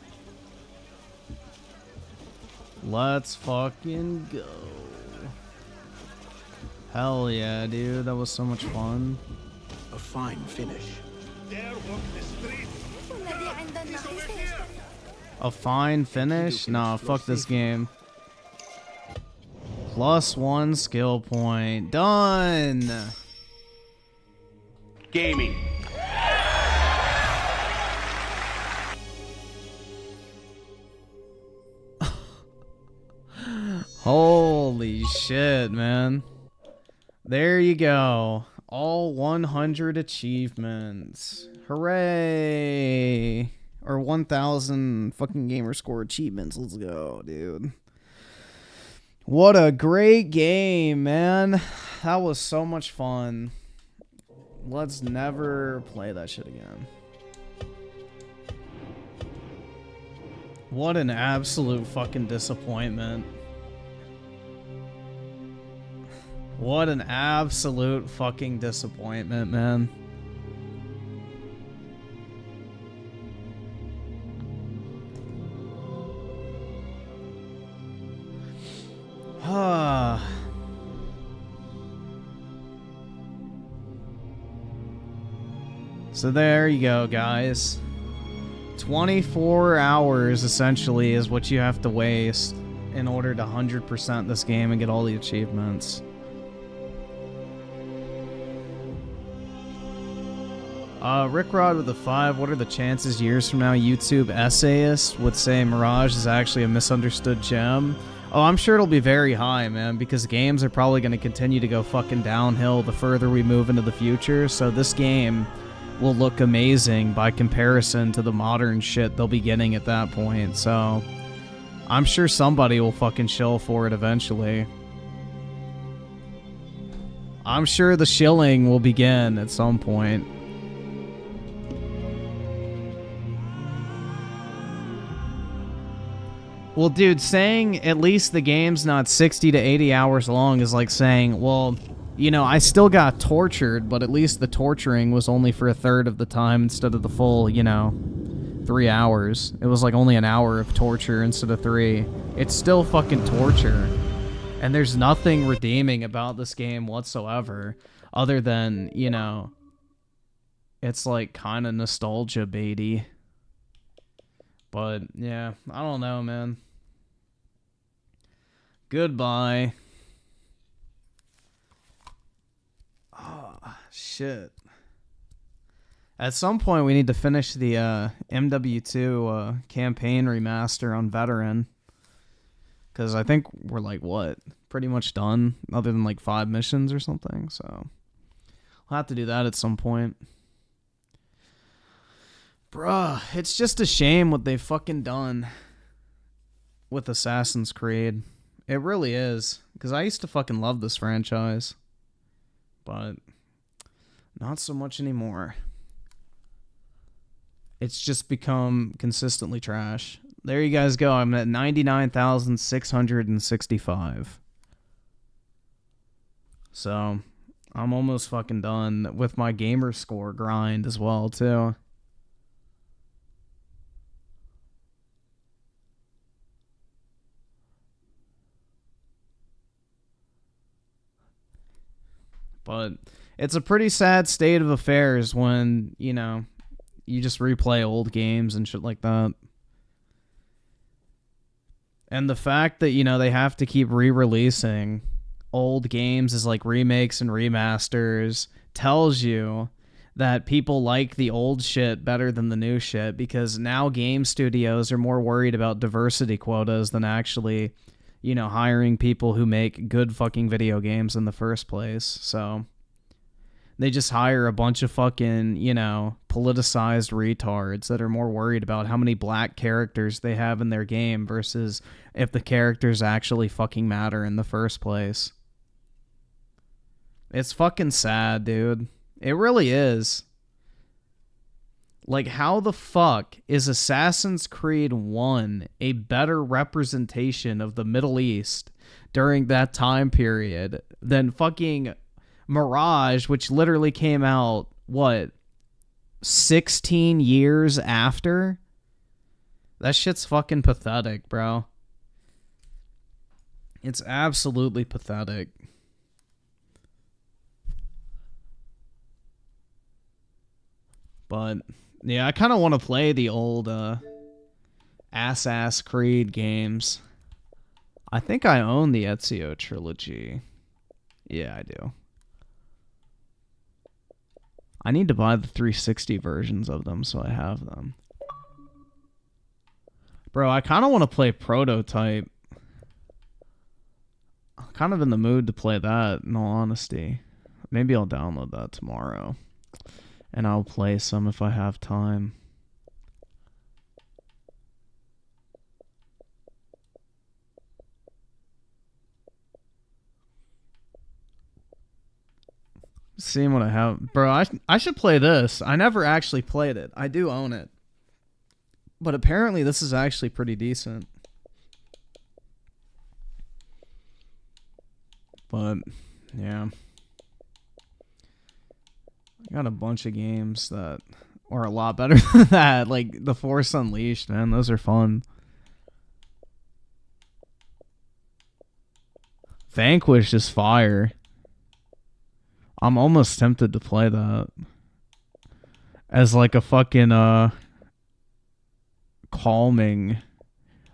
Let's fucking go. Hell yeah, dude. That was so much fun. A fine finish. A fine finish? Nah, fuck this game. +1 skill point. Done! Gaming. Holy shit, man. There you go. All 100 achievements. Hooray! Or 1,000 fucking gamer score achievements. Let's go, dude. What a great game, man. That was so much fun. Let's never play that shit again. What an absolute fucking disappointment. What an absolute fucking disappointment, man. So there you go, guys. 24 hours, essentially, is what you have to waste in order to 100% this game and get all the achievements. Rickrod with a 5. What are the chances years from now YouTube essayists would say Mirage is actually a misunderstood gem? Oh, I'm sure it'll be very high, man, because games are probably going to continue to go fucking downhill the further we move into the future. So this game will look amazing by comparison to the modern shit they'll be getting at that point. So I'm sure somebody will fucking shill for it eventually. I'm sure the shilling will begin at some point. Well, dude, saying at least the game's not 60 to 80 hours long is like saying, well, you know, I still got tortured, but at least the torturing was only for a third of the time instead of the full, you know, 3 hours. It was like only an hour of torture instead of 3. It's still fucking torture. And there's nothing redeeming about this game whatsoever other than, you know, it's like kind of nostalgia baity. But, yeah, I don't know, man. Goodbye. Oh, shit. At some point, we need to finish the MW2 campaign remaster on Veteran. Because I think we're like, what? Pretty much done, other than like 5 missions or something. So, we'll have to do that at some point. Bruh, it's just a shame what they've fucking done with Assassin's Creed. It really is. Because I used to fucking love this franchise. But not so much anymore. It's just become consistently trash. There you guys go. I'm at 99,665. So, I'm almost fucking done with my gamer score grind as well, too. But it's a pretty sad state of affairs when, you know, you just replay old games and shit like that. And the fact that, you know, they have to keep re-releasing old games as like remakes and remasters tells you that people like the old shit better than the new shit, because now game studios are more worried about diversity quotas than actually, you know, hiring people who make good fucking video games in the first place. So they just hire a bunch of fucking, you know, politicized retards that are more worried about how many black characters they have in their game versus if the characters actually fucking matter in the first place. It's fucking sad, dude. It really is. Like, how the fuck is Assassin's Creed 1 a better representation of the Middle East during that time period than fucking Mirage, which literally came out, what, 16 years after? That shit's fucking pathetic, bro. It's absolutely pathetic. But yeah, I kind of want to play the old Assassin's Creed games. I think I own the Ezio trilogy. Yeah, I do. I need to buy the 360 versions of them so I have them. Bro, I kind of want to play Prototype. I'm kind of in the mood to play that, in all honesty. Maybe I'll download that tomorrow. And I'll play some if I have time. Seeing what I have. Bro, I should play this. I never actually played it. I do own it. But apparently this is actually pretty decent. But, yeah. I got a bunch of games that are a lot better than that. Like, The Force Unleashed, man. Those are fun. Vanquish is fire. I'm almost tempted to play that. As like a fucking, calming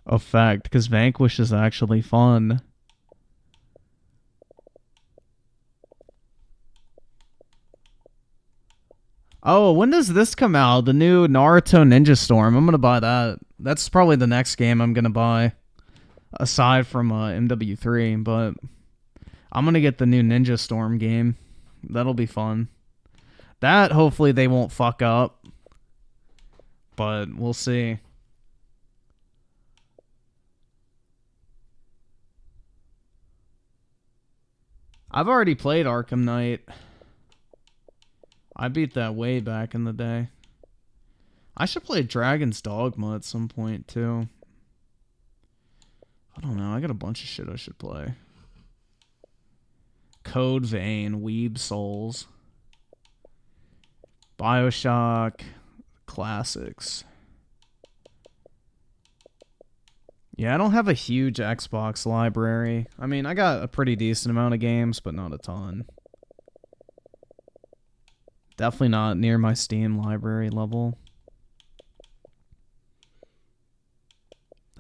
effect. Because Vanquish is actually fun. Oh, when does this come out? The new Naruto Ninja Storm. I'm going to buy that. That's probably the next game I'm going to buy. Aside from MW3. But I'm going to get the new Ninja Storm game. That'll be fun. That, hopefully, they won't fuck up. But we'll see. I've already played Arkham Knight. I beat that way back in the day. I should play Dragon's Dogma at some point, too. I don't know. I got a bunch of shit I should play. Code Vein, Weeb Souls, BioShock, classics. Yeah, I don't have a huge Xbox library. I mean, I got a pretty decent amount of games, but not a ton. Definitely not near my Steam library level.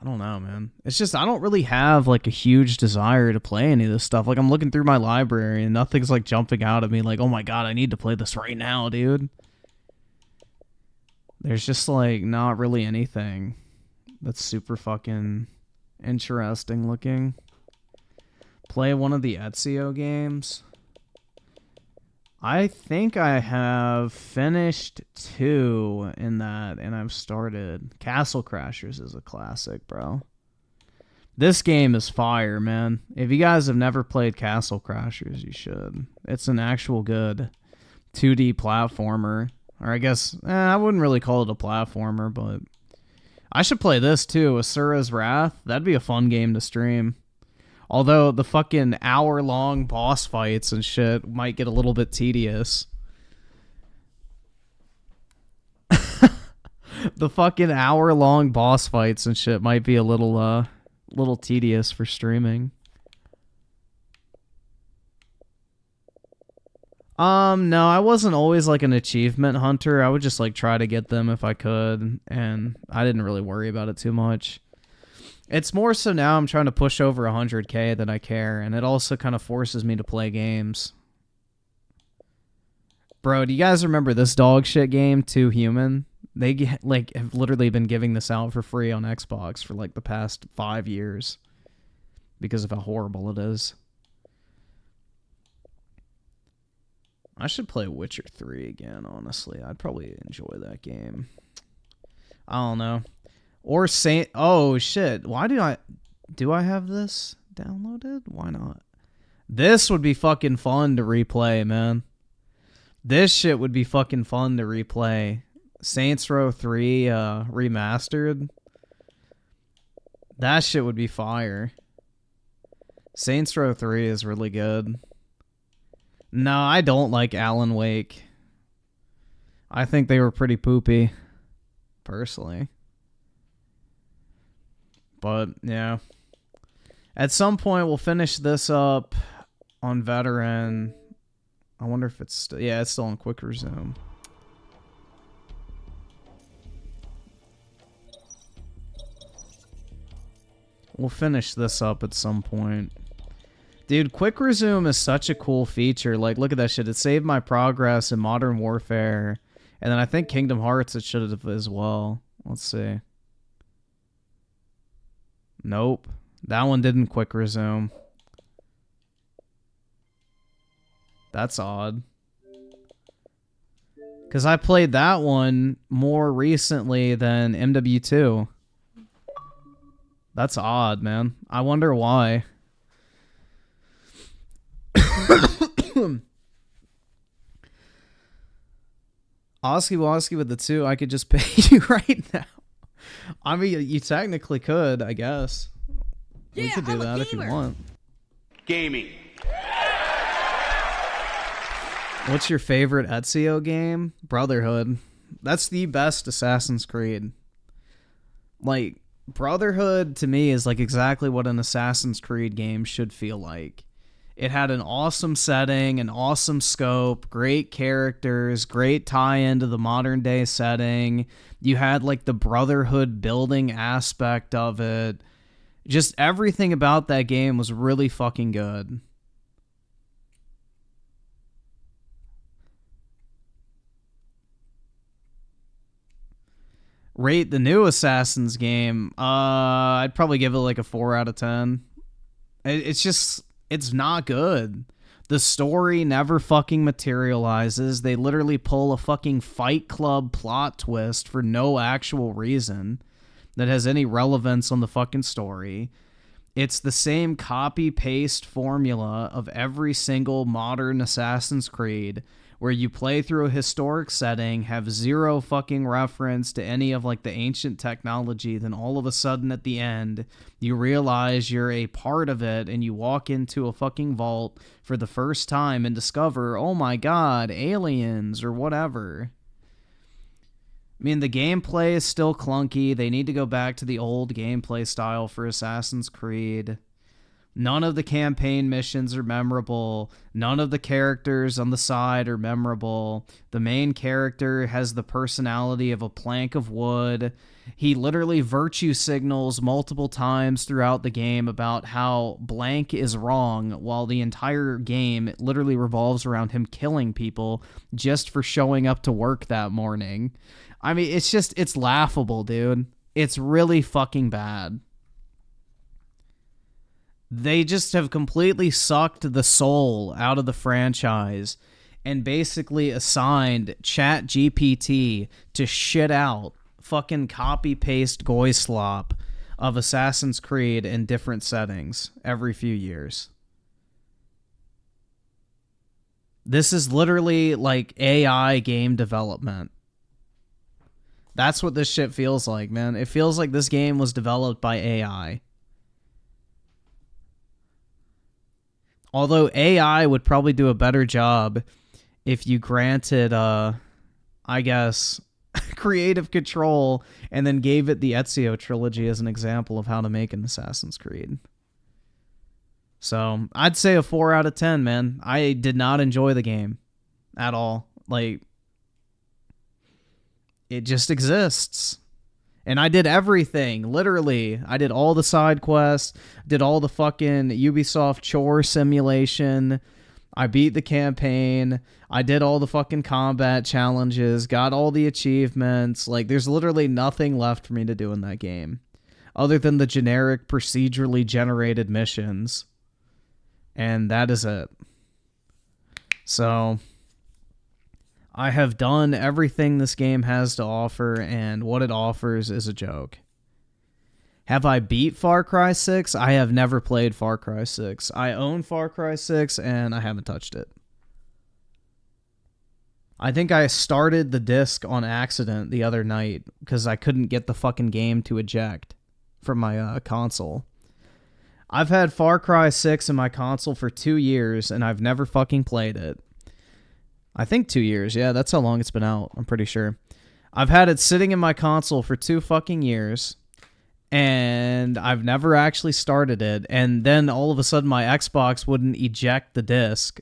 I don't know, man. It's just, I don't really have, like, a huge desire to play any of this stuff. Like, I'm looking through my library, and nothing's, like, jumping out at me like, oh my god, I need to play this right now, dude. There's just, like, not really anything that's super fucking interesting looking. Play one of the Ezio games. I think I have finished 2 in that, and I've started. Castle Crashers is a classic, bro. This game is fire, man. If you guys have never played Castle Crashers, you should. It's an actual good 2D platformer. Or I guess, I wouldn't really call it a platformer, but I should play this too, Asura's Wrath. That'd be a fun game to stream. Although the fucking hour-long boss fights and shit might get a little bit tedious. The fucking hour-long boss fights and shit might be a little tedious for streaming. No, I wasn't always like an achievement hunter. I would just like try to get them if I could, and I didn't really worry about it too much. It's more so now I'm trying to push over 100k that I care, and it also kind of forces me to play games. Bro, do you guys remember this dog shit game, Too Human? They like have literally been giving this out for free on Xbox for like the past 5 years because of how horrible it is. I should play Witcher 3 again, honestly. I'd probably enjoy that game. I don't know. Or Saint... Oh, shit. Why do I have this downloaded? Why not? This would be fucking fun to replay, man. This shit would be fucking fun to replay. Saints Row 3 remastered. That shit would be fire. Saints Row 3 is really good. No, I don't like Alan Wake. I think they were pretty poopy, personally. But, yeah. At some point, we'll finish this up on Veteran. I wonder if it's... Yeah, it's still on Quick Resume. We'll finish this up at some point. Dude, Quick Resume is such a cool feature. Like, look at that shit. It saved my progress in Modern Warfare. And then I think Kingdom Hearts it should have as well. Let's see. Nope. That one didn't Quick Resume. That's odd. Because I played that one more recently than MW2. That's odd, man. I wonder why. Oski Woski with the 2, I could just pay you right now. I mean, you technically could, I guess. Yeah, we could do that if you want. Gaming. What's your favorite Ezio game? Brotherhood. That's the best Assassin's Creed. Like, Brotherhood to me is like exactly what an Assassin's Creed game should feel like. It had an awesome setting, an awesome scope, great characters, great tie-in to the modern day setting. You had like the Brotherhood building aspect of it. Just everything about that game was really fucking good. Rate the new Assassin's game. I'd probably give it like a 4 out of 10. It's just... It's not good. The story never fucking materializes. They literally pull a fucking Fight Club plot twist for no actual reason that has any relevance on the fucking story. It's the same copy-paste formula of every single modern Assassin's Creed, where you play through a historic setting, have zero fucking reference to any of like the ancient technology, then all of a sudden at the end, you realize you're a part of it, and you walk into a fucking vault for the first time and discover, oh my god, aliens or whatever. I mean, the gameplay is still clunky. They need to go back to the old gameplay style for Assassin's Creed. None of the campaign missions are memorable. None of the characters on the side are memorable. The main character has the personality of a plank of wood. He literally virtue signals multiple times throughout the game about how blank is wrong, while the entire game literally revolves around him killing people just for showing up to work that morning. I mean, it's laughable, dude. It's really fucking bad. They just have completely sucked the soul out of the franchise and basically assigned ChatGPT to shit out fucking copy-paste goy slop of Assassin's Creed in different settings every few years. This is literally like AI game development. That's what this shit feels like, man. It feels like this game was developed by AI. Although AI would probably do a better job if you granted, I guess, creative control and then gave it the Ezio trilogy as an example of how to make an Assassin's Creed. So, I'd say a 4 out of 10, man. I did not enjoy the game at all. Like, it just exists. And I did everything, literally. I did all the side quests, did all the fucking Ubisoft chore simulation. I beat the campaign. I did all the fucking combat challenges, got all the achievements. Like, there's literally nothing left for me to do in that game other than the generic procedurally generated missions. And that is it. So, I have done everything this game has to offer, and what it offers is a joke. Have I beat Far Cry 6? I have never played Far Cry 6. I own Far Cry 6, and I haven't touched it. I think I started the disc on accident the other night because I couldn't get the fucking game to eject from my console. I've had Far Cry 6 in my console for 2 years, and I've never fucking played it. I think 2 years. Yeah, that's how long it's been out. I'm pretty sure. I've had it sitting in my console for 2 fucking years, and I've never actually started it. And then all of a sudden my Xbox wouldn't eject the disc.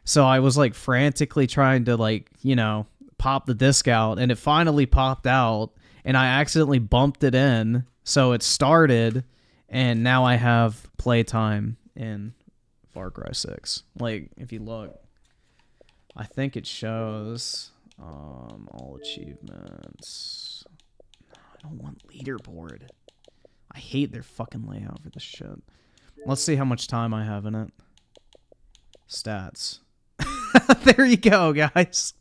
So I was like frantically trying to like, you know, pop the disc out, and it finally popped out, and I accidentally bumped it in. So it started, and now I have playtime in Far Cry 6. Like, if you look, I think it shows all achievements. I don't want leaderboard. I hate their fucking layout for this shit. Let's see how much time I have in it. Stats. There you go, guys.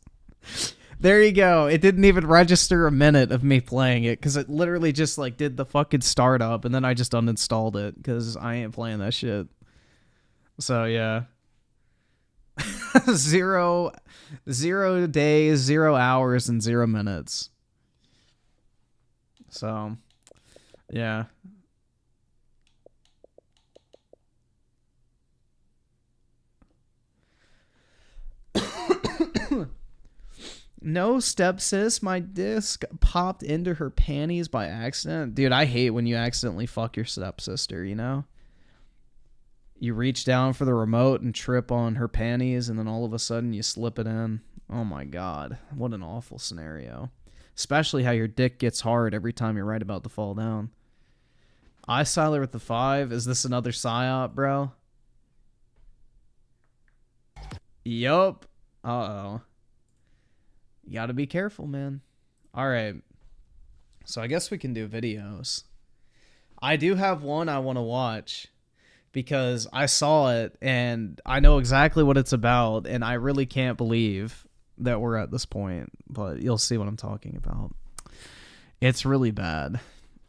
There you go. It didn't even register a minute of me playing it because it literally just like did the fucking startup, and then I just uninstalled it because I ain't playing that shit. So yeah. 0 days, 0 hours, and 0 minutes. So, yeah. No, stepsis, my disc popped into her panties by accident. Dude, I hate when you accidentally fuck your stepsister, you know? You reach down for the remote and trip on her panties, and then all of a sudden you slip it in. Oh my god. What an awful scenario. Especially how your dick gets hard every time you're right about to fall down. Eyestyler with the 5. Is this another psyop, bro? Yup. Uh-oh. You gotta be careful, man. Alright. So I guess we can do videos. I do have one I want to watch. because I saw it and I know exactly what it's about, and I really can't believe that we're at this point, but you'll see what I'm talking about. It's really bad.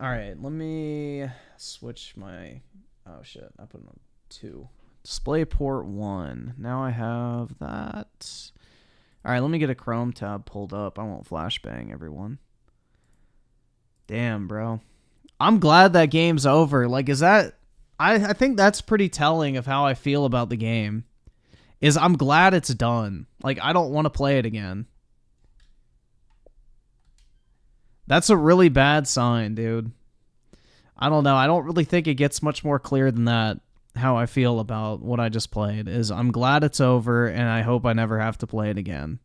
All right, let me switch my... Oh, shit. I put it on 2. DisplayPort 1. Now I have that. All right, let me get a Chrome tab pulled up. I won't flashbang everyone. Damn, bro. I'm glad that game's over. Like, is that... I think that's pretty telling of how I feel about the game. Is I'm glad it's done. Like, I don't want to play it again. That's a really bad sign, dude. I don't know. I don't really think it gets much more clear than that, how I feel about what I just played. Is I'm glad it's over, and I hope I never have to play it again.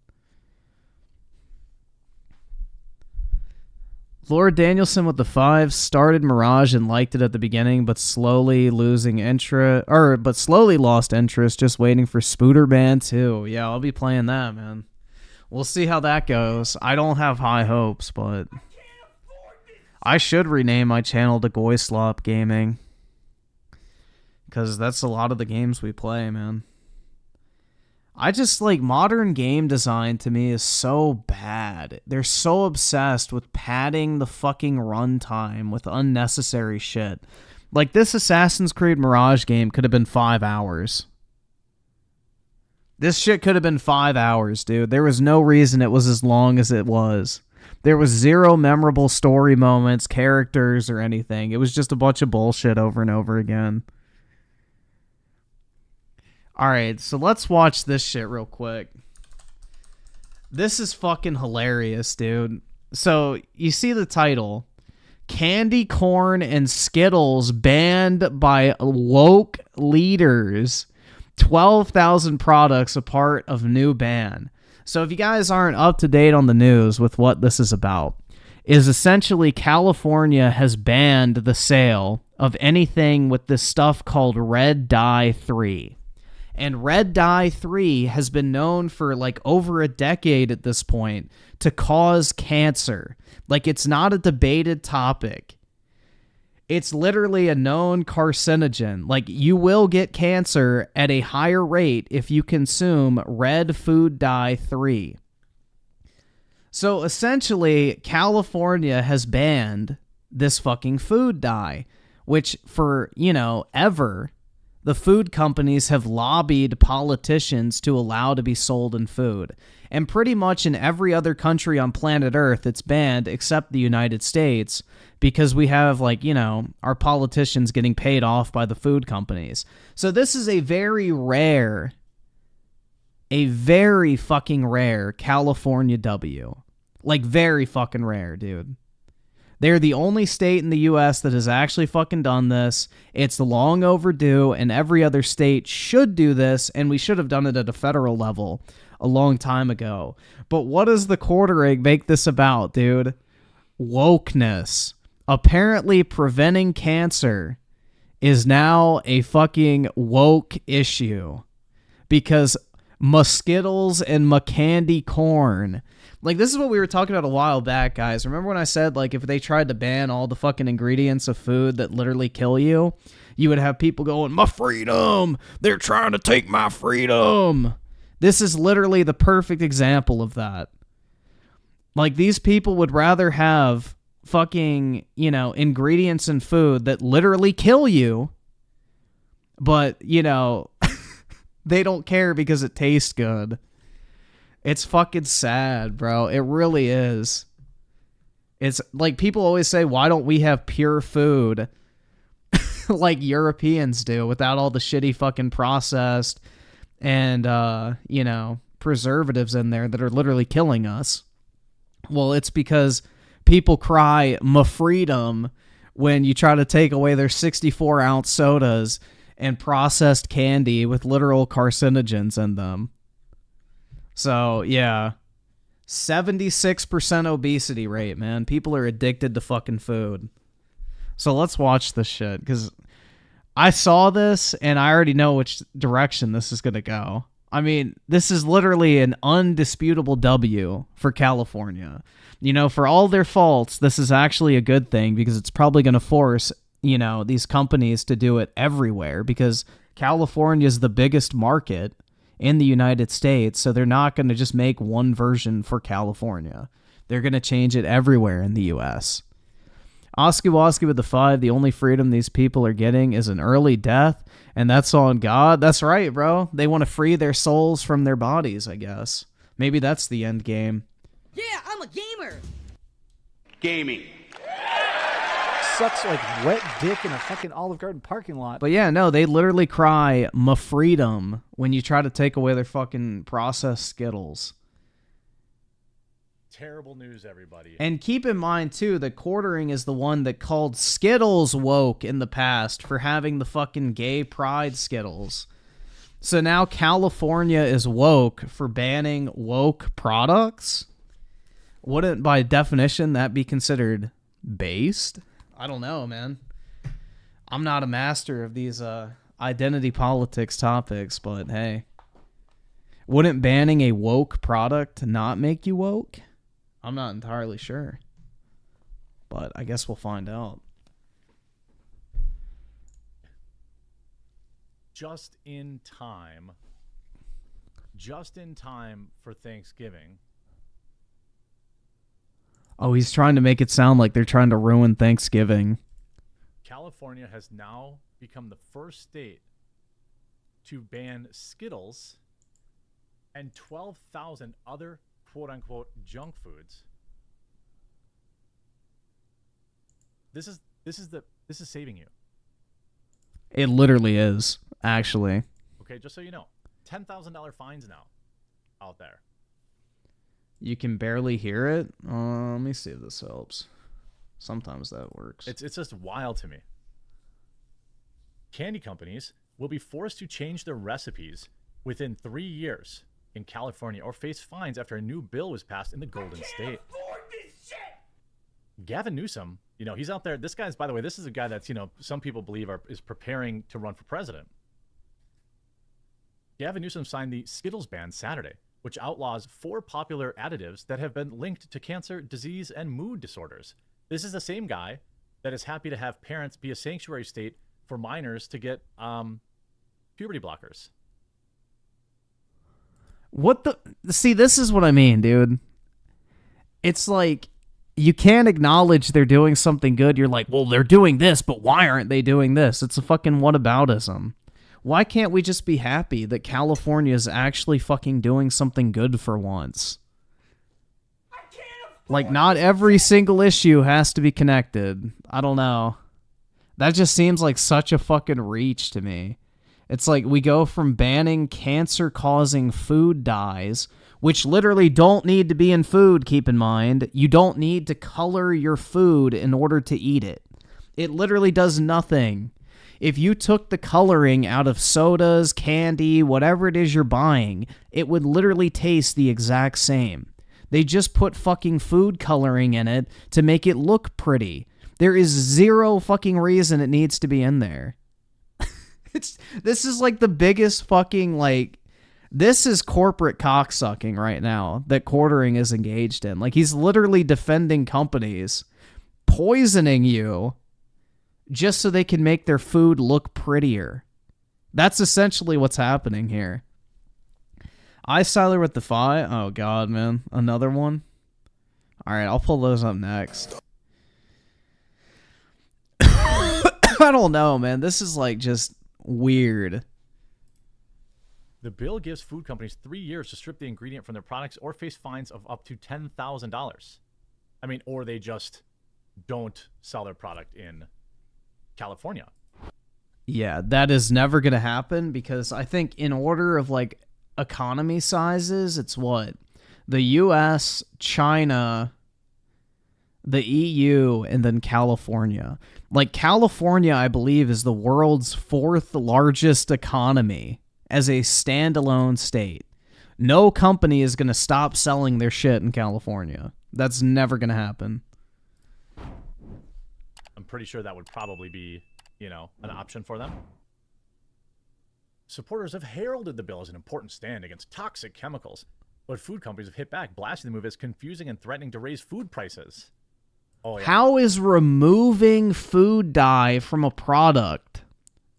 Lord Danielson with the 5 started Mirage and liked it at the beginning, but slowly lost interest, just waiting for Spooderman 2. Yeah, I'll be playing that, man. We'll see how that goes. I don't have high hopes, but I should rename my channel to Goyslop Gaming, because that's a lot of the games we play, man. I just, like, modern game design to me is so bad. They're so obsessed with padding the fucking runtime with unnecessary shit. Like, this Assassin's Creed Mirage game could have been 5 hours. This shit could have been 5 hours, dude. There was no reason it was as long as it was. There was zero memorable story moments, characters, or anything. It was just a bunch of bullshit over and over again. Alright, so let's watch this shit real quick. This is fucking hilarious, dude. So, you see the title. Candy corn and Skittles banned by woke leaders. 12,000 products a part of new ban. So if you guys aren't up to date on the news with what this is about, is essentially California has banned the sale of anything with this stuff called Red Dye 3. And Red Dye 3 has been known for like over a decade at this point to cause cancer. Like, it's not a debated topic. It's literally a known carcinogen. Like, you will get cancer at a higher rate if you consume Red Food Dye 3. So essentially, California has banned this fucking food dye, which for, ever, the food companies have lobbied politicians to allow to be sold in food. And pretty much in every other country on planet Earth, it's banned except the United States, because we have, our politicians getting paid off by the food companies. So this is a very fucking rare California W. Like, very fucking rare, dude. They're the only state in the U.S. that has actually fucking done this. It's long overdue, and every other state should do this, and we should have done it at a federal level a long time ago. But what does TheQuartering make this about, dude? Wokeness. Apparently, preventing cancer is now a fucking woke issue. Because Muskittles and McCandy corn. Like, this is what we were talking about a while back, guys. Remember when I said, like, if they tried to ban all the fucking ingredients of food that literally kill you, you would have people going, my freedom! They're trying to take my freedom! This is literally the perfect example of that. Like, these people would rather have fucking, ingredients in food that literally kill you, but, they don't care because it tastes good. It's fucking sad, bro. It really is. It's like, people always say, why don't we have pure food like Europeans do without all the shitty fucking processed and, preservatives in there that are literally killing us? Well, it's because people cry, "Ma freedom," when you try to take away their 64-ounce sodas and processed candy with literal carcinogens in them. So, yeah. 76% obesity rate, man. People are addicted to fucking food. So let's watch this shit, because I saw this, and I already know which direction this is going to go. I mean, this is literally an undisputable W for California. For all their faults, this is actually a good thing, because it's probably going to force you know, these companies to do it everywhere because California is the biggest market in the United States, so they're not going to just make one version for California. They're going to change it everywhere in the U.S. Oski Woski with the 5, the only freedom these people are getting is an early death, and that's on God. That's right, bro. They want to free their souls from their bodies, I guess. Maybe that's the end game. Yeah, I'm a gamer. Gaming. Sucks like wet dick in a fucking Olive Garden parking lot. But yeah, no, they literally cry "ma freedom" when you try to take away their fucking processed Skittles. Terrible news, everybody. And keep in mind, too, that Quartering is the one that called Skittles woke in the past for having the fucking gay pride Skittles. So now California is woke for banning woke products? Wouldn't, by definition, that be considered based? I don't know, man. I'm not a master of these identity politics topics, but hey. Wouldn't banning a woke product not make you woke? I'm not entirely sure. But I guess we'll find out. Just in time for Thanksgiving. Oh, he's trying to make it sound like they're trying to ruin Thanksgiving. California has now become the first state to ban Skittles and 12,000 other quote-unquote junk foods. This is saving you. It literally is, actually. Okay, just so you know, $10,000 fines now out there. You can barely hear it. Let me see if this helps. Sometimes that works. It's just wild to me. Candy companies will be forced to change their recipes within 3 years in California or face fines after a new bill was passed in the Golden State. Gavin Newsom, you know, he's out there. This guy's, by the way, this is a guy that's, you know, some people believe is preparing to run for president. Gavin Newsom signed the Skittles ban Saturday, which outlaws 4 popular additives that have been linked to cancer, disease, and mood disorders. This is the same guy that is happy to have parents be a sanctuary state for minors to get puberty blockers. What the... See, this is what I mean, dude. It's like, you can't acknowledge they're doing something good. You're like, well, they're doing this, but why aren't they doing this? It's a fucking whataboutism. Why can't we just be happy that California is actually fucking doing something good for once? Like, not every single issue has to be connected. I don't know. That just seems like such a fucking reach to me. It's like we go from banning cancer-causing food dyes, which literally don't need to be in food, keep in mind. You don't need to color your food in order to eat it. It literally does nothing. If you took the coloring out of sodas, candy, whatever it is you're buying, it would literally taste the exact same. They just put fucking food coloring in it to make it look pretty. There is zero fucking reason it needs to be in there. This is like the biggest fucking, like, this is corporate cocksucking right now that Quartering is engaged in. Like, he's literally defending companies, poisoning you, just so they can make their food look prettier. That's essentially what's happening here. Icyler with the 5. Oh, God, man. Another one? All right, I'll pull those up next. I don't know, man. This is, like, just weird. The bill gives food companies 3 years to strip the ingredient from their products or face fines of up to $10,000. I mean, or they just don't sell their product in California. Yeah, that is never going to happen because I think in order of, like, economy sizes, it's what? The US, China, the EU, and then California. Like, California, I believe, is the world's 4th largest economy as a standalone state. No company is going to stop selling their shit in California. That's never going to happen. I'm pretty sure that would probably be, you know, an option for them. Supporters have heralded the bill as an important stand against toxic chemicals, but food companies have hit back, blasting the move as confusing and threatening to raise food prices. Oh, yeah. How is removing food dye from a product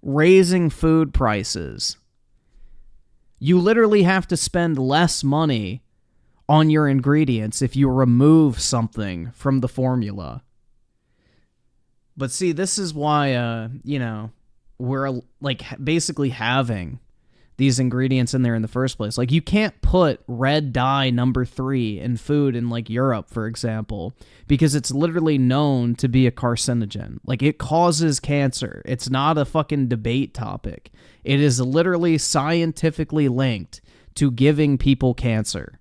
raising food prices? You literally have to spend less money on your ingredients if you remove something from the formula. But see, this is why, we're like basically having these ingredients in there in the first place. Like, you can't put red dye number 3 in food in like Europe, for example, because it's literally known to be a carcinogen. Like, it causes cancer. It's not a fucking debate topic. It is literally scientifically linked to giving people cancer.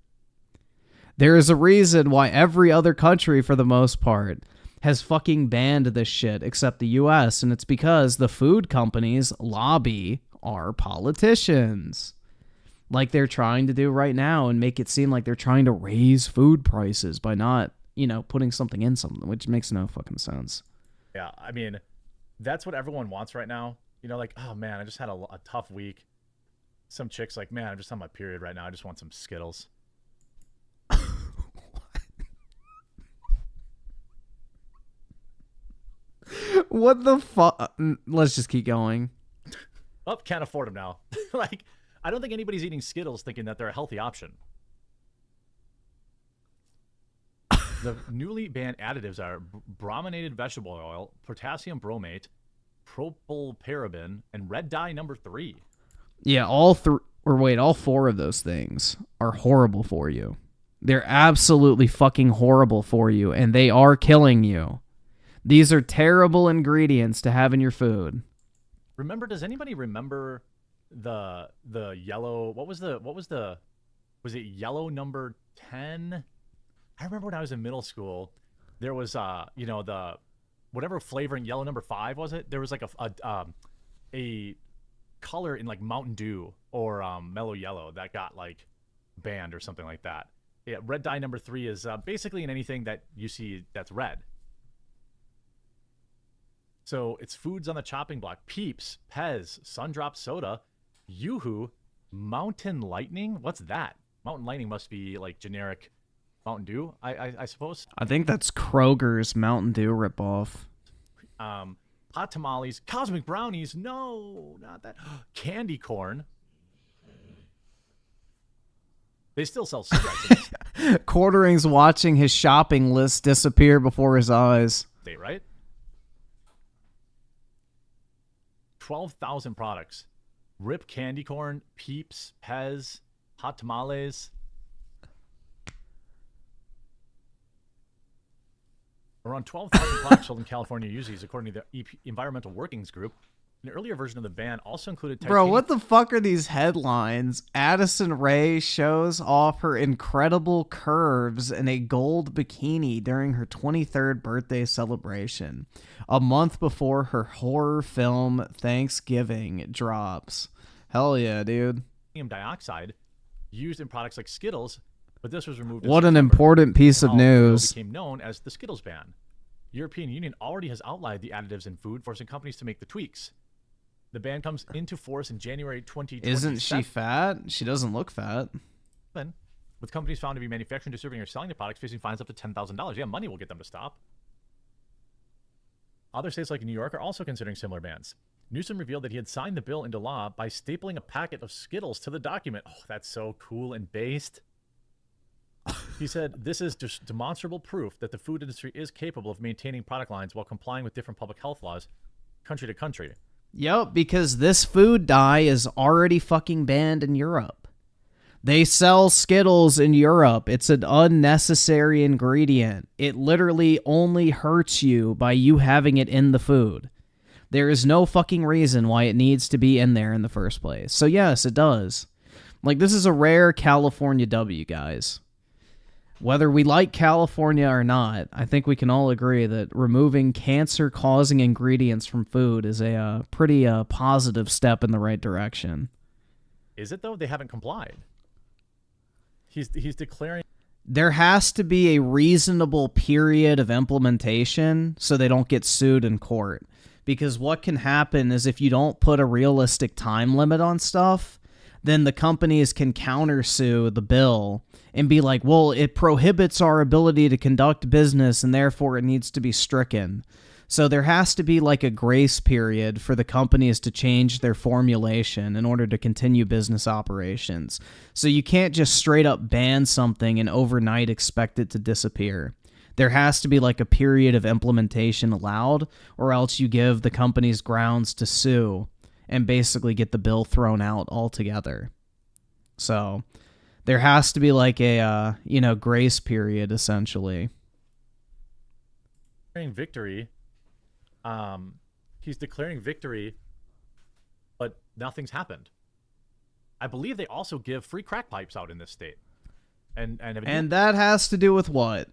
There is a reason why every other country, for the most part, has fucking banned this shit except the US, and it's because the food companies lobby our politicians, like they're trying to do right now, and make it seem like they're trying to raise food prices by not, putting something in something, which makes no fucking sense. Yeah, I mean, that's what everyone wants right now. Like, oh man, I just had a tough week. Some chick's like, man, I'm just on my period right now. I just want some Skittles. What the fuck? Let's just keep going. Oh, can't afford them now. Like, I don't think anybody's eating Skittles thinking that they're a healthy option. The newly banned additives are brominated vegetable oil, potassium bromate, propylparaben, and red dye number 3. Yeah, all 4 of those things are horrible for you. They're absolutely fucking horrible for you, and they are killing you. These are terrible ingredients to have in your food. Does anybody remember the yellow, was it yellow number 10? I remember when I was in middle school, there was the whatever flavoring yellow number 5 was it? There was like a color in like Mountain Dew or Mellow Yellow that got like banned or something like that. Yeah, red dye number 3 is basically in anything that you see that's red. So it's foods on the chopping block: Peeps, Pez, Sundrop Soda, Yoo-Hoo, Mountain Lightning. What's that? Mountain Lightning must be like generic Mountain Dew, I suppose. I think that's Kroger's Mountain Dew ripoff. Hot tamales, cosmic brownies. No, not that. Candy corn. They still sell cigarettes. Quartering's watching his shopping list disappear before his eyes. Right? 12,000 products. Rip candy corn, Peeps, Pez, hot tamales. Around 12,000 products sold in California use these, according to the Environmental Workings Group. An earlier version of the ban also included Bro, what the fuck are these headlines? Addison Rae shows off her incredible curves in a gold bikini during her 23rd birthday celebration, a month before her horror film Thanksgiving drops. Hell yeah, dude. Titanium dioxide used in products like Skittles, but this was removed. What an important piece of news. It became known as the Skittles ban. European Union already has outlawed the additives in food, forcing companies to make the tweaks. The ban comes into force in January 2027. Isn't she fat? She doesn't look fat. With companies found to be manufacturing, distributing, or selling the products facing fines up to $10,000. Yeah, money will get them to stop. Other states like New York are also considering similar bans. Newsom revealed that he had signed the bill into law by stapling a packet of Skittles to the document. Oh, that's so cool and based. He said, this is just demonstrable proof that the food industry is capable of maintaining product lines while complying with different public health laws country to country. Yep, because this food dye is already fucking banned in Europe. They sell Skittles in Europe. It's an unnecessary ingredient. It literally only hurts you by you having it in the food. There is no fucking reason why it needs to be in there in the first place. So yes, it does. Like, this is a rare California W, guys. Whether we like California or not, I think we can all agree that removing cancer-causing ingredients from food is a pretty positive step in the right direction. Is it, though? They haven't complied. He's declaring... There has to be a reasonable period of implementation so they don't get sued in court. Because what can happen is if you don't put a realistic time limit on stuff, then the companies can countersue the bill and be like, well, it prohibits our ability to conduct business and therefore it needs to be stricken. So there has to be like a grace period for the companies to change their formulation in order to continue business operations. So you can't just straight up ban something and overnight expect it to disappear. There has to be like a period of implementation allowed, or else you give the companies grounds to sue and basically get the bill thrown out altogether. So there has to be like a, grace period, essentially. Victory. He's declaring victory, but nothing's happened. I believe they also give free crack pipes out in this state. And that has to do with what?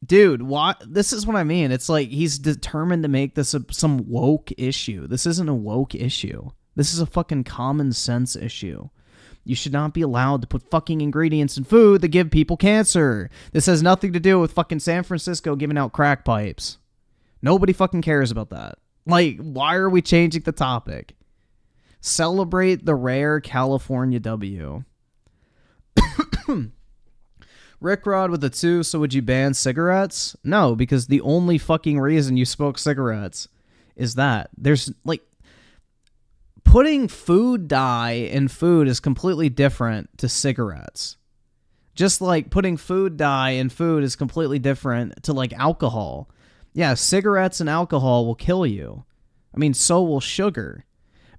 Dude, this is what I mean. It's like he's determined to make this some woke issue. This isn't a woke issue. This is a fucking common sense issue. You should not be allowed to put fucking ingredients in food that give people cancer. This has nothing to do with fucking San Francisco giving out crack pipes. Nobody fucking cares about that. Like, why are we changing the topic? Celebrate the rare California W. Rickrod with a 2, so would you ban cigarettes? No, because the only fucking reason you smoke cigarettes is that. There's, like, putting food dye in food is completely different to cigarettes. Just like putting food dye in food is completely different to, like, alcohol. Yeah, cigarettes and alcohol will kill you. I mean, so will sugar.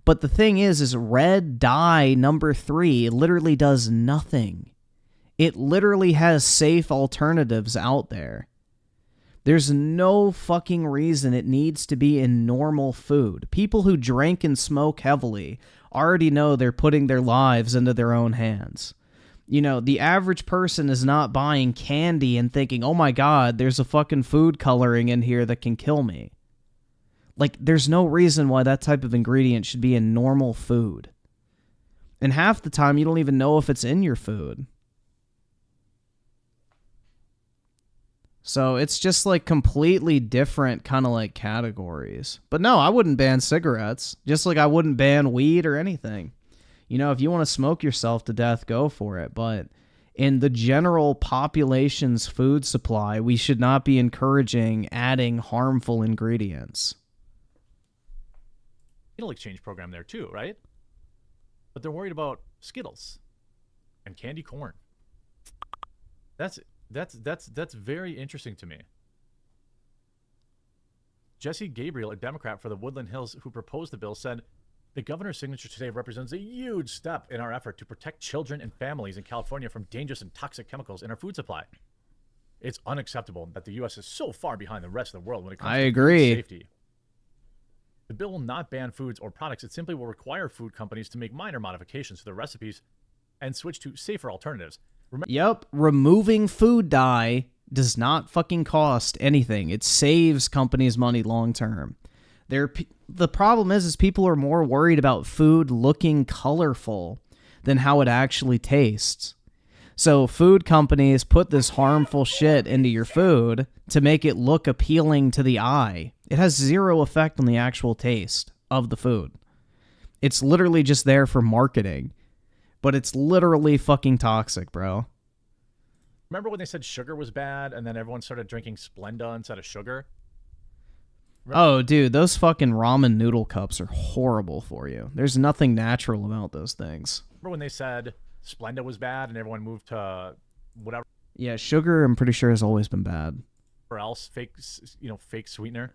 But the thing is red dye number 3 literally does nothing. It literally has safe alternatives out there. There's no fucking reason it needs to be in normal food. People who drink and smoke heavily already know they're putting their lives into their own hands. The average person is not buying candy and thinking, oh my god, there's a fucking food coloring in here that can kill me. Like, there's no reason why that type of ingredient should be in normal food. And half the time, you don't even know if it's in your food. So it's just like completely different kind of like categories. But no, I wouldn't ban cigarettes. Just like I wouldn't ban weed or anything. If you want to smoke yourself to death, go for it. But in the general population's food supply, we should not be encouraging adding harmful ingredients. Needle exchange program there too, right? But they're worried about Skittles and candy corn. That's very interesting to me. Jesse Gabriel, a Democrat for the Woodland Hills who proposed the bill, said, the governor's signature today represents a huge step in our effort to protect children and families in California from dangerous and toxic chemicals in our food supply. It's unacceptable that the U.S. is so far behind the rest of the world when it comes to food safety. The bill will not ban foods or products. It simply will require food companies to make minor modifications to their recipes and switch to safer alternatives. Yep, removing food dye does not fucking cost anything. It saves companies money long term. The problem is people are more worried about food looking colorful than how it actually tastes. So food companies put this harmful shit into your food to make it look appealing to the eye. It has zero effect on the actual taste of the food. It's literally just there for marketing. But it's literally fucking toxic, bro. Remember when they said sugar was bad and then everyone started drinking Splenda instead of sugar? Oh, dude, those fucking ramen noodle cups are horrible for you. There's nothing natural about those things. Remember when they said Splenda was bad and everyone moved to whatever? Yeah, sugar, I'm pretty sure, has always been bad. Or else fake sweetener.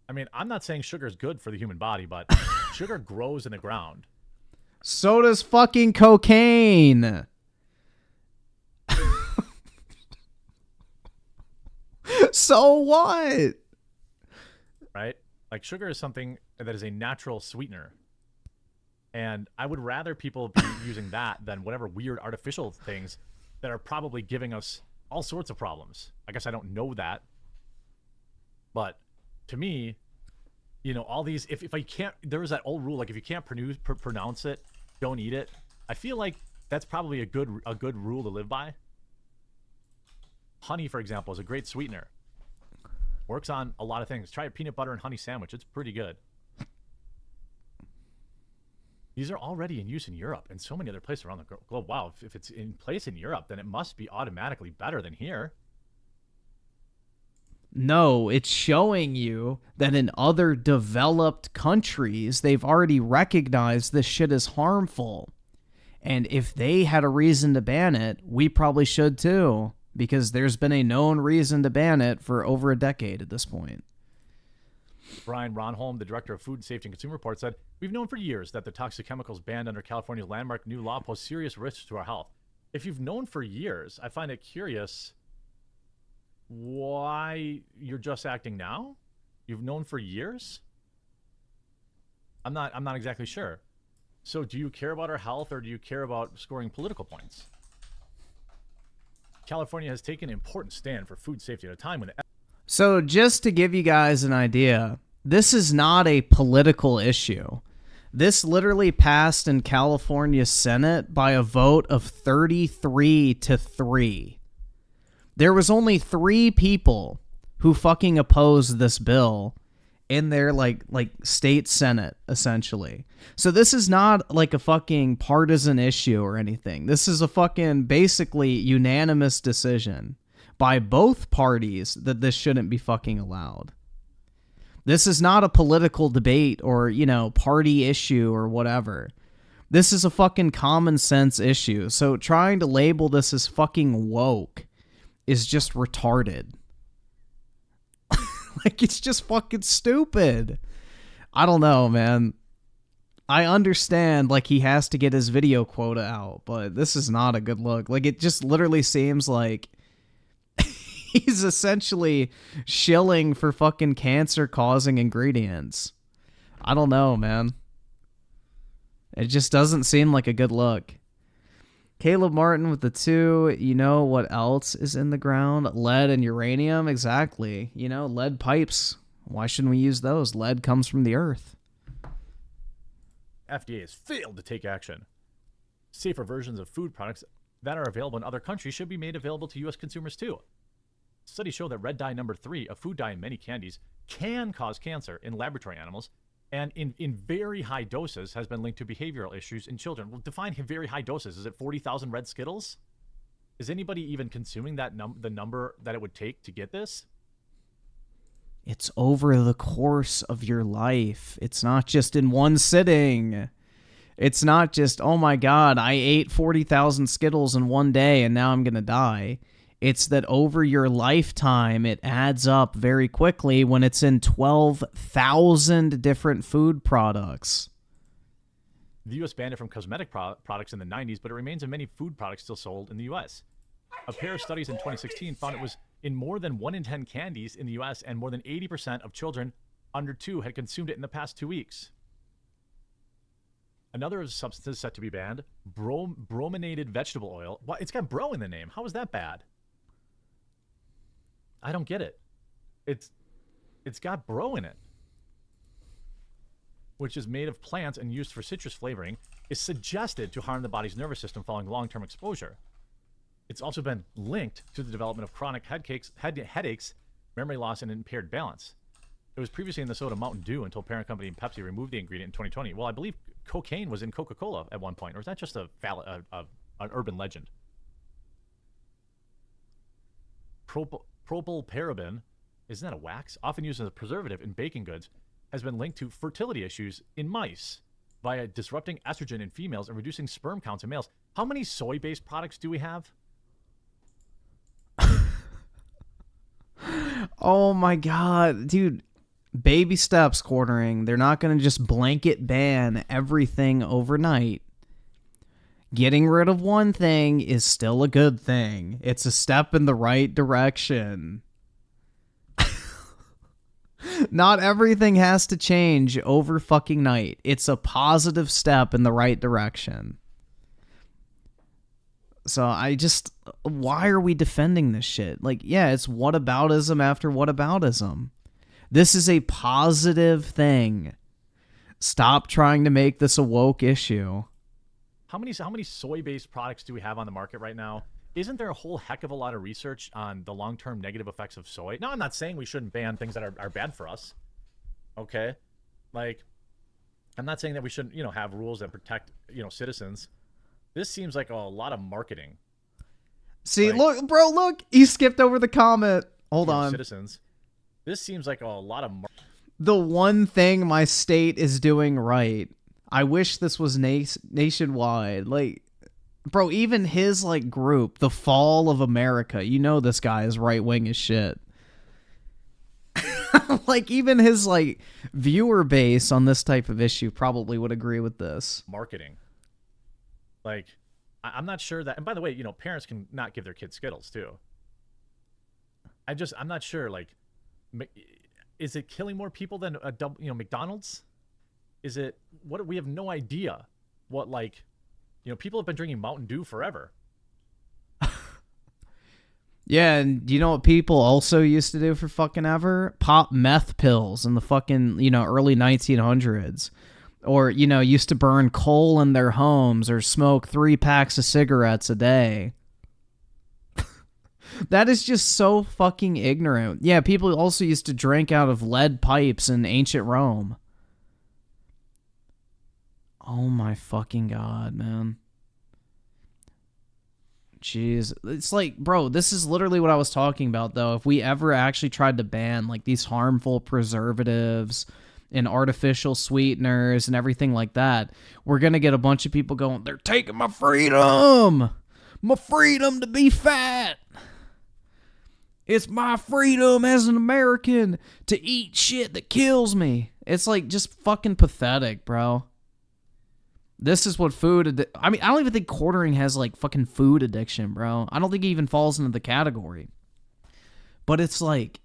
I mean, I'm not saying sugar is good for the human body, but sugar grows in the ground. So does fucking cocaine. So what? Right? Like, sugar is something that is a natural sweetener. And I would rather people be using that than whatever weird artificial things that are probably giving us all sorts of problems. I guess I don't know that. But to me, all these, if I can't, there was that old rule, like if you can't pronounce it, don't eat it. I feel like that's probably a good rule to live by. Honey, for example, is a great sweetener. Works on a lot of things. Try a peanut butter and honey sandwich. It's pretty good. These are already in use in Europe and so many other places around the globe. Wow, if it's in place in Europe, then it must be automatically better than here. No, it's showing you that in other developed countries, they've already recognized this shit is harmful. And if they had a reason to ban it, we probably should too, because there's been a known reason to ban it for over a decade at this point. Brian Ronholm, the director of Food and Safety and Consumer Reports, said, "We've known for years that the toxic chemicals banned under California's landmark new law pose serious risks to our health." If you've known for years, I find it curious why you're just acting now. You've known for years? I'm not exactly sure. So do you care about our health, or do you care about scoring political points? California has taken an important stand for food safety at a time when... So just to give you guys an idea, this is not a political issue. This literally passed in California Senate by a vote of 33-3. There was only 3 people who fucking opposed this bill in their like state Senate, essentially. So this is not like a fucking partisan issue or anything. This is a fucking basically unanimous decision by both parties that this shouldn't be fucking allowed. This is not a political debate or, you know, party issue or whatever. This is a fucking common sense issue. So trying to label this as fucking woke is just retarded. Like, it's just fucking stupid. I don't know, man. I understand, like, he has to get his video quota out, but this is not a good look. Like, it just literally seems like he's essentially shilling for fucking cancer-causing ingredients. I don't know, man. It just doesn't seem like a good look. Caleb Martin with the 2. You know what else is in the ground? Lead and uranium. Exactly. You know, lead pipes. Why shouldn't we use those? Lead comes from the earth. FDA has failed to take action. Safer versions of food products that are available in other countries should be made available to U.S. consumers too. Studies show that red dye number 3, a food dye in many candies, can cause cancer in laboratory animals, and in very high doses has been linked to behavioral issues in children. Well, define very high doses. Is it 40,000 red Skittles? Is anybody even consuming that the number that it would take to get this? It's over the course of your life. It's not just in one sitting. It's not just, oh my God, I ate 40,000 Skittles in one day and now I'm going to die. It's that over your lifetime, it adds up very quickly when it's in 12,000 different food products. The U.S. banned it from cosmetic products in the 90s, but it remains in many food products still sold in the U.S. A pair of studies in 2016 found it was in more than 1 in 10 candies in the U.S., and more than 80% of children under 2 had consumed it in the past 2 weeks. Another substance set to be banned, brominated vegetable oil. Well, it's got bro in the name. How is that bad? I don't get it. It's got bro in it, which is made of plants and used for citrus flavoring, is suggested to harm the body's nervous system following long-term exposure. It's also been linked to the development of chronic headaches, memory loss, and impaired balance. It was previously in the soda Mountain Dew until parent company Pepsi removed the ingredient in 2020. Well, I believe cocaine was in Coca-Cola at one point, or is that just an urban legend? Propylparaben, isn't that a wax? Often used as a preservative in baking goods, has been linked to fertility issues in mice via disrupting estrogen in females and reducing sperm counts in males. How many soy-based products do we have? Oh my God, dude. Baby steps, quartering. They're not going to just blanket ban everything overnight. Getting rid of one thing is still a good thing. It's a step in the right direction. Not everything has to change over fucking night. It's a positive step in the right direction. So why are we defending this shit? Like, yeah, it's whataboutism after whataboutism. This is a positive thing. Stop trying to make this a woke issue. How many soy-based products do we have on the market right now? Isn't there a whole heck of a lot of research on the long-term negative effects of soy? Now, I'm not saying we shouldn't ban things that are bad for us. Okay? Like, I'm not saying that we shouldn't, have rules that protect, citizens. This seems like a lot of marketing. See, look, bro, look. He skipped over the comment. Hold on. Citizens. This seems like a lot of the one thing my state is doing right. I wish this was nationwide. Like, bro, even his, like, group, The Fall of America, this guy is right-wing as shit. Like, even his, like, viewer base on this type of issue probably would agree with this. Marketing. Like, I'm not sure that... And by the way, parents can not give their kids Skittles, too. I'm not sure, like... Is it killing more people than McDonald's? Is it... What? We have no idea what, like... people have been drinking Mountain Dew forever. Yeah, and you know what people also used to do for fucking ever? Pop meth pills in the fucking, early 1900s. Or, used to burn coal in their homes or smoke 3 packs of cigarettes a day. That is just so fucking ignorant. Yeah, people also used to drink out of lead pipes in ancient Rome. Oh my fucking God, man. Jeez. It's like, bro, this is literally what I was talking about, though. If we ever actually tried to ban, like, these harmful preservatives and artificial sweeteners and everything like that, we're going to get a bunch of people going, they're taking my freedom! My freedom to be fat! It's my freedom as an American to eat shit that kills me. It's, like, just fucking pathetic, bro. This is what food... I mean, I don't even think quartering has, like, fucking food addiction, bro. I don't think it even falls into the category. But it's, like,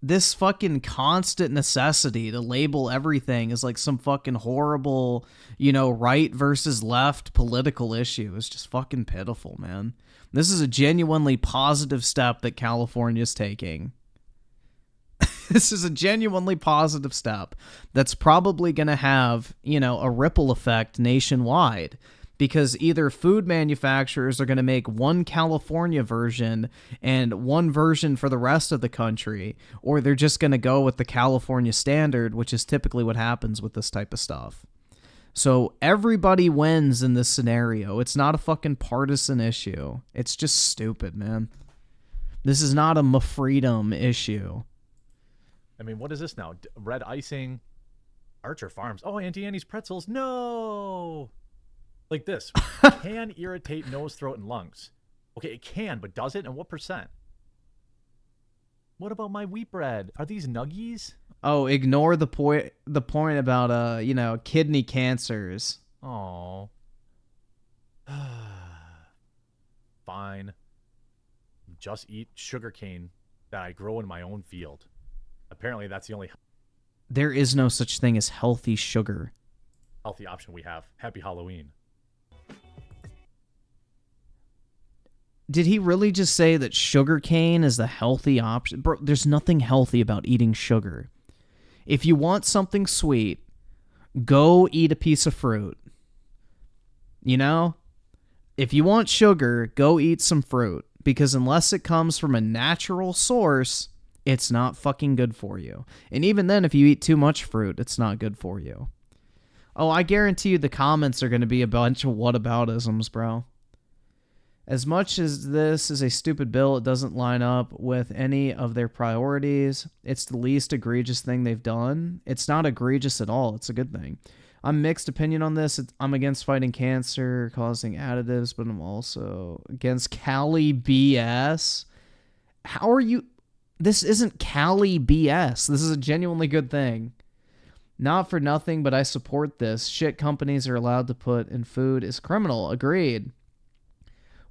this fucking constant necessity to label everything as, like, some fucking horrible, right versus left political issue is just fucking pitiful, man. This is a genuinely positive step that California's taking. This is a genuinely positive step that's probably going to have, a ripple effect nationwide, because either food manufacturers are going to make one California version and one version for the rest of the country, or they're just going to go with the California standard, which is typically what happens with this type of stuff. So everybody wins in this scenario. It's not a fucking partisan issue. It's just stupid, man. This is not a freedom issue. I mean, what is this now? Red icing, Archer Farms. Oh, Auntie Annie's pretzels. No! Like this. Can irritate nose, throat, and lungs. Okay, it can, but does it? And what percent? What about my wheat bread? Are these nuggies? Oh, ignore the point about, kidney cancers. Oh. Fine. Just eat sugarcane that I grow in my own field. Apparently, that's the only There is no such thing as healthy sugar. healthy option we have. Happy Halloween. Did he really just say that sugar cane is the healthy option? Bro, there's nothing healthy about eating sugar. If you want something sweet, go eat a piece of fruit. If you want sugar, go eat some fruit. Because unless it comes from a natural source, it's not fucking good for you. And even then, if you eat too much fruit, it's not good for you. Oh, I guarantee you the comments are going to be a bunch of whataboutisms, bro. As much as this is a stupid bill, it doesn't line up with any of their priorities. It's the least egregious thing they've done. It's not egregious at all. It's a good thing. I'm mixed opinion on this. I'm against fighting cancer causing additives, but I'm also against Cali BS. How are you... This isn't Cali BS. This is a genuinely good thing. Not for nothing, but I support this. Shit companies are allowed to put in food is criminal. Agreed.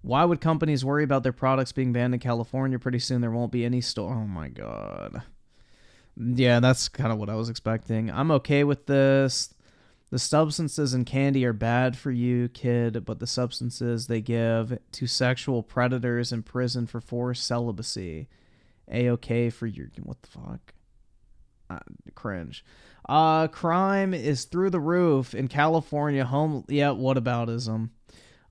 Why would companies worry about their products being banned in California? Pretty soon there won't be any store. Oh my God. Yeah, that's kind of what I was expecting. I'm okay with this. The substances in candy are bad for you, kid, but the substances they give to sexual predators in prison for forced celibacy. A-okay for your... What the fuck? Cringe. Crime is through the roof in California. Yeah, whataboutism.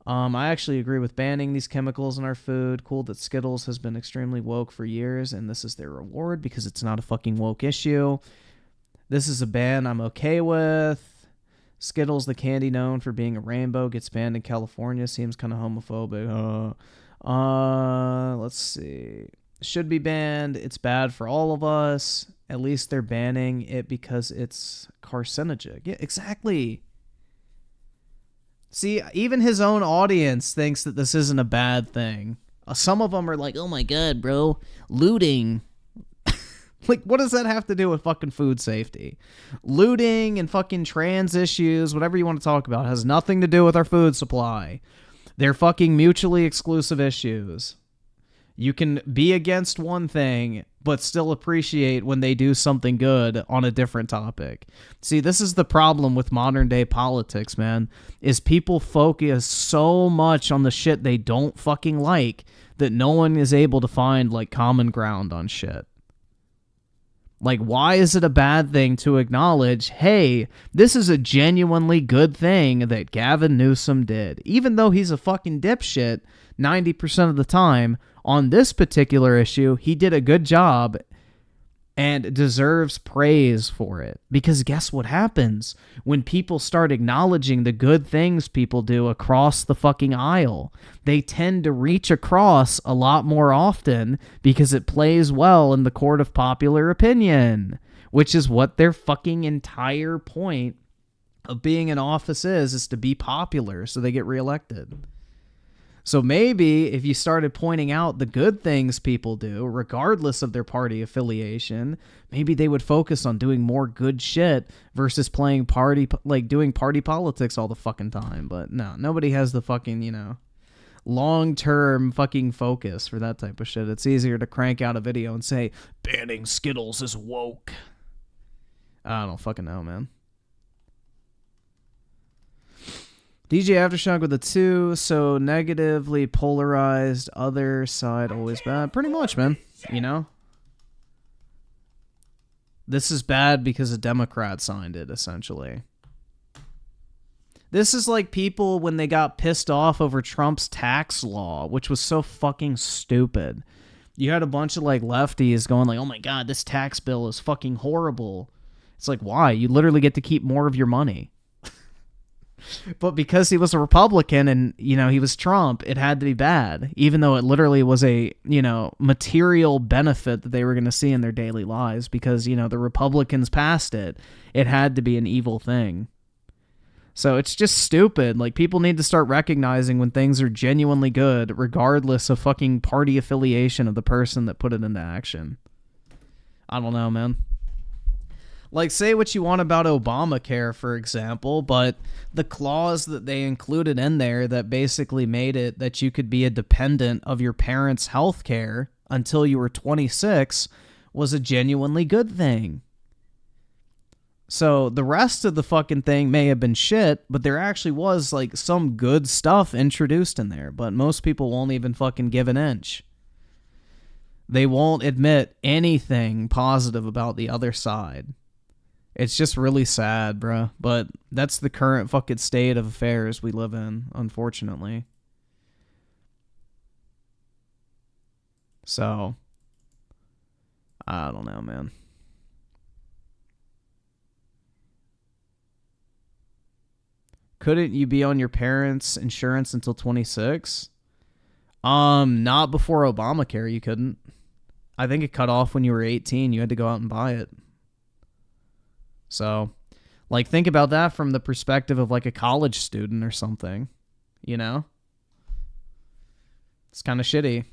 I actually agree with banning these chemicals in our food. Cool that Skittles has been extremely woke for years, and this is their reward because it's not a fucking woke issue. This is a ban I'm okay with. Skittles, the candy known for being a rainbow, gets banned in California. Seems kind of homophobic. Let's see. Should be banned. It's bad for all of us. At least they're banning it because it's carcinogenic. Yeah, exactly. See, even his own audience thinks that this isn't a bad thing. Some of them are like, oh my god, bro, looting. Like, what does that have to do with fucking food safety? Looting and fucking trans issues, whatever you want to talk about, has nothing to do with our food supply. They're fucking mutually exclusive issues. You can be against one thing, but still appreciate when they do something good on a different topic. See, this is the problem with modern day politics, man, is people focus so much on the shit they don't fucking like that no one is able to find, like, common ground on shit. Like, why is it a bad thing to acknowledge, hey, this is a genuinely good thing that Gavin Newsom did? Even though he's a fucking dipshit 90% of the time, on this particular issue, he did a good job and deserves praise for it. Because guess what happens when people start acknowledging the good things people do across the fucking aisle? They tend to reach across a lot more often because it plays well in the court of popular opinion, which is what their fucking entire point of being in office is to be popular so they get reelected. So maybe if you started pointing out the good things people do, regardless of their party affiliation, maybe they would focus on doing more good shit versus doing party politics all the fucking time. But no, nobody has the fucking, long-term fucking focus for that type of shit. It's easier to crank out a video and say, banning Skittles is woke. I don't fucking know, man. DJ Aftershock with a 2, so negatively polarized, other side always bad. Pretty much, man. This is bad because a Democrat signed it, essentially. This is like people when they got pissed off over Trump's tax law, which was so fucking stupid. You had a bunch of like lefties going like, oh my god, this tax bill is fucking horrible. It's like, why? You literally get to keep more of your money. But because he was a Republican and, he was Trump, it had to be bad, even though it literally was a, material benefit that they were going to see in their daily lives because, the Republicans passed it. It had to be an evil thing. So it's just stupid. Like, people need to start recognizing when things are genuinely good, regardless of fucking party affiliation of the person that put it into action. I don't know, man. Like, say what you want about Obamacare, for example, but the clause that they included in there that basically made it that you could be a dependent of your parents' health care until you were 26 was a genuinely good thing. So the rest of the fucking thing may have been shit, but there actually was, like, some good stuff introduced in there, but most people won't even fucking give an inch. They won't admit anything positive about the other side. It's just really sad, bruh. But that's the current fucking state of affairs we live in, unfortunately. So, I don't know, man. Couldn't you be on your parents' insurance until 26? Not before Obamacare, you couldn't. I think it cut off when you were 18. You had to go out and buy it. So, like, think about that from the perspective of, like, a college student or something, It's kind of shitty.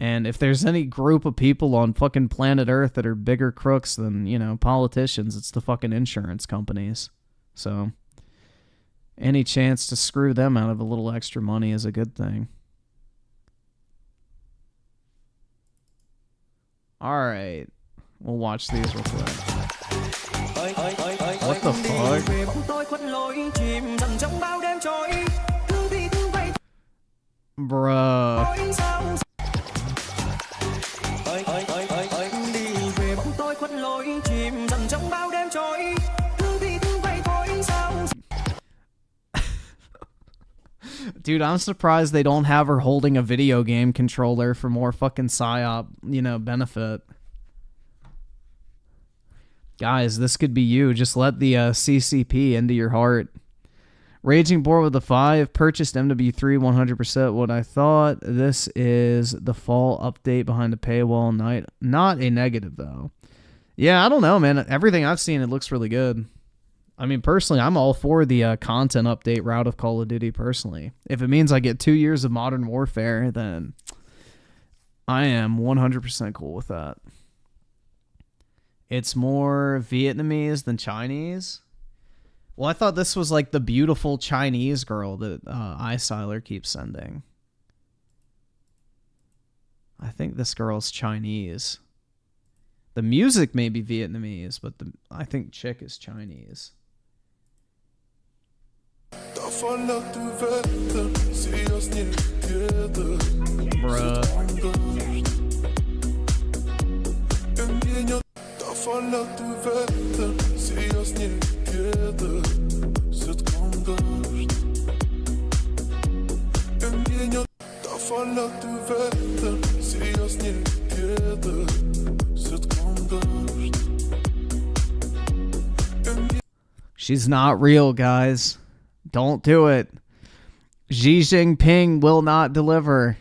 And if there's any group of people on fucking planet Earth that are bigger crooks than, politicians, it's the fucking insurance companies. So, any chance to screw them out of a little extra money is a good thing. All right. We'll watch these real quick. What the fuck? Bruh. Dude, I'm surprised they don't have her holding a video game controller for more fucking psyop, benefit. Guys, this could be you. Just let the CCP into your heart. Raging Boar with the 5. Purchased MW3 100% what I thought. This is the fall update behind the paywall night. Not a negative, though. Yeah, I don't know, man. Everything I've seen, it looks really good. I mean, personally, I'm all for the content update route of Call of Duty, personally. If it means I get 2 years of Modern Warfare, then I am 100% cool with that. It's more Vietnamese than Chinese. Well, I thought this was like the beautiful Chinese girl that iSiler keeps sending. I think this girl's Chinese. The music may be Vietnamese, but I think chick is Chinese. Bruh. She's not real, guys. Don't do it. Xi Jinping will not deliver.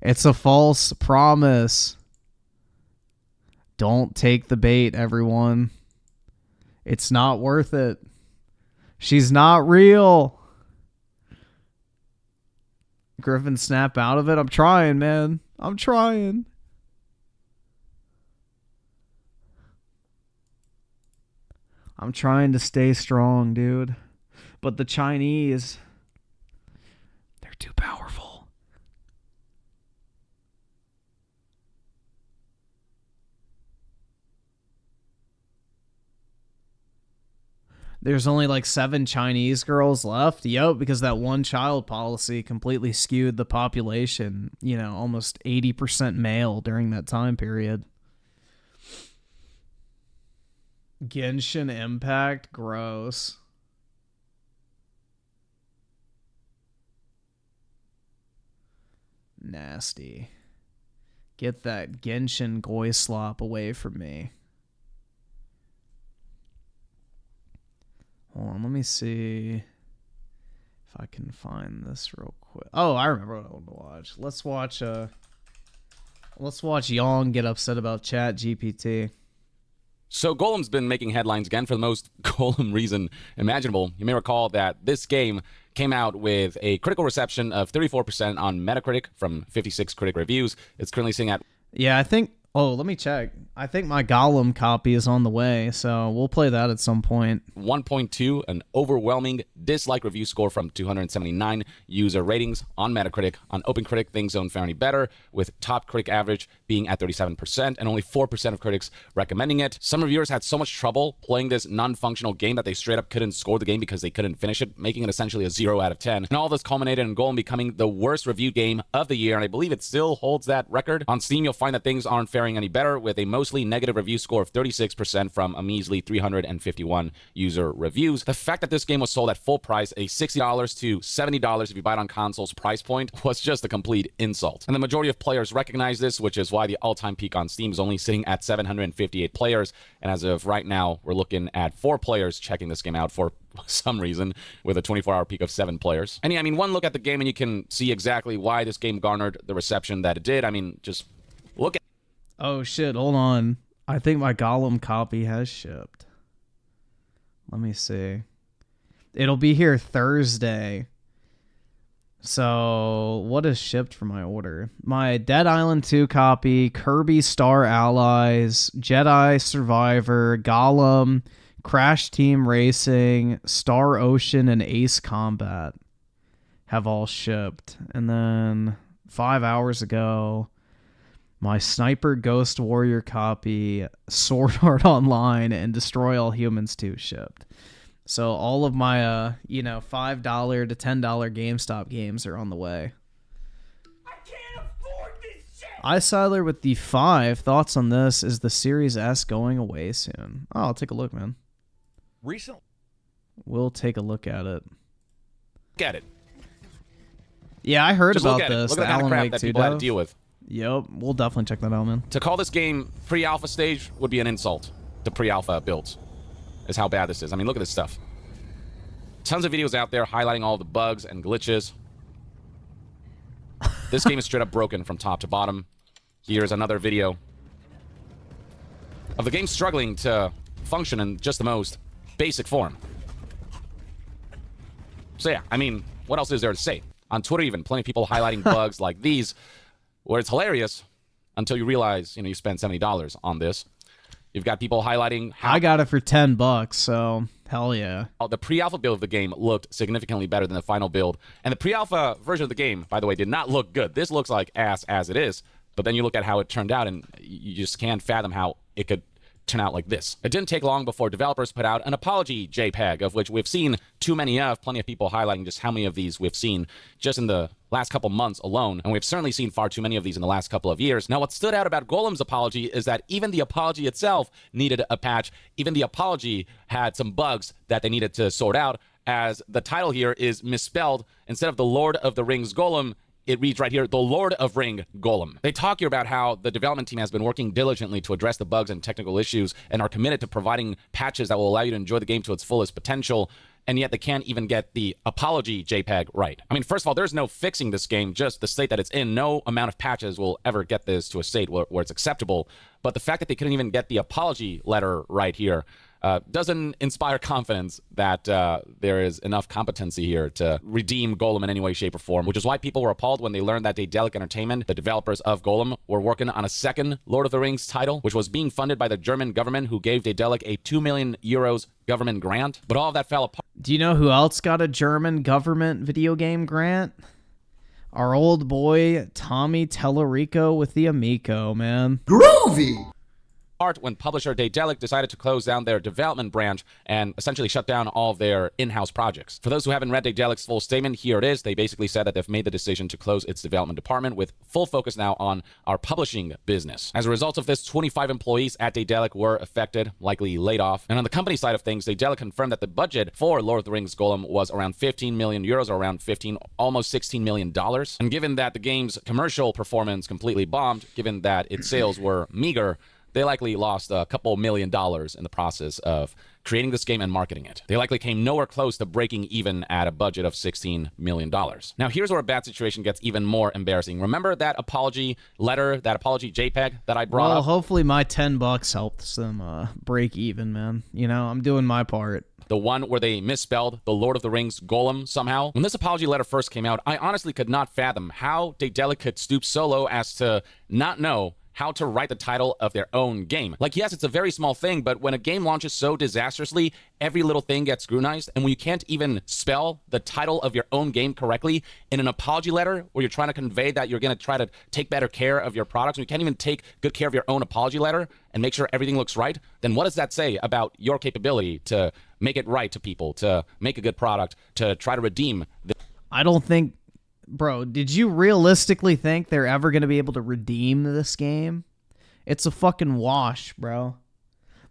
It's a false promise. Don't take the bait, everyone. It's not worth it. She's not real. Griffin, snap out of it. I'm trying, man. I'm trying. I'm trying to stay strong, dude. But the Chinese, they're too powerful. There's only like 7 Chinese girls left. Yep, because that one-child policy completely skewed the population. You know, almost 80% male during that time period. Genshin Impact, gross. Nasty. Get that Genshin Goy slop away from me. Hold on, let me see if I can find this real quick. Oh, I remember what I want to watch. Let's watch Yong get upset about Chat GPT. So Golem's been making headlines again for the most Golem reason imaginable. You may recall that this game came out with a critical reception of 34% on Metacritic from 56 critic reviews. It's currently sitting at... Yeah, I think... Oh, let me check. I think my Golem copy is on the way, so we'll play that at some point. 1.2, an overwhelming dislike review score from 279 user ratings on Metacritic. On OpenCritic, things don't fare any better, with top critic average being at 37% and only 4% of critics recommending it. Some reviewers had so much trouble playing this non-functional game that they straight up couldn't score the game because they couldn't finish it, making it essentially a 0 out of 10. And all this culminated in Golem becoming the worst reviewed game of the year, and I believe it still holds that record. On Steam, you'll find that things aren't faring any better, with a mostly negative review score of 36% from a measly 351 user reviews. The fact that this game was sold at full price, a $60 to $70 if you buy it on consoles price point, was just a complete insult. And the majority of players recognize this, which is why the all-time peak on Steam is only sitting at 758 players. And as of right now, we're looking at 4 players checking this game out for some reason, with a 24-hour peak of 7 players. And yeah, I mean, one look at the game and you can see exactly why this game garnered the reception that it did. I mean, just look at... Oh shit, hold on. I think my Golem copy has shipped. Let me see. It'll be here Thursday. So, what is shipped for my order? My Dead Island 2 copy, Kirby Star Allies, Jedi Survivor, Golem, Crash Team Racing, Star Ocean, and Ace Combat have all shipped. And then 5 hours ago, my Sniper Ghost Warrior copy, Sword Art Online, and Destroy All Humans 2 shipped. So all of my, $5 to $10 GameStop games are on the way. I can't afford this shit! iSiler with the 5. Thoughts on this? Is the Series S going away soon? Oh, I'll take a look, man. Recently. We'll take a look at it. Get it. Yeah, I heard Just about look at this. Look at the kind of crap that people had to deal with. Yep, we'll definitely check that out, man. To call this game pre-alpha stage would be an insult. the pre-alpha builds. Is how bad this is. I mean, look at this stuff. Tons of videos out there highlighting all the bugs and glitches. This game is straight up broken from top to bottom. Here's another video of the game struggling to function in just the most basic form. So yeah, I mean, what else is there to say? On Twitter even, plenty of people highlighting bugs like these, where it's hilarious until you realize, you spend $70 on this. You've got people highlighting how... I got it for $10, so hell yeah. The pre-alpha build of the game looked significantly better than the final build. And the pre-alpha version of the game, by the way, did not look good. This looks like ass as it is. But then you look at how it turned out, and you just can't fathom how it could turn out like this. It didn't take long before developers put out an apology JPEG, of which we've seen too many of. Plenty of people highlighting just how many of these we've seen just in the last couple months alone, and we've certainly seen far too many of these in the last couple of years. Now, what stood out about Golem's apology is that even the apology itself needed a patch. Even the apology had some bugs that they needed to sort out, as the title here is misspelled. Instead of the Lord of the Rings Golem, it reads right here, the Lord of Ring Golem. They talk here about how the development team has been working diligently to address the bugs and technical issues and are committed to providing patches that will allow you to enjoy the game to its fullest potential, and yet they can't even get the apology JPEG right. I mean, first of all, there's no fixing this game, just the state that it's in. No amount of patches will ever get this to a state where it's acceptable, but the fact that they couldn't even get the apology letter right here doesn't inspire confidence that there is enough competency here to redeem Golem in any way, shape, or form, which is why people were appalled when they learned that Daedalic Entertainment, the developers of Golem, were working on a second Lord of the Rings title, which was being funded by the German government, who gave Daedalic a 2 million euros government grant. But all of that fell apart. Do you know who else got a German government video game grant? Our old boy, Tommy Tellerico with the Amico, man. Groovy! When publisher Daedalic decided to close down their development branch and essentially shut down all of their in-house projects. For those who haven't read Daedalic's full statement, here it is. They basically said that they've made the decision to close its development department with full focus now on our publishing business. As a result of this, 25 employees at Daedalic were affected, likely laid off. And on the company side of things, Daedalic confirmed that the budget for Lord of the Rings Golem was around 15 million euros, or around almost $16 million. And given that the game's commercial performance completely bombed, given that its sales were meager, they likely lost a couple $1 million in the process of creating this game and marketing it. They likely came nowhere close to breaking even at a budget of $16 million. Now, here's where a bad situation gets even more embarrassing. Remember that apology letter, that apology JPEG that I brought up? Well, hopefully my $10 helps them break even, man. I'm doing my part. The one where they misspelled the Lord of the Rings Golem somehow. When this apology letter first came out, I honestly could not fathom how Daedalic could stoop so low as to not know how to write the title of their own game. Like, yes, it's a very small thing, but when a game launches so disastrously, every little thing gets scrutinized, and when you can't even spell the title of your own game correctly in an apology letter where you're trying to convey that you're going to try to take better care of your products, and you can't even take good care of your own apology letter and make sure everything looks right, then what does that say about your capability to make it right to people, to make a good product, to try to redeem the... I don't think... Bro, did you realistically think they're ever going to be able to redeem this game? It's a fucking wash, bro.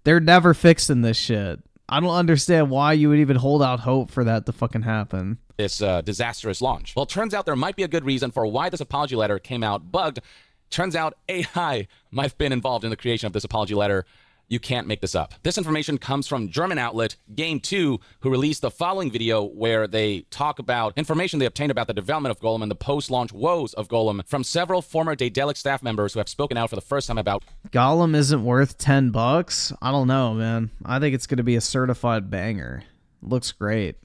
They're never fixing this shit. I don't understand why you would even hold out hope for that to fucking happen. This disastrous launch. Well, it turns out there might be a good reason for why this apology letter came out bugged. Turns out AI might have been involved in the creation of this apology letter. You can't make this up. This information comes from German outlet Game2, who released the following video where they talk about information they obtained about the development of Golem and the post-launch woes of Golem from several former Daedalic staff members who have spoken out for the first time about... Golem isn't worth $10? I don't know, man. I think it's going to be a certified banger. Looks great.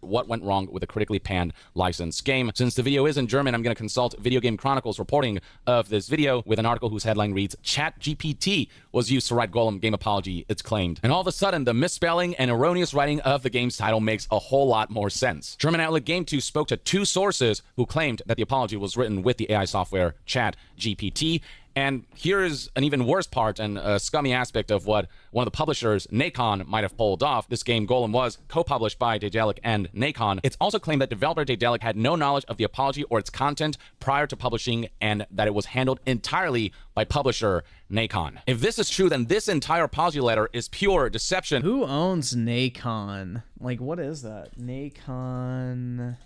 What went wrong with a critically panned licensed game. Since the video is in German, I'm going to consult Video Game Chronicle's reporting of this video with an article whose headline reads, ChatGPT was used to write Golem game apology, it's claimed. And all of a sudden, the misspelling and erroneous writing of the game's title makes a whole lot more sense. German outlet Game2 spoke to 2 sources who claimed that the apology was written with the AI software ChatGPT. And here is an even worse part and a scummy aspect of what one of the publishers, Nacon, might have pulled off. This game, Golem, was co-published by Daedalic and Nacon. It's also claimed that developer Daedalic had no knowledge of the apology or its content prior to publishing, and that it was handled entirely by publisher Nacon. If this is true, then this entire apology letter is pure deception. Who owns Nacon? Like, what is that? Nacon...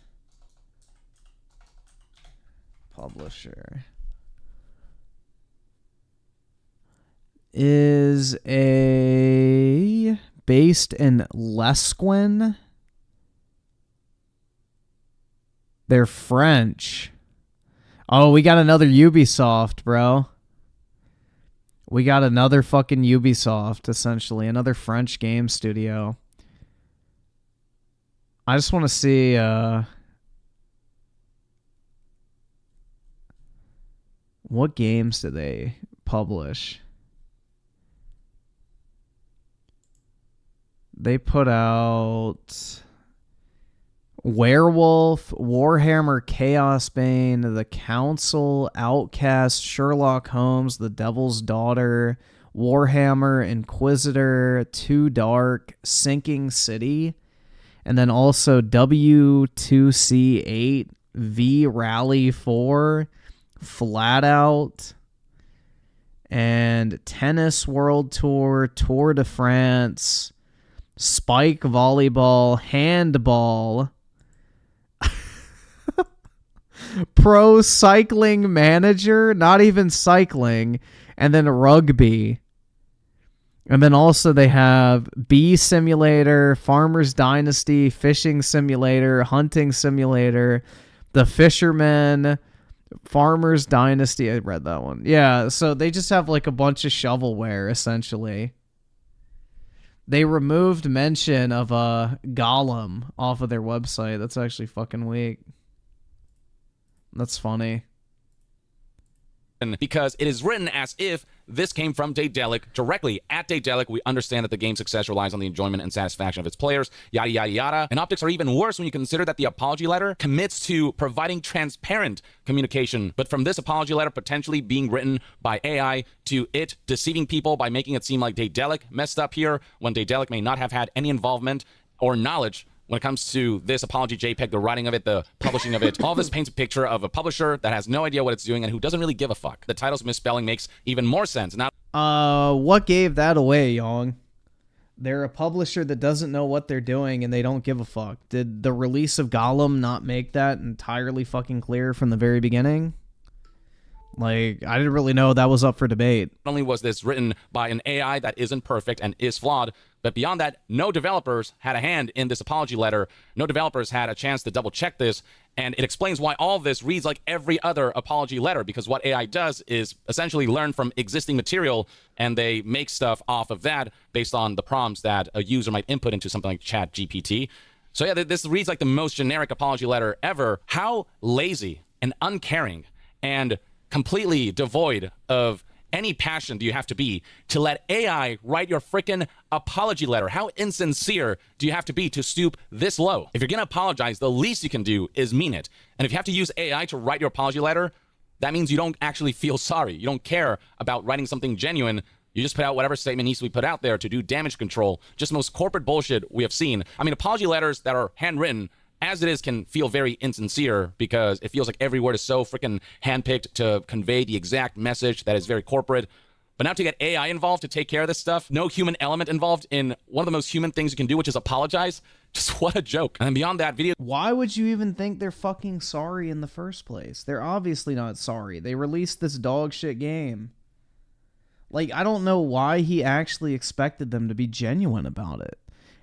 Publisher... is a based in Lesquin. They're French. Oh, we got another Ubisoft, bro. We got another fucking Ubisoft, essentially. Another French game studio. I just want to see... what games do they publish? They put out... Werewolf, Warhammer Chaos Bane, The Council, Outcast, Sherlock Holmes, The Devil's Daughter, Warhammer, Inquisitor, Too Dark, Sinking City, and then also W2C8, V Rally 4, Flat Out, and Tennis World Tour, Tour de France, Spike Volleyball, Handball, Pro Cycling Manager, not even cycling, and then rugby. And then also they have Bee Simulator, Farmer's Dynasty, Fishing Simulator, Hunting Simulator, The Fisherman, Farmer's Dynasty. I read that one. Yeah, so they just have like a bunch of shovelware, essentially. They removed mention of Gollum off of their website. That's actually fucking weak. That's funny. Because it is written as if this came from Daedalic directly. At Daedalic, we understand that the game's success relies on the enjoyment and satisfaction of its players, yada, yada, yada. And optics are even worse when you consider that the apology letter commits to providing transparent communication. But from this apology letter potentially being written by AI to it deceiving people by making it seem like Daedalic messed up here when Daedalic may not have had any involvement or knowledge when it comes to this apology JPEG, the writing of it, the publishing of it. All this paints a picture of a publisher that has no idea what it's doing and who doesn't really give a fuck. The title's misspelling makes even more sense. Now, what gave that away, Yong? They're a publisher that doesn't know what they're doing and they don't give a fuck. Did the release of Gollum not make that entirely fucking clear from the very beginning? Like, I didn't really know that was up for debate. not only was this written by an AI that isn't perfect and is flawed, but beyond that, no developers had a hand in this apology letter. No developers had a chance to double check this. And it explains why all of this reads like every other apology letter, because what AI does is essentially learn from existing material, and they make stuff off of that based on the prompts that a user might input into something like ChatGPT. So yeah, this reads like the most generic apology letter ever. How lazy and uncaring and completely devoid of any passion do you have to be to let AI write your frickin' apology letter? How insincere do you have to be to stoop this low? If you're gonna apologize, the least you can do is mean it. And if you have to use AI to write your apology letter, that means you don't actually feel sorry. You don't care about writing something genuine. You just put out whatever statement needs to be put out there to do damage control. Just the most corporate bullshit we have seen. I mean, apology letters that are handwritten as it is can feel very insincere because it feels like every word is so freaking handpicked to convey the exact message that is very corporate. But now to get AI involved to take care of this stuff, no human element involved in one of the most human things you can do, which is apologize. Just what a joke. And then beyond that, video... Why would you even think they're fucking sorry in the first place? They're obviously not sorry. They released this dog shit game. Like, I don't know why he actually expected them to be genuine about it.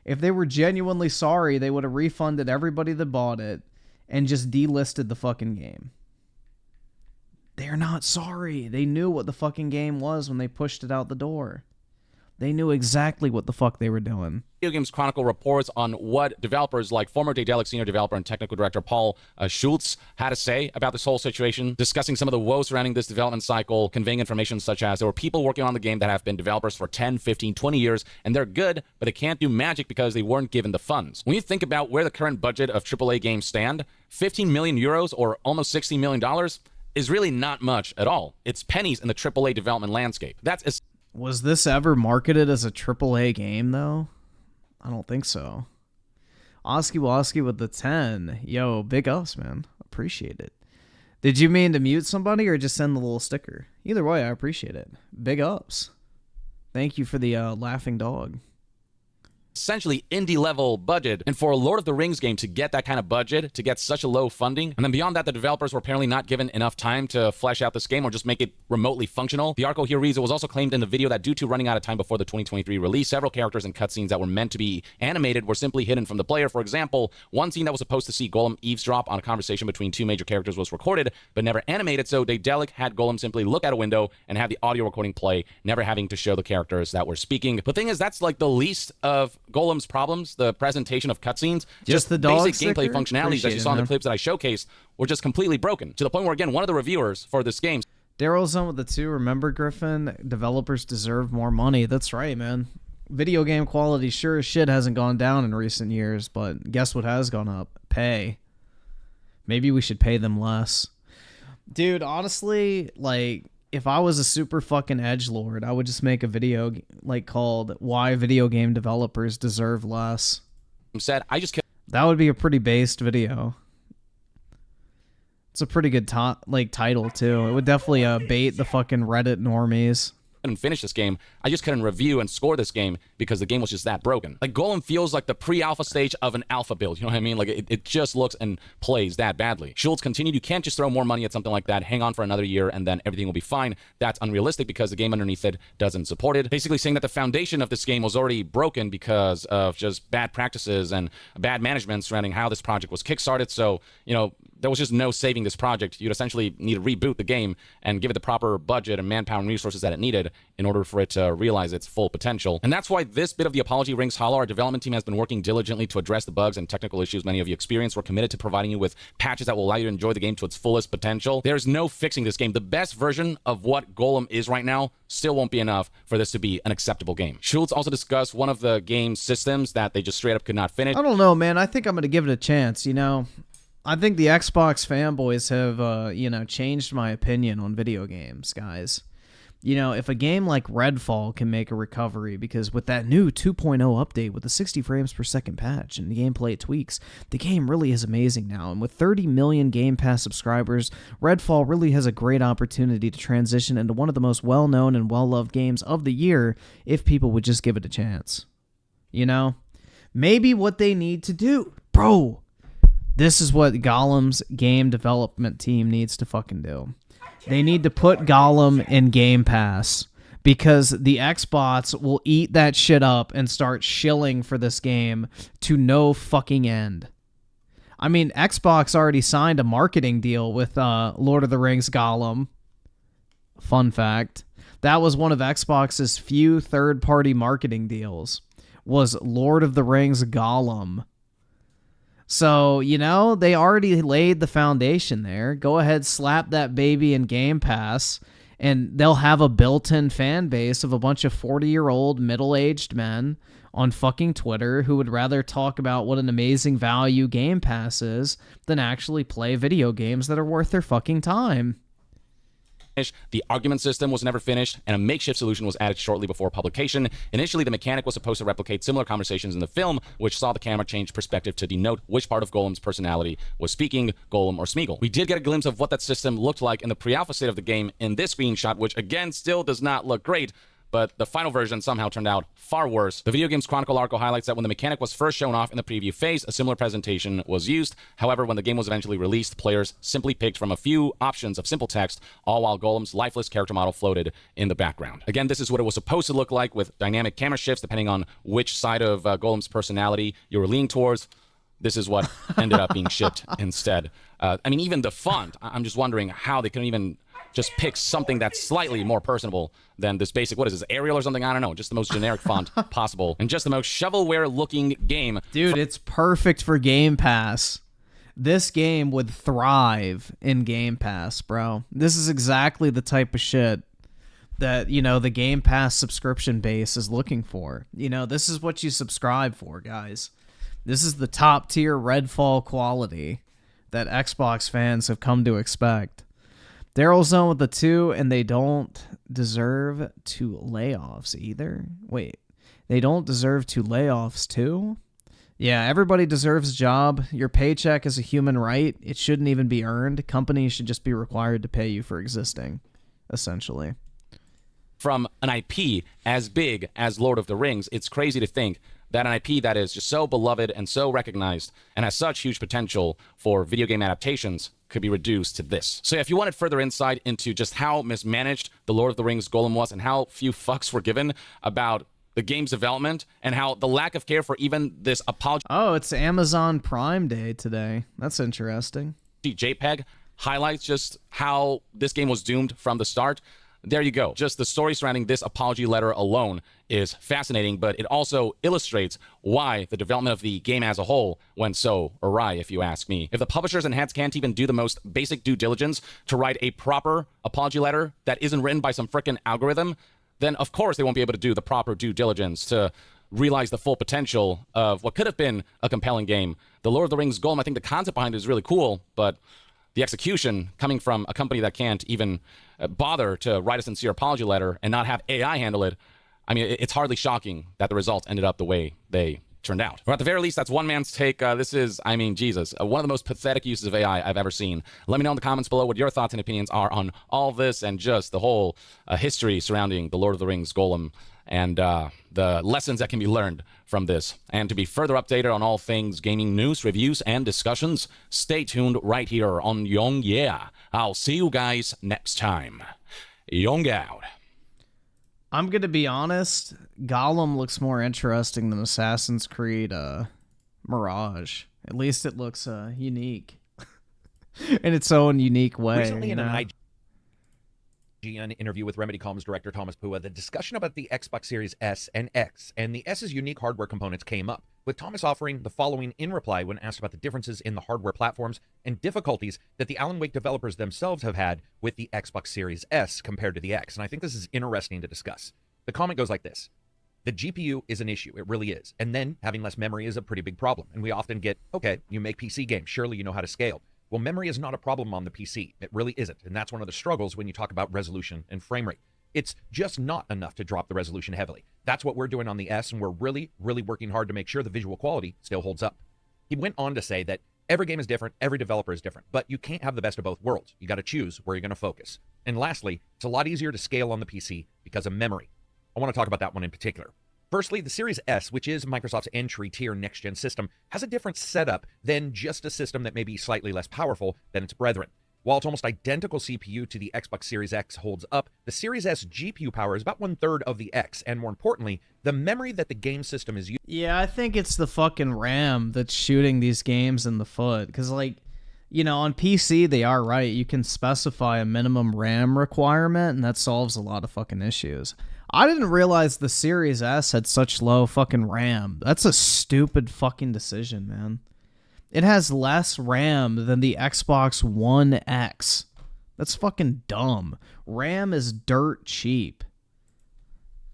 If they were genuinely sorry, they would have refunded everybody that bought it and just delisted the fucking game. They're not sorry. They knew what the fucking game was when they pushed it out the door. They knew exactly what the fuck they were doing. Video Games Chronicle reports on what developers like former Daedalic senior developer and technical director Paul Schultz had to say about this whole situation, discussing some of the woes surrounding this development cycle, conveying information such as there were people working on the game that have been developers for 10, 15, 20 years, and they're good, but they can't do magic because they weren't given the funds. When you think about where the current budget of AAA games stand, 15 million euros or almost $60 million is really not much at all. It's pennies in the AAA development landscape. That's Was this ever marketed as a AAA game, though? I don't think so. Oski Woski with the 10. Yo, big ups, man. Appreciate it. Did you mean to mute somebody or just send the little sticker? Either way, I appreciate it. Big ups. Thank you for the laughing dog. essentially indie level budget. And for a Lord of the Rings game to get that kind of budget, to get such a low funding, and then beyond that, the developers were apparently not given enough time to flesh out this game or just make it remotely functional. The article here reads, it was also claimed in the video that due to running out of time before the 2023 release, several characters and cutscenes that were meant to be animated were simply hidden from the player. For example, one scene that was supposed to see Golem eavesdrop on a conversation between two major characters was recorded, but never animated, so Daedalic had Golem simply look out a window and have the audio recording play, never having to show the characters that were speaking. But the thing is, that's like the least of Golem's problems, the presentation of cutscenes. Just the basic dog gameplay sticker? functionalities that you saw in the clips that I showcased were just completely broken, to the point where, again, one of the reviewers for this game... Daryl's on with the 2. Remember, Griffin? Developers deserve more money. That's right, man. Video game quality sure as shit hasn't gone down in recent years, but guess what has gone up? Pay. Maybe we should pay them less. Dude, honestly, like... if I was a super fucking edgelord, I would just make a video like called "Why Video Game Developers Deserve Less." That would be a pretty based video. It's a pretty good title too. It would definitely bait the fucking Reddit normies. Couldn't finish this game. I just couldn't review and score this game because the game was just that broken. Like, Golem feels like the pre-alpha stage of an alpha build. You know what I mean? Like, it just looks and plays that badly. Schultz continued, you can't just throw more money at something like that, hang on for another year, and then everything will be fine. That's unrealistic because the game underneath it doesn't support it. Basically saying that the foundation of this game was already broken because of just bad practices and bad management surrounding how this project was kickstarted. So, you know, there was just no saving this project. You'd essentially need to reboot the game and give it the proper budget and manpower and resources that it needed in order for it to realize its full potential. And that's why this bit of the apology rings hollow. Our development team has been working diligently to address the bugs and technical issues many of you experienced. We're committed to providing you with patches that will allow you to enjoy the game to its fullest potential. There's no fixing this game. The best version of what Golem is right now still won't be enough for this to be an acceptable game. Schultz also discussed one of the game's systems that they just straight up could not finish. I don't know, man. I think I'm going to give it a chance, you know. I think the Xbox fanboys have, you know, changed my opinion on video games, guys. You know, if a game like Redfall can make a recovery, because with that new 2.0 update with the 60 frames per second patch and the gameplay tweaks, the game really is amazing now. And with 30 million Game Pass subscribers, Redfall really has a great opportunity to transition into one of the most well-known and well-loved games of the year if people would just give it a chance. You know? Maybe what they need to do, bro, this is what Golem's game development team needs to fucking do. They need to put Golem in Game Pass because the Xbots will eat that shit up and start shilling for this game to no fucking end. I mean, Xbox already signed a marketing deal with Lord of the Rings Golem. Fun fact. That was one of Xbox's few third-party marketing deals, was Lord of the Rings Golem. So, you know, they already laid the foundation there. Go ahead, slap that baby in Game Pass, and they'll have a built-in fan base of a bunch of 40-year-old middle-aged men on fucking Twitter who would rather talk about what an amazing value Game Pass is than actually play video games that are worth their fucking time. The argument system was never finished, and a makeshift solution was added shortly before publication. Initially, the mechanic was supposed to replicate similar conversations in the film, which saw the camera change perspective to denote which part of Golem's personality was speaking, Golem or Smeagol. We did get a glimpse of what that system looked like in the pre-alpha state of the game in this screenshot, which again still does not look great, but the final version somehow turned out far worse. The Video Games Chronicle article highlights that when the mechanic was first shown off in the preview phase, a similar presentation was used. However, when the game was eventually released, players simply picked from a few options of simple text, all while Golem's lifeless character model floated in the background. Again, this is what it was supposed to look like, with dynamic camera shifts depending on which side of Golem's personality you were leaning towards. This is what ended up being shipped instead. I mean, even the font, I'm just wondering how they couldn't even just pick something that's slightly more personable than this basic, what is this, Arial or something? I don't know, just the most generic font possible, and just the most shovelware-looking game. Dude, it's perfect for Game Pass. This game would thrive in Game Pass, bro. This is exactly the type of shit that, you know, the Game Pass subscription base is looking for. You know, this is what you subscribe for, guys. This is the top-tier Redfall quality that Xbox fans have come to expect. Daryl's on with the 2, and they don't deserve to layoffs either. Wait, they don't deserve to layoffs too? Yeah, everybody deserves a job. Your paycheck is a human right. It shouldn't even be earned. Companies should just be required to pay you for existing, essentially. From an IP as big as Lord of the Rings, it's crazy to think that an IP that is just so beloved and so recognized and has such huge potential for video game adaptations could be reduced to this. So if you wanted further insight into just how mismanaged the Lord of the Rings Golem was and how few fucks were given about the game's development and how the lack of care for even this apology... Oh, it's Amazon Prime Day today. That's interesting. JPEG highlights just how this game was doomed from the start. There you go. Just the story surrounding this apology letter alone is fascinating, but it also illustrates why the development of the game as a whole went so awry, if you ask me. If the publishers and heads can't even do the most basic due diligence to write a proper apology letter that isn't written by some frickin' algorithm, then of course they won't be able to do the proper due diligence to realize the full potential of what could have been a compelling game. The Lord of the Rings Golem, I think the concept behind it is really cool, but the execution coming from a company that can't even bother to write a sincere apology letter and not have AI handle it, I mean, it's hardly shocking that the results ended up the way they turned out. Or at the very least, that's one man's take. This is, I mean, Jesus, one of the most pathetic uses of AI I've ever seen. Let me know in the comments below what your thoughts and opinions are on all this and just the whole history surrounding the Lord of the Rings Golem and the lessons that can be learned from this. And to be further updated on all things gaming news, reviews, and discussions, stay tuned right here on YongYea. I'll see you guys next time. Yong out. I'm going to be honest, Gollum looks more interesting than Assassin's Creed Mirage. At least it looks unique. In its own unique way. Recently in an IGN interview with Remedy Comms director Thomas Pua, the discussion about the Xbox Series S and X and the S's unique hardware components came up, with Thomas offering the following in reply when asked about the differences in the hardware platforms and difficulties that the Alan Wake developers themselves have had with the Xbox Series S compared to the X. And I think this is interesting to discuss. The comment goes like this. The GPU is an issue. It really is. And then having less memory is a pretty big problem. And we often get, okay, you make PC games. Surely you know how to scale. Well, memory is not a problem on the PC. It really isn't. And that's one of the struggles when you talk about resolution and frame rate. It's just not enough to drop the resolution heavily. That's what we're doing on the S, and we're really, really working hard to make sure the visual quality still holds up. He went on to say that every game is different, every developer is different, but you can't have the best of both worlds. You got to choose where you're going to focus. And lastly, it's a lot easier to scale on the PC because of memory. I want to talk about that one in particular. Firstly, the Series S, which is Microsoft's entry-tier next-gen system, has a different setup than just a system that may be slightly less powerful than its brethren. While its almost identical CPU to the Xbox Series X holds up, the Series S GPU power is about 1/3 of the X, and more importantly, the memory that the game system is using. Yeah, I think it's the fucking RAM that's shooting these games in the foot, because, like, you know, on PC, they are right. You can specify a minimum RAM requirement, and that solves a lot of fucking issues. I didn't realize the Series S had such low fucking RAM. That's a stupid fucking decision, man. It has less RAM than the Xbox One X. That's fucking dumb. RAM is dirt cheap.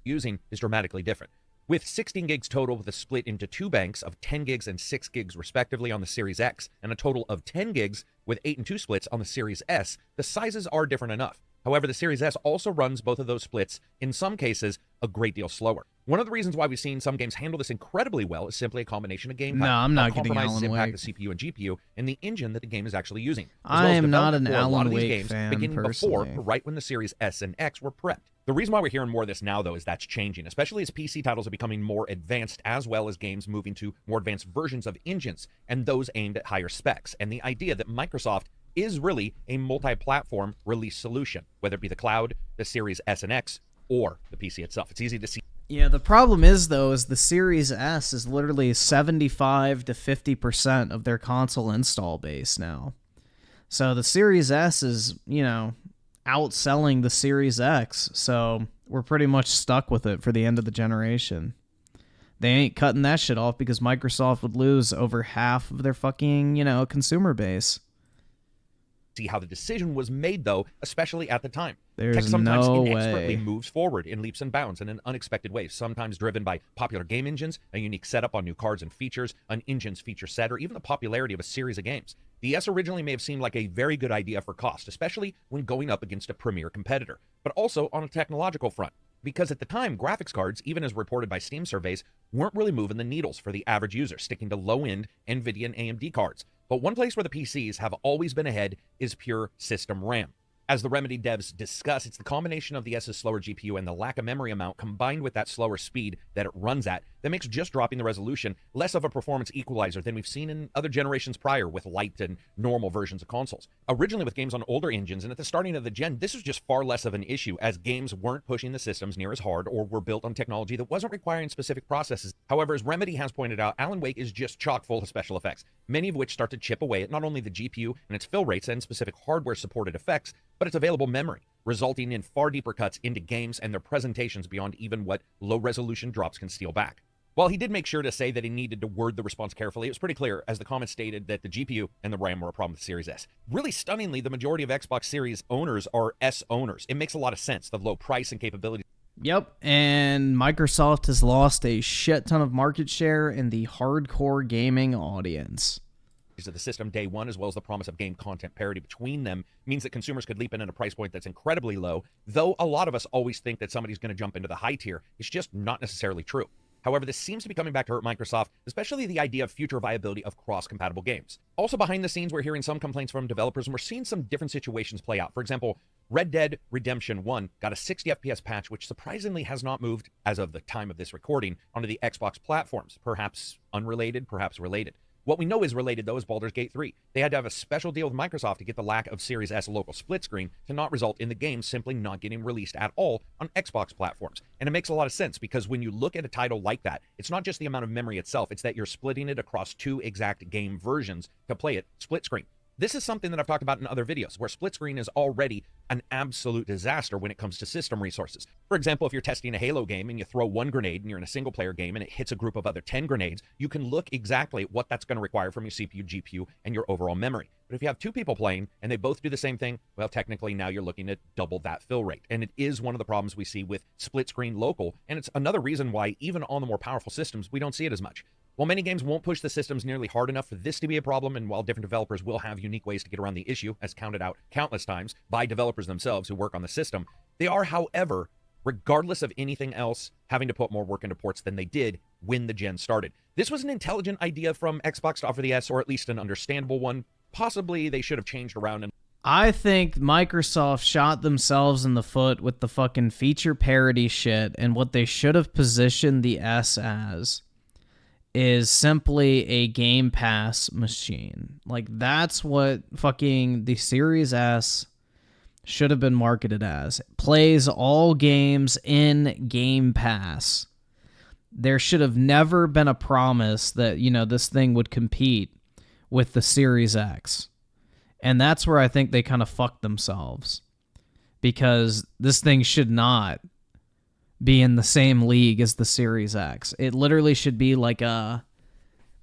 Using is dramatically different. With 16 gigs total with a split into two banks of 10 gigs and 6 gigs respectively on the Series X, and a total of 10 gigs with 8 and 2 splits on the Series S, the sizes are different enough. However, the Series S also runs both of those splits, in some cases, a great deal slower. One of the reasons why we've seen some games handle this incredibly well is simply a combination of game type. No, I'm not getting compromises Alan impact Wake. the CPU and GPU and the engine that the game is actually using. I am not an a lot Alan of these Wake games fan, beginning before, personally. right when the Series S and X were prepped. The reason why we're hearing more of this now, though, is that's changing, especially as PC titles are becoming more advanced, as well as games moving to more advanced versions of engines, and those aimed at higher specs. And the idea that Microsoft is really a multi-platform release solution, whether it be the cloud, the Series S and X, or the PC itself. It's easy to see. Yeah, the problem is, though, is the Series S is literally 75 to 50% of their console install base now. So the Series S is, you know, outselling the Series X, so we're pretty much stuck with it for the end of the generation. They ain't cutting that shit off because Microsoft would lose over half of their fucking, you know, consumer base. See how the decision was made, though, especially at the time. There's Tech sometimes no inexpertly way. moves forward in leaps and bounds and in unexpected ways, sometimes driven by popular game engines, a unique setup on new cards and features, an engine's feature set, or even the popularity of a series of games. The S originally may have seemed like a very good idea for cost, especially when going up against a premier competitor, but also on a technological front. Because at the time, graphics cards, even as reported by Steam surveys, weren't really moving the needles for the average user, sticking to low-end NVIDIA and AMD cards. But one place where the PCs have always been ahead is pure system RAM. As the Remedy devs discuss, it's the combination of the S's slower GPU and the lack of memory amount combined with that slower speed that it runs at that makes just dropping the resolution less of a performance equalizer than we've seen in other generations prior with light and normal versions of consoles. Originally with games on older engines and at the starting of the gen, this was just far less of an issue as games weren't pushing the systems near as hard or were built on technology that wasn't requiring specific processes. However, as Remedy has pointed out, Alan Wake is just chock full of special effects, many of which start to chip away at not only the GPU and its fill rates and specific hardware-supported effects, but its available memory, resulting in far deeper cuts into games and their presentations beyond even what low-resolution drops can steal back. While he did make sure to say that he needed to word the response carefully, it was pretty clear, as the comment stated, that the GPU and the RAM were a problem with the Series S. Really stunningly, the majority of Xbox Series owners are S owners. It makes a lot of sense, the low price and capability. Yep, and Microsoft has lost a shit ton of market share in the hardcore gaming audience. Of the system day one, as well as the promise of game content parity between them, means that consumers could leap in at a price point that's incredibly low, though a lot of us always think that somebody's going to jump into the high tier. It's just not necessarily true. However, this seems to be coming back to hurt Microsoft, especially the idea of future viability of cross-compatible games. Also behind the scenes, we're hearing some complaints from developers, and we're seeing some different situations play out. For example, Red Dead Redemption 1 got a 60 FPS patch, which surprisingly has not moved, as of the time of this recording, onto the Xbox platforms. Perhaps unrelated, perhaps related. What we know is related, though, is Baldur's Gate 3. They had to have a special deal with Microsoft to get the lack of Series S local split screen to not result in the game simply not getting released at all on Xbox platforms. And it makes a lot of sense, because when you look at a title like that, it's not just the amount of memory itself, it's that you're splitting it across two exact game versions to play it split screen. This is something that I've talked about in other videos, where split screen is already an absolute disaster when it comes to system resources. For example, if you're testing a Halo game and you throw one grenade and you're in a single player game and it hits a group of other 10 grenades, you can look exactly what that's going to require from your CPU, GPU, and your overall memory. But if you have two people playing and they both do the same thing, well, technically now you're looking at double that fill rate. And it is one of the problems we see with split screen local, and it's another reason why even on the more powerful systems, we don't see it as much. While many games won't push the systems nearly hard enough for this to be a problem, and while different developers will have unique ways to get around the issue, as counted out countless times by developers themselves who work on the system, they are, however, regardless of anything else, having to put more work into ports than they did when the gen started. This was an intelligent idea from Xbox to offer the S, or at least an understandable one. Possibly they should have changed around and I think Microsoft shot themselves in the foot with the fucking feature parity shit, and what they should have positioned the S as is simply a Game Pass machine. Like, that's what fucking the Series S should have been marketed as. It plays all games in Game Pass. There should have never been a promise that, you know, this thing would compete with the Series X. And that's where I think they kind of fucked themselves. Because this thing should not be in the same league as the Series X. It literally should be like a,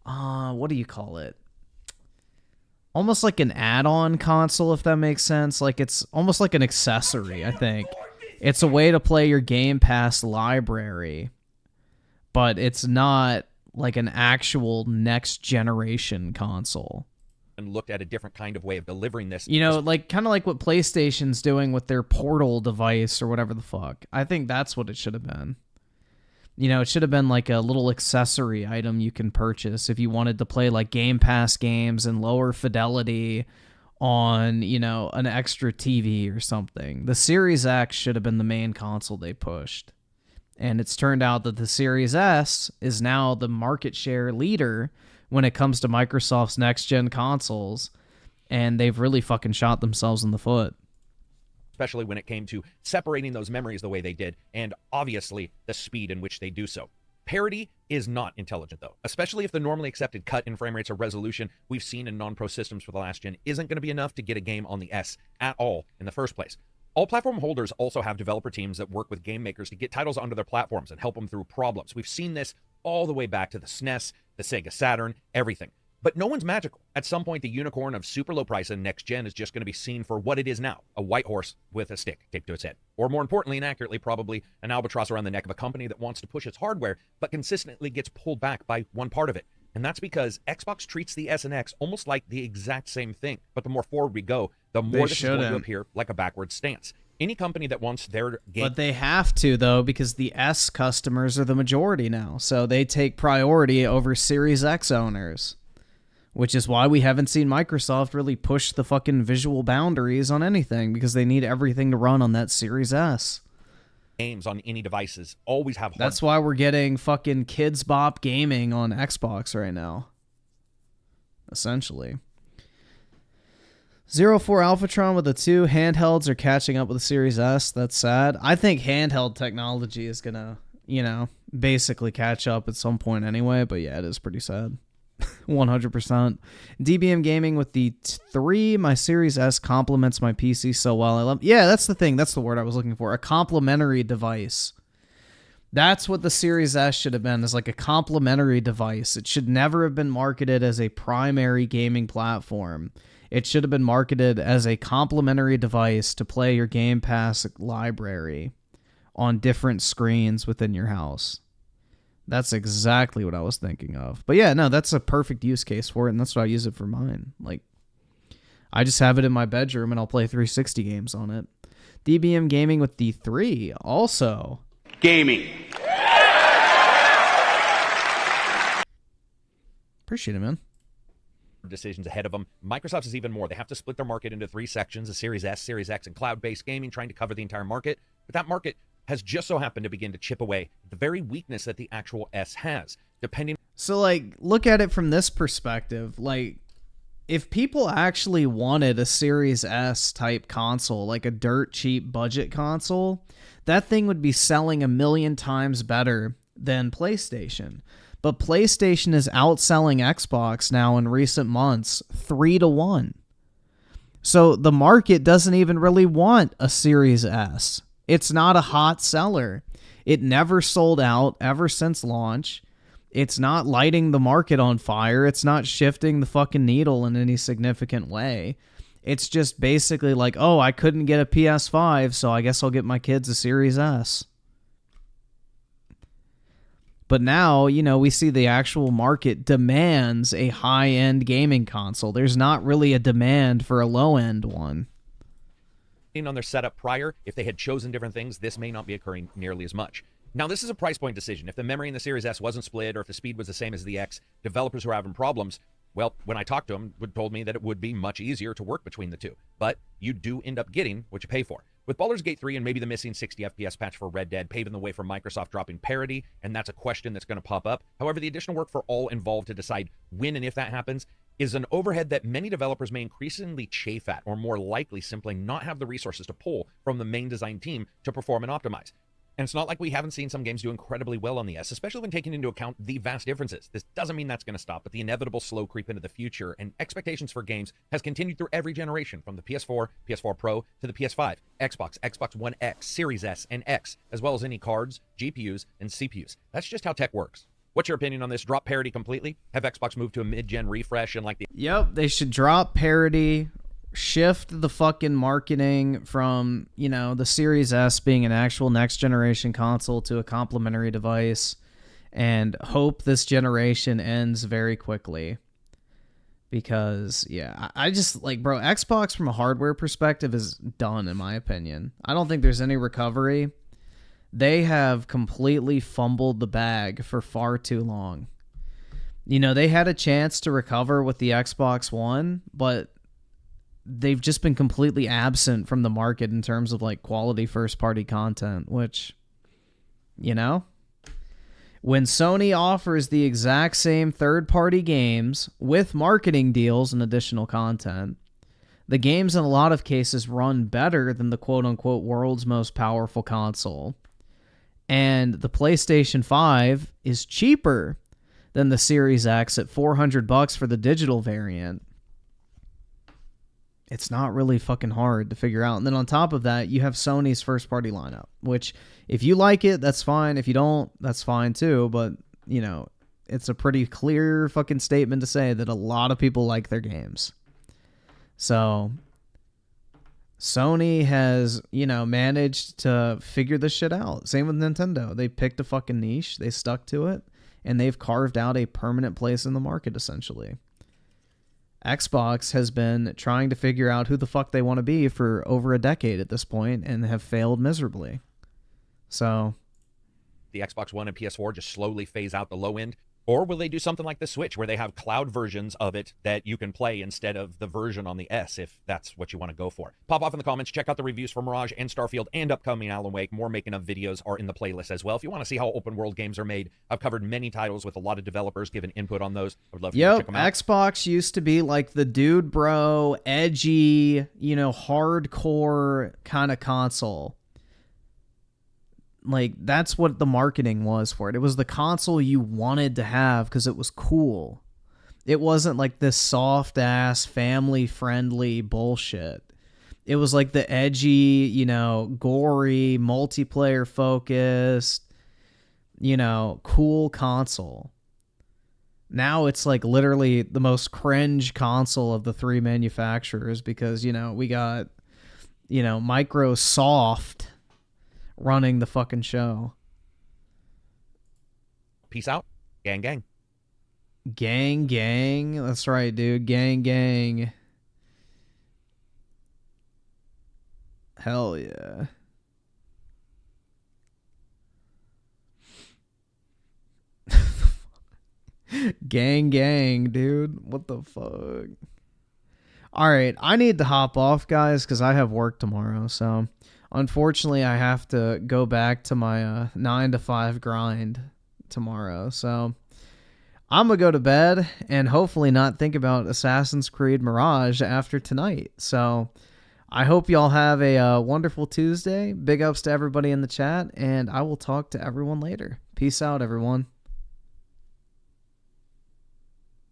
what do you call it? Almost like an add-on console, if that makes sense. Like, it's almost like an accessory, I think. It's a way to play your Game Pass library, but it's not like an actual next-generation console. And looked at a different kind of way of delivering this. You know, like kind of like what PlayStation's doing with their Portal device or whatever the fuck. I think that's what it should have been. You know, it should have been like a little accessory item you can purchase if you wanted to play like Game Pass games and lower fidelity on, you know, an extra TV or something. The Series X should have been the main console they pushed. And it's turned out that the Series S is now the market share leader when it comes to Microsoft's next-gen consoles, and they've really fucking shot themselves in the foot. Especially when it came to separating those memories the way they did, and obviously the speed in which they do so. Parity is not intelligent, though, especially if the normally accepted cut in frame rates or resolution we've seen in non-pro systems for the last gen isn't going to be enough to get a game on the S at all in the first place. All platform holders also have developer teams that work with game makers to get titles onto their platforms and help them through problems. We've seen this all the way back to the SNES, the Sega Saturn, everything. But no one's magical. At some point, the unicorn of super low price and next gen is just going to be seen for what it is now, a white horse with a stick taped to its head. Or more importantly and accurately, probably an albatross around the neck of a company that wants to push its hardware, but consistently gets pulled back by one part of it. And that's because Xbox treats the S and X almost like the exact same thing. But the more forward we go, the more this is going to appear like a backward stance. Any company that wants their game... But they have to, though, because the S customers are the majority now. So they take priority over Series X owners. Which is why we haven't seen Microsoft really push the fucking visual boundaries on anything, because they need everything to run on that Series S. games on any devices always have hard. That's why we're getting fucking Kids Bop gaming on Xbox right now. Essentially. 04 Alphatron with the 2 handhelds are catching up with the Series S. That's sad. I think handheld technology is gonna, basically catch up at some point anyway, but yeah, it is pretty sad. 100%. DBM Gaming with the 3. My Series S complements my PC so well. Yeah, that's the thing. That's the word I was looking for. A complementary device. That's what the Series S should have been, is like a complementary device. It should never have been marketed as a primary gaming platform. It should have been marketed as a complementary device to play your Game Pass library on different screens within your house. That's exactly what I was thinking of. But yeah, no, that's a perfect use case for it, and that's what I use it for mine. Like, I just have it in my bedroom, and I'll play 360 games on it. DBM Gaming with the 3 also. Gaming. Appreciate it, man. Decisions ahead of them. Microsoft is even more. They have to split their market into 3 sections, a Series S, Series X, and cloud-based gaming, trying to cover the entire market. But that market has just so happened to begin to chip away at the very weakness that the actual S has. So, like, look at it from this perspective. Like, if people actually wanted a Series S type console, like a dirt cheap budget console, that thing would be selling 1,000,000 times better than PlayStation. But PlayStation is outselling Xbox now in recent months 3-1. So the market doesn't even really want a Series S. It's not a hot seller. It never sold out ever since launch. It's not lighting the market on fire. It's not shifting the fucking needle in any significant way. It's just basically like, oh, I couldn't get a PS5, so I guess I'll get my kids a Series S. But now, we see the actual market demands a high-end gaming console. There's not really a demand for a low-end one. On their setup prior, if they had chosen different things, this may not be occurring nearly as much. Now, this is a price point decision. If the memory in the Series S wasn't split, or if the speed was the same as the X, developers who are having problems, well, when I talked to them, told me that it would be much easier to work between the two. But you do end up getting what you pay for. With Baldur's Gate 3 and maybe the missing 60 FPS patch for Red Dead paving the way for Microsoft dropping parity, and that's a question that's going to pop up. However, the additional work for all involved to decide when and if that happens is an overhead that many developers may increasingly chafe at, or more likely simply not have the resources to pull from the main design team to perform and optimize. And it's not like we haven't seen some games do incredibly well on the S, especially when taking into account the vast differences. This doesn't mean that's going to stop, but the inevitable slow creep into the future and expectations for games has continued through every generation, from the PS4, PS4 Pro, to the PS5, Xbox, Xbox One X, Series S, and X, as well as any cards, GPUs, and CPUs. That's just how tech works. What's your opinion on this? Drop parity completely? Have Xbox move to a mid-gen refresh and like the... Yep, they should drop parity, shift the fucking marketing from, the Series S being an actual next-generation console to a complementary device, and hope this generation ends very quickly. Because, yeah, I just, bro, Xbox from a hardware perspective is done, in my opinion. I don't think there's any recovery. They have completely fumbled the bag for far too long. They had a chance to recover with the Xbox One, but they've just been completely absent from the market in terms of quality first-party content, which, when Sony offers the exact same third-party games with marketing deals and additional content, the games in a lot of cases run better than the quote-unquote world's most powerful console. And the PlayStation 5 is cheaper than the Series X at $400 for the digital variant. It's not really fucking hard to figure out. And then on top of that, you have Sony's first-party lineup, which if you like it, that's fine. If you don't, that's fine too. But, it's a pretty clear fucking statement to say that a lot of people like their games. So Sony has, managed to figure this shit out. Same with Nintendo. They picked a fucking niche, they stuck to it, and they've carved out a permanent place in the market, essentially. Xbox has been trying to figure out who the fuck they want to be for over a decade at this point, and have failed miserably. So the Xbox One and PS4 just slowly phase out the low end. Or will they do something like the Switch, where they have cloud versions of it that you can play instead of the version on the S, if that's what you want to go for? Pop off in the comments. Check out the reviews for Mirage and Starfield and upcoming Alan Wake. More making of videos are in the playlist as well. If you want to see how open world games are made, I've covered many titles with a lot of developers giving input on those. I would love for you to check them out. Xbox used to be like the dude bro, edgy, hardcore kind of console. Like, that's what the marketing was for it. It was the console you wanted to have because it was cool. It wasn't like this soft-ass, family-friendly bullshit. It was like the edgy, gory, multiplayer-focused, cool console. Now it's like literally the most cringe console of the three manufacturers because, we got, Microsoft running the fucking show. Peace out. Gang, gang. Gang, gang. That's right, dude. Gang, gang. Hell yeah. Gang, gang, dude. What the fuck? All right, I need to hop off, guys, because I have work tomorrow, so... Unfortunately, I have to go back to my 9 to 5 grind tomorrow. So I'm going to go to bed and hopefully not think about Assassin's Creed Mirage after tonight. So I hope y'all have a wonderful Tuesday. Big ups to everybody in the chat, and I will talk to everyone later. Peace out, everyone.